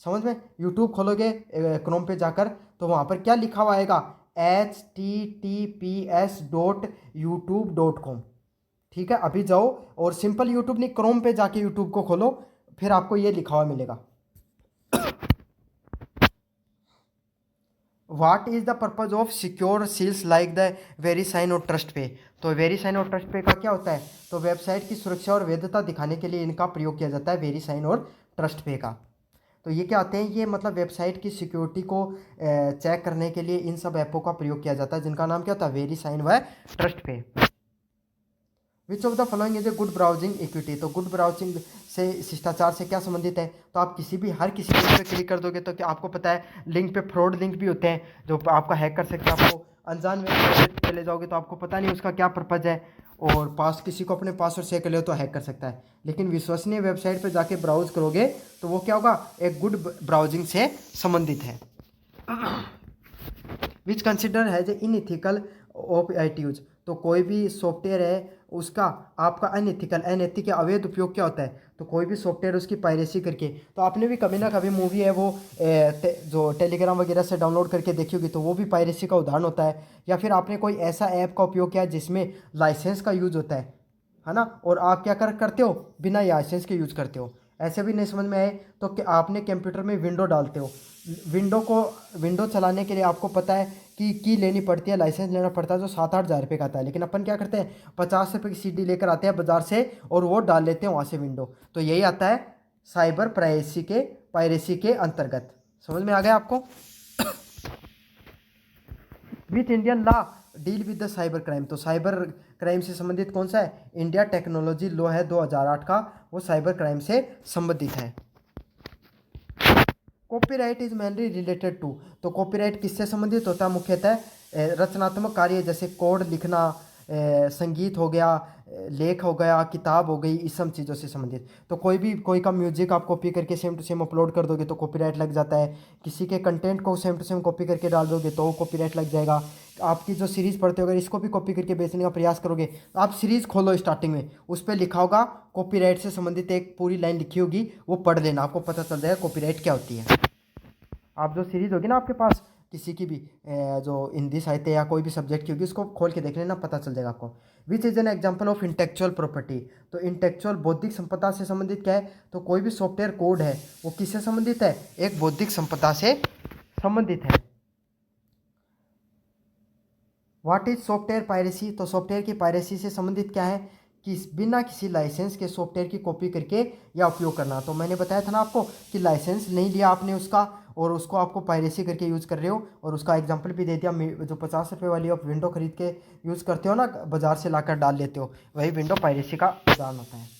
समझ में, यूट्यूब खोलोगे क्रोम पे जाकर, तो वहाँ पर क्या लिखा हुआ आएगा, https.youtube.com, ठीक है। अभी जाओ और सिंपल यूट्यूब नहीं, क्रोम पे जाके यूट्यूब को खोलो, फिर आपको ये लिखा हुआ मिलेगा। What is the purpose of secure seals like the VeriSign और ट्रस्ट पे, तो वेरीसाइन और ट्रस्ट पे का क्या होता है, तो वेबसाइट की सुरक्षा और वैधता दिखाने के लिए इनका प्रयोग किया जाता है, वेरीसाइन और ट्रस्ट पे का। तो ये क्या होते हैं, ये मतलब वेबसाइट की सिक्योरिटी को चेक करने के लिए इन सब ऐपों का प्रयोग किया जाता है, जिनका नाम क्या होता है, वेरीसाइन व ट्रस्ट पे। Which of the following is a good browsing equity, तो गुड ब्राउजिंग से शिष्टाचार से क्या संबंधित है, तो आप हर किसी लिंक पे क्लिक कर दोगे तो क्या आपको पता है लिंक पे फ्रॉड लिंक भी होते हैं जो आपका हैक कर सकते हैं, आपको अनजान वेबसाइट पे चले जाओगे तो आपको पता नहीं उसका क्या पर्पज है, और किसी को अपने पासवर्ड शेयर कर ले तो हैक कर सकता है। लेकिन विश्वसनीय वेबसाइट पर जाके ब्राउज करोगे तो वो क्या होगा, एक गुड ब्राउजिंग से संबंधित है। Which consider has a unethical of IT use, तो कोई भी सॉफ्टवेयर है उसका आपका अनइथिकल अनैतिक या अवैध उपयोग क्या होता है, तो कोई भी सॉफ्टवेयर उसकी पायरेसी करके, तो आपने भी कभी ना कभी मूवी है वो जो टेलीग्राम वगैरह से डाउनलोड करके देखी होगी, तो वो भी पायरेसी का उदाहरण होता है। या फिर आपने कोई ऐसा ऐप का उपयोग किया जिसमें लाइसेंस का यूज होता है ना, और आप क्या करते हो, बिना लाइसेंस के यूज करते हो। ऐसे भी नहीं समझ में आए तो कि आपने कंप्यूटर में विंडो डालते हो, विंडो चलाने के लिए आपको पता है कि की लेनी पड़ती है, लाइसेंस लेना पड़ता है जो 7-8 हज़ार रुपये का आता है। लेकिन अपन क्या करते हैं, 50 रुपये की CD लेकर आते हैं बाजार से और वो डाल लेते हैं वहाँ से विंडो। तो यही आता है साइबर पायरेसी के अंतर्गत। समझ में आ गया आपको। With Indian law deal with the cyber crime, तो साइबर क्राइम से संबंधित कौन सा है, इंडिया टेक्नोलॉजी लॉ है 2008 का, वो साइबर क्राइम से संबंधित है। Copyright is mainly related to, तो कॉपीराइट किससे संबंधित होता है, मुख्यतः रचनात्मक कार्य जैसे कोड लिखना, संगीत हो गया, लेख हो गया, किताब हो गई, इस सब चीज़ों से संबंधित। तो कोई का म्यूजिक आप कॉपी करके सेम टू सेम अपलोड कर दोगे तो कॉपीराइट लग जाता है। किसी के कंटेंट को सेम टू सेम कॉपी करके डाल दोगे तो कॉपीराइट लग जाएगा। आपकी जो सीरीज़ पढ़ते हो अगर इसको भी कॉपी करके बेचने का प्रयास करोगे, तो आप सीरीज़ खोलो स्टार्टिंग में, उस पर लिखा होगा कॉपीराइट से संबंधित एक पूरी लाइन लिखी होगी, वो पढ़ लेना, आपको पता चल जाएगा कॉपीराइट क्या होती है। आप जो सीरीज़ होगी ना आपके पास किसी की भी जो हिंदी साहित्य या कोई भी सब्जेक्ट की होगी, उसको खोल के देख लेना, पता चल जाएगा आपको। Which is an example of intellectual property, तो इंटेलेक्चुअल बौद्धिक संपदा से संबंधित क्या है, तो कोई भी सॉफ्टवेयर कोड है वो किससे संबंधित है, एक बौद्धिक संपदा से संबंधित है। व्हाट इज सॉफ्टवेयर पायरेसी, तो सॉफ्टवेयर की पायरेसी से संबंधित क्या है कि बिना किसी लाइसेंस के सॉफ्टवेयर की कॉपी करके या उपयोग करना। तो मैंने बताया था ना आपको कि लाइसेंस नहीं लिया आपने उसका और उसको आपको पायरेसी करके यूज़ कर रहे हो, और उसका एग्जांपल भी दे दिया। जो 50 रुपये वाली आप विंडो खरीद के यूज़ करते हो ना, बाजार से लाकर डाल लेते हो, वही विंडो पायरेसी का उदाहरण होता है।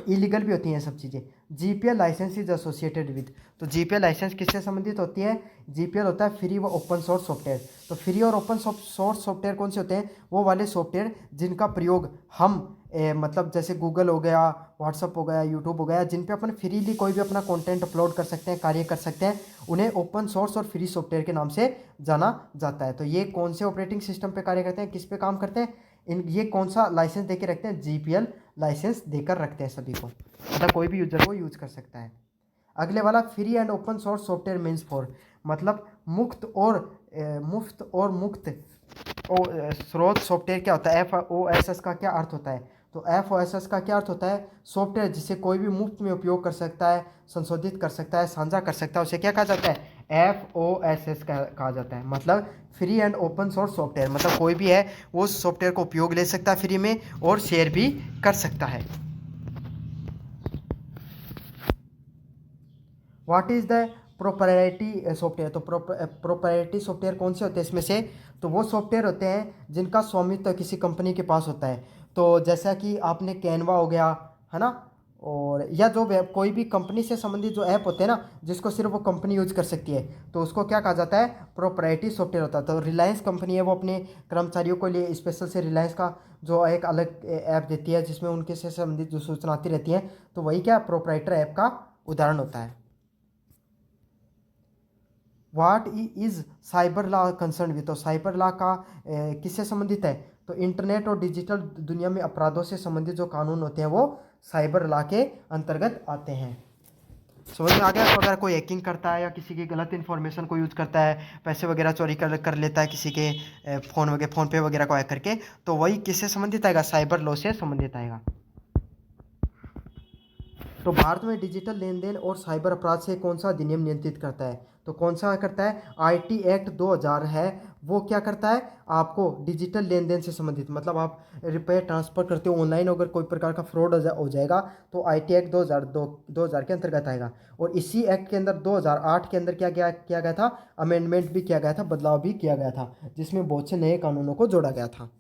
इलीगल भी होती हैं सब चीज़ें। GPL license is associated with, तो GPL लाइसेंस किससे संबंधित होती है, GPL होता है फ्री व ओपन सोर्स सॉफ्टवेयर। तो फ्री और ओपन सोर्स सॉफ्टवेयर कौन से होते हैं, वो वाले सॉफ्टवेयर जिनका प्रयोग हम मतलब जैसे गूगल हो गया, व्हाट्सअप हो गया, यूट्यूब हो गया, जिन पे अपन फ्रीली कोई भी अपना कंटेंट अपलोड कर सकते हैं, कार्य कर सकते हैं, उन्हें ओपन सोर्स और फ्री सॉफ्टवेयर के नाम से जाना जाता है। तो ये कौन से ऑपरेटिंग सिस्टम पे कार्य करते हैं, किस पे काम करते हैं, ये कौन सा लाइसेंस देके रखते हैं, GPL लाइसेंस देकर रखते हैं सभी को, मतलब कोई भी यूजर को यूज कर सकता है। अगले वाला free and open source software means for, मतलब मुफ्त और मुक्त स्रोत सॉफ्टवेयर क्या होता है, FOSS का क्या अर्थ होता है, तो FOSS का क्या अर्थ होता है, सॉफ्टवेयर जिसे कोई भी मुफ्त में उपयोग कर सकता है, संशोधित कर सकता है, साझा कर सकता है, उसे क्या कहा जाता है, FOSS कहा जाता है। मतलब free and open source software, मतलब कोई भी है वो सॉफ्टवेयर को उपयोग ले सकता है फ्री में और शेयर भी कर सकता है। What is the proprietary software, तो प्रोप्राइटरी सॉफ्टवेयर कौन से होते हैं इसमें से, तो वो सॉफ्टवेयर होते हैं जिनका स्वामित्व किसी कंपनी के पास होता है। तो जैसा कि आपने कैनवा हो गया, है ना, और या जो कोई भी कंपनी से संबंधित जो ऐप होते हैं ना, जिसको सिर्फ वो कंपनी यूज कर सकती है, तो उसको क्या कहा जाता है, प्रोप्राइटरी सॉफ्टवेयर होता है। तो रिलायंस कंपनी है, वो अपने कर्मचारियों के लिए स्पेशल से रिलायंस का जो एक अलग ऐप देती है जिसमें उनके से संबंधित जो सूचना आती रहती है, तो वही क्या प्रोप्राइटर ऐप का उदाहरण होता है। What is cyber law concern with, तो साइबर लॉ का किससे संबंधित है, तो इंटरनेट और डिजिटल दुनिया में अपराधों से संबंधित जो कानून होते हैं वो साइबर लॉ के अंतर्गत आते हैं। समझ में आ गया। तो अगर कोई हैकिंग करता है या किसी की गलत इन्फॉर्मेशन को यूज़ करता है, पैसे वगैरह चोरी कर लेता है किसी के फ़ोन पे वगैरह को हैक करके, तो वही किससे संबंधित आएगा, साइबर लॉ से संबंधित आएगा। तो भारत में डिजिटल लेन देन और साइबर अपराध से कौन सा अधिनियम नियंत्रित करता है, तो कौन सा करता है, IT एक्ट 2000 है, वो क्या करता है, आपको डिजिटल लेन देन से संबंधित, मतलब आप रुपये ट्रांसफ़र करते हो ऑनलाइन, अगर कोई प्रकार का फ्रॉड हो जाएगा तो IT एक्ट 2000 के अंतर्गत आएगा। और इसी एक्ट के अंदर 2008 के अंदर क्या किया गया था, अमेंडमेंट भी किया गया था, बदलाव भी किया गया था, जिसमें बहुत से नए कानूनों को जोड़ा गया था।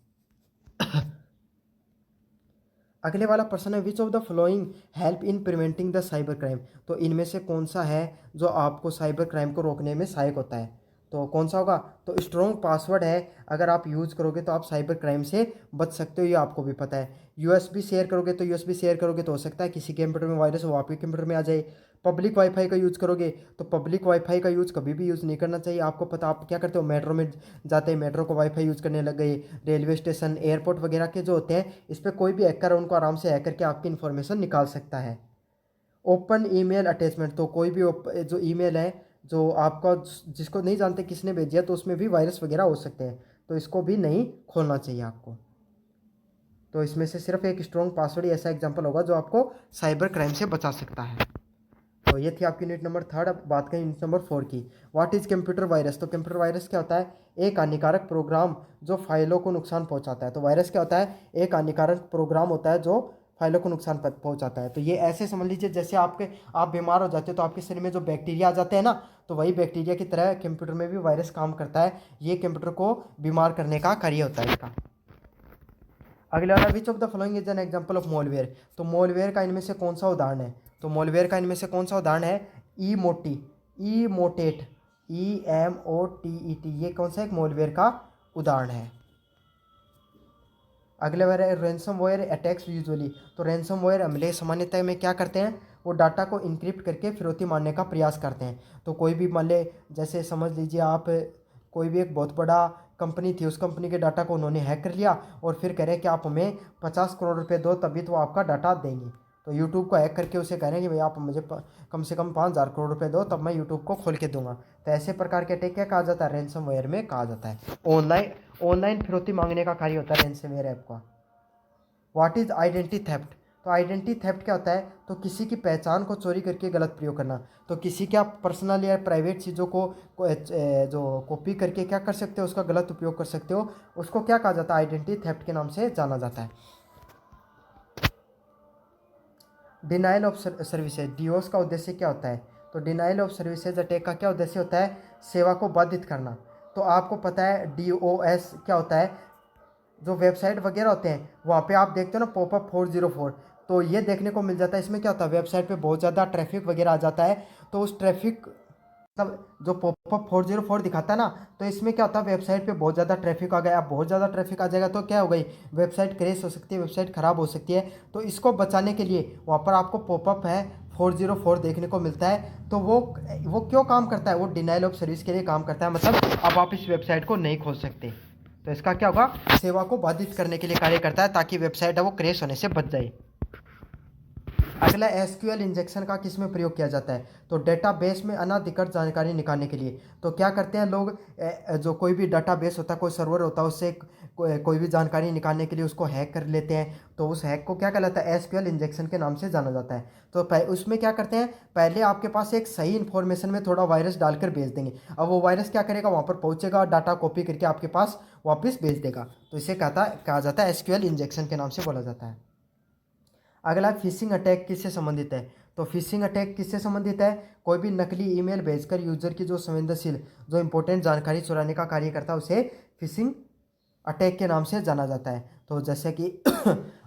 अगले वाला प्रश्न है, which of the following help in preventing the cyber crime, तो इनमें से कौन सा है जो आपको साइबर क्राइम को रोकने में सहायक होता है, तो कौन सा होगा? तो स्ट्रॉन्ग पासवर्ड है, अगर आप यूज़ करोगे तो आप साइबर क्राइम से बच सकते हो, ये आपको भी पता है। यूएसबी शेयर करोगे तो हो सकता है किसी कंप्यूटर में वायरस हो, आपके कंप्यूटर में आ जाए। पब्लिक वाईफाई का यूज़ करोगे तो पब्लिक वाईफाई का यूज़ कभी भी यूज़ नहीं करना चाहिए। आपको पता, आप क्या करते हो, मेट्रो में जाते ही मेट्रो को वाईफाई यूज़ करने लग गए। रेलवे स्टेशन, एयरपोर्ट वगैरह के जो होते हैं, इस पर कोई भी हैकर उनको आराम से हैक करके आपकी इन्फॉर्मेशन निकाल सकता है। ओपन ईमेल अटैचमेंट, तो कोई भी जो ईमेल है जो आपका, जिसको नहीं जानते किसने भेजी तो उसमें भी वायरस वगैरह हो सकते हैं, तो इसको भी नहीं खोलना चाहिए आपको। तो इसमें से सिर्फ एक स्ट्रॉन्ग पासवर्ड ही ऐसा एग्जांपल होगा जो आपको साइबर क्राइम से बचा सकता है। तो ये थी आपकी यूनिट नंबर 3। अब बात करें यूनिट नंबर 4 की। What is computer virus? तो कंप्यूटर वायरस क्या होता है? एक हानिकारक प्रोग्राम जो फाइलों को नुकसान पहुंचाता है। तो वायरस क्या होता है? एक हानिकारक प्रोग्राम होता है जो फाइलों को नुकसान पहुंचाता है। तो ये ऐसे समझ लीजिए जैसे आप बीमार हो जाते हो तो आपके शरीर में जो बैक्टीरिया आ जाते हैं ना, तो वही बैक्टीरिया की तरह कंप्यूटर में भी वायरस काम करता है। ये कंप्यूटर को बीमार करने का कार्य होता है इसका। अगला वाला, which of the following is an example of malware? तो मॉलवेयर का इनमें से कौन सा उदाहरण है? तो मॉलवेयर का इनमें से कौन सा उदाहरण है? ईमोटेट, EMOTET, ये कौन सा एक मॉलवेयर का उदाहरण है। अगले बार है रैंसमवेयर अटैक्स यूजुअली। तो रैंसमवेयर हमले सामान्यतः में क्या करते हैं? वो डाटा को इनक्रिप्ट करके फिरौती मारने का प्रयास करते हैं। तो कोई भी मान ले, जैसे समझ लीजिए आप, कोई भी एक बहुत बड़ा कंपनी थी, उस कंपनी के डाटा को उन्होंने हैक कर लिया और फिर कह रहे हैं कि आप हमें 50 करोड़ रुपए दो तभी तो आपका डाटा देंगे। तो यूट्यूब को हैक करके उसे कह रहे हैं कि भाई आप मुझे कम से कम 5,000 करोड़ रुपए दो तब मैं यूट्यूब को खोल के दूंगा। तो ऐसे प्रकार के अटैक क्या कहा जाता है? रैंसमवेयर में कहा जाता है। ऑनलाइन फिरौती मांगने का कार्य होता है रैंसमवेयर ऐप का। What is identity theft? तो आइडेंटिटी थेफ्ट क्या होता है? तो किसी की पहचान को चोरी करके गलत प्रयोग करना। तो किसी के आप पर्सनल या प्राइवेट चीज़ों जो कॉपी करके क्या कर सकते हो, उसका गलत उपयोग कर सकते हो, उसको क्या कहा जाता है? आइडेंटिटी थेफ्ट के नाम से जाना जाता है। डिनाइल ऑफ सर्विसेज, डीओस का उद्देश्य क्या होता है? तो डिनाइल ऑफ सर्विसेज अटैक का क्या उद्देश्य होता है? सेवा को बाधित करना। तो आपको पता है DOS क्या होता है? जो वेबसाइट वगैरह होते हैं वहाँ पे आप देखते हो ना, पॉपअप 404, तो ये देखने को मिल जाता है। इसमें क्या होता है? वेबसाइट पे बहुत ज़्यादा ट्रैफिक वगैरह आ जाता है, तो उस ट्रैफिक, तब जो पॉपअप 404 दिखाता है ना, तो इसमें क्या होता है? वेबसाइट पे बहुत ज़्यादा ट्रैफिक आ गया। अब बहुत ज़्यादा ट्रैफिक आ जाएगा तो क्या हो गई? वेबसाइट क्रैश हो सकती है, वेबसाइट ख़राब हो सकती है। तो इसको बचाने के लिए वहाँ पर आपको पॉपअप है 404 देखने को मिलता है। तो वो क्यों काम करता है? वो डिनाइल ऑफ सर्विस के लिए काम करता है, मतलब अब आप इस वेबसाइट को नहीं खोल सकते। तो इसका क्या होगा? सेवा को बाधित करने के लिए कार्य करता है, ताकि वेबसाइट है वो क्रैश होने से बच जाए। अगला, एसक्यूएल इंजेक्शन का किस में प्रयोग किया जाता है? तो डेटाबेस में अनाधिकृत जानकारी निकालने के लिए। तो क्या करते हैं लोग, जो कोई भी डेटाबेस होता है, कोई सर्वर होता है, उससे कोई भी जानकारी निकालने के लिए उसको हैक कर लेते हैं। तो उस हैक को क्या कहलाता है? एसक्यूएल इंजेक्शन के नाम से जाना जाता है। तो उसमें क्या करते हैं? पहले आपके पास एक सही इन्फॉर्मेशन में थोड़ा वायरस डालकर भेज देंगे। अब वो वायरस क्या करेगा? वहाँ पर पहुँचेगा, डाटा कॉपी करके आपके पास वापस भेज देगा। तो इसे कहा जाता है एसक्यूएल इंजेक्शन के नाम से बोला जाता है। अगला, फिशिंग अटैक किससे संबंधित है? तो फिशिंग अटैक किससे संबंधित है? कोई भी नकली ईमेल भेजकर यूजर की जो संवेदनशील, जो इंपॉर्टेंट जानकारी चुराने का कार्य करता है, उसे फिशिंग अटैक के नाम से जाना जाता है। तो जैसे कि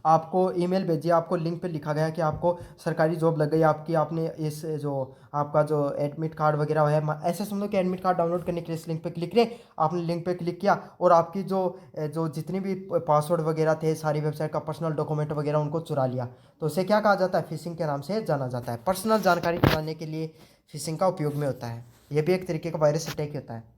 आपको ईमेल भेजी, आपको लिंक पे लिखा गया कि आपको सरकारी जॉब लग गई आपकी, आपने इस जो आपका जो एडमिट कार्ड वगैरह है, ऐसे समझो कि एडमिट कार्ड डाउनलोड करने के लिए इस लिंक पे क्लिक किए, आपने लिंक पे क्लिक किया और आपकी जो जो जितनी भी पासवर्ड वगैरह थे, सारी वेबसाइट का पर्सनल डॉक्यूमेंट वगैरह उनको चुरा लिया। तो उसे क्या कहा जाता है? फिशिंग के नाम से जाना जाता है। पर्सनल जानकारी चुराने के लिए फिशिंग का उपयोग में होता है। यह भी एक तरीके का वायरस अटैक होता है।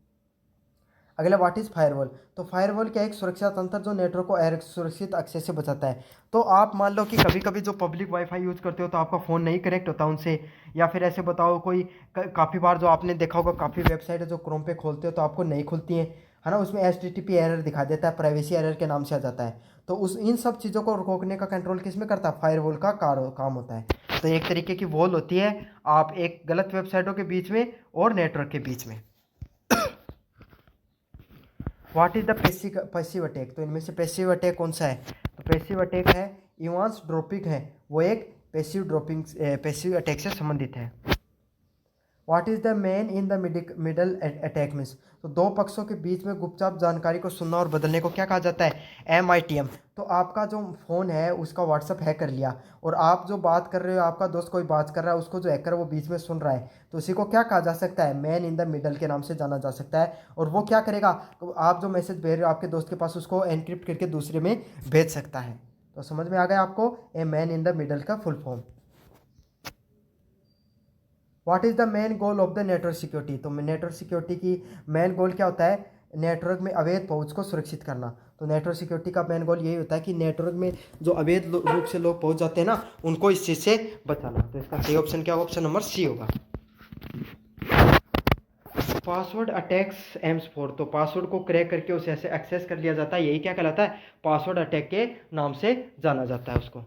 अगला, व्हाट इज फायरवॉल? तो फायरवॉल क्या? एक सुरक्षा तंत्र जो नेटवर्क को सुरक्षित एक्सेस से बचाता है। तो आप मान लो कि कभी कभी जो पब्लिक वाईफाई यूज़ करते हो तो आपका फ़ोन नहीं कनेक्ट होता उनसे, या फिर ऐसे बताओ कोई काफ़ी बार जो आपने देखा होगा, काफ़ी वेबसाइट है जो क्रोम पे खोलते हो तो आपको नहीं खुलती हैं, है ना, उसमें HTTP एरर दिखा देता है, प्राइवेसी एरर के नाम से आ जाता है। तो इन सब चीज़ों को रोकने का कंट्रोल किस में करता है? फायरवॉल का काम होता है। तो एक तरीके की वॉल होती है आप एक गलत वेबसाइटों के बीच में और नेटवर्क के बीच में। What is the passive attack? तो इनमें से पैसिव अटैक कौन सा है? तो पैसिव अटैक है इवांस ड्रॉपिंग है, वो एक पैसिव अटैक से संबंधित है। What is the man in the middle attack means, तो दो पक्षों के बीच में गुपचाप जानकारी को सुनना और बदलने को क्या कहा जाता है, MITM। तो आपका जो फ़ोन है उसका व्हाट्सअप हैक कर लिया, और आप जो बात कर रहे हो, आपका दोस्त कोई बात कर रहा है, उसको जो हैकर वो बीच में सुन रहा है, तो उसी को क्या कहा जा सकता है, मैन इन द मिडल के नाम से जाना जा सकता है। और वो क्या करेगा, तो आप जो मैसेज भेज रहे हो आपके दोस्त के पास, उसको एनक्रिप्ट करके दूसरे में भेज सकता है। तो समझ में आ गया आपको a man in the middle का full form. What is the main goal of the network security, तो नेटवर्क सिक्योरिटी की मेन गोल क्या होता है, नेटवर्क में अवैध पहुंच को सुरक्षित करना। तो नेटवर्क सिक्योरिटी का मेन गोल यही होता है कि नेटवर्क में जो अवैध रूप से लोग पहुंच जाते हैं ना, उनको इस चीज़ से बचाना। तो इसका सही ऑप्शन क्या होगा, ऑप्शन नंबर सी होगा। पासवर्ड अटैक्स एम्स फॉर, तो पासवर्ड को क्रैक करके उसे ऐसे एक्सेस कर लिया जाता है, यही क्या कहलाता है, पासवर्ड अटैक के नाम से जाना जाता है उसको।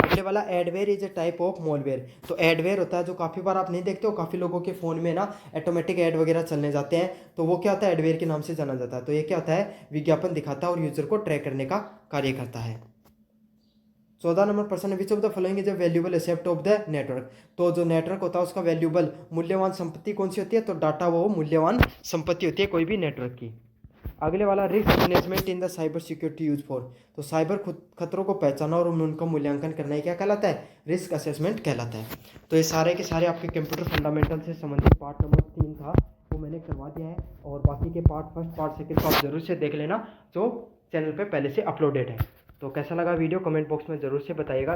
अगले वाला adware is a type of malware, तो एडवेयर होता है जो काफ़ी बार आप नहीं देखते हो, काफ़ी लोगों के फ़ोन में ना ऑटोमेटिक ऐड वगैरह चलने जाते हैं, तो वो क्या होता है, एडवेयर के नाम से जाना जाता है। तो ये क्या होता है, विज्ञापन दिखाता है और यूजर को ट्रैक करने का कार्य करता है। 14 नंबर प्रश्न है, which of the following is a valuable asset of the network, तो जो नेटवर्क होता है उसका वैल्यूबल मूल्यवान संपत्ति कौन सी होती है, तो डाटा वो मूल्यवान संपत्ति होती है कोई भी नेटवर्क की। अगले वाला risk management in the cyber security use for, तो साइबर खतरों को पहचाना और उनका मूल्यांकन करना ही क्या कहलाता है, रिस्क असेसमेंट कहलाता है। तो ये सारे के सारे आपके कंप्यूटर फंडामेंटल से संबंधित पार्ट नंबर 3 था, वो मैंने करवा दिया है, और बाकी के पार्ट फर्स्ट पार्ट सेकंड को आप जरूर से देख लेना जो चैनल पे पहले से अपलोडेड है। तो कैसा लगा वीडियो कमेंट बॉक्स में ज़रूर से बताइएगा।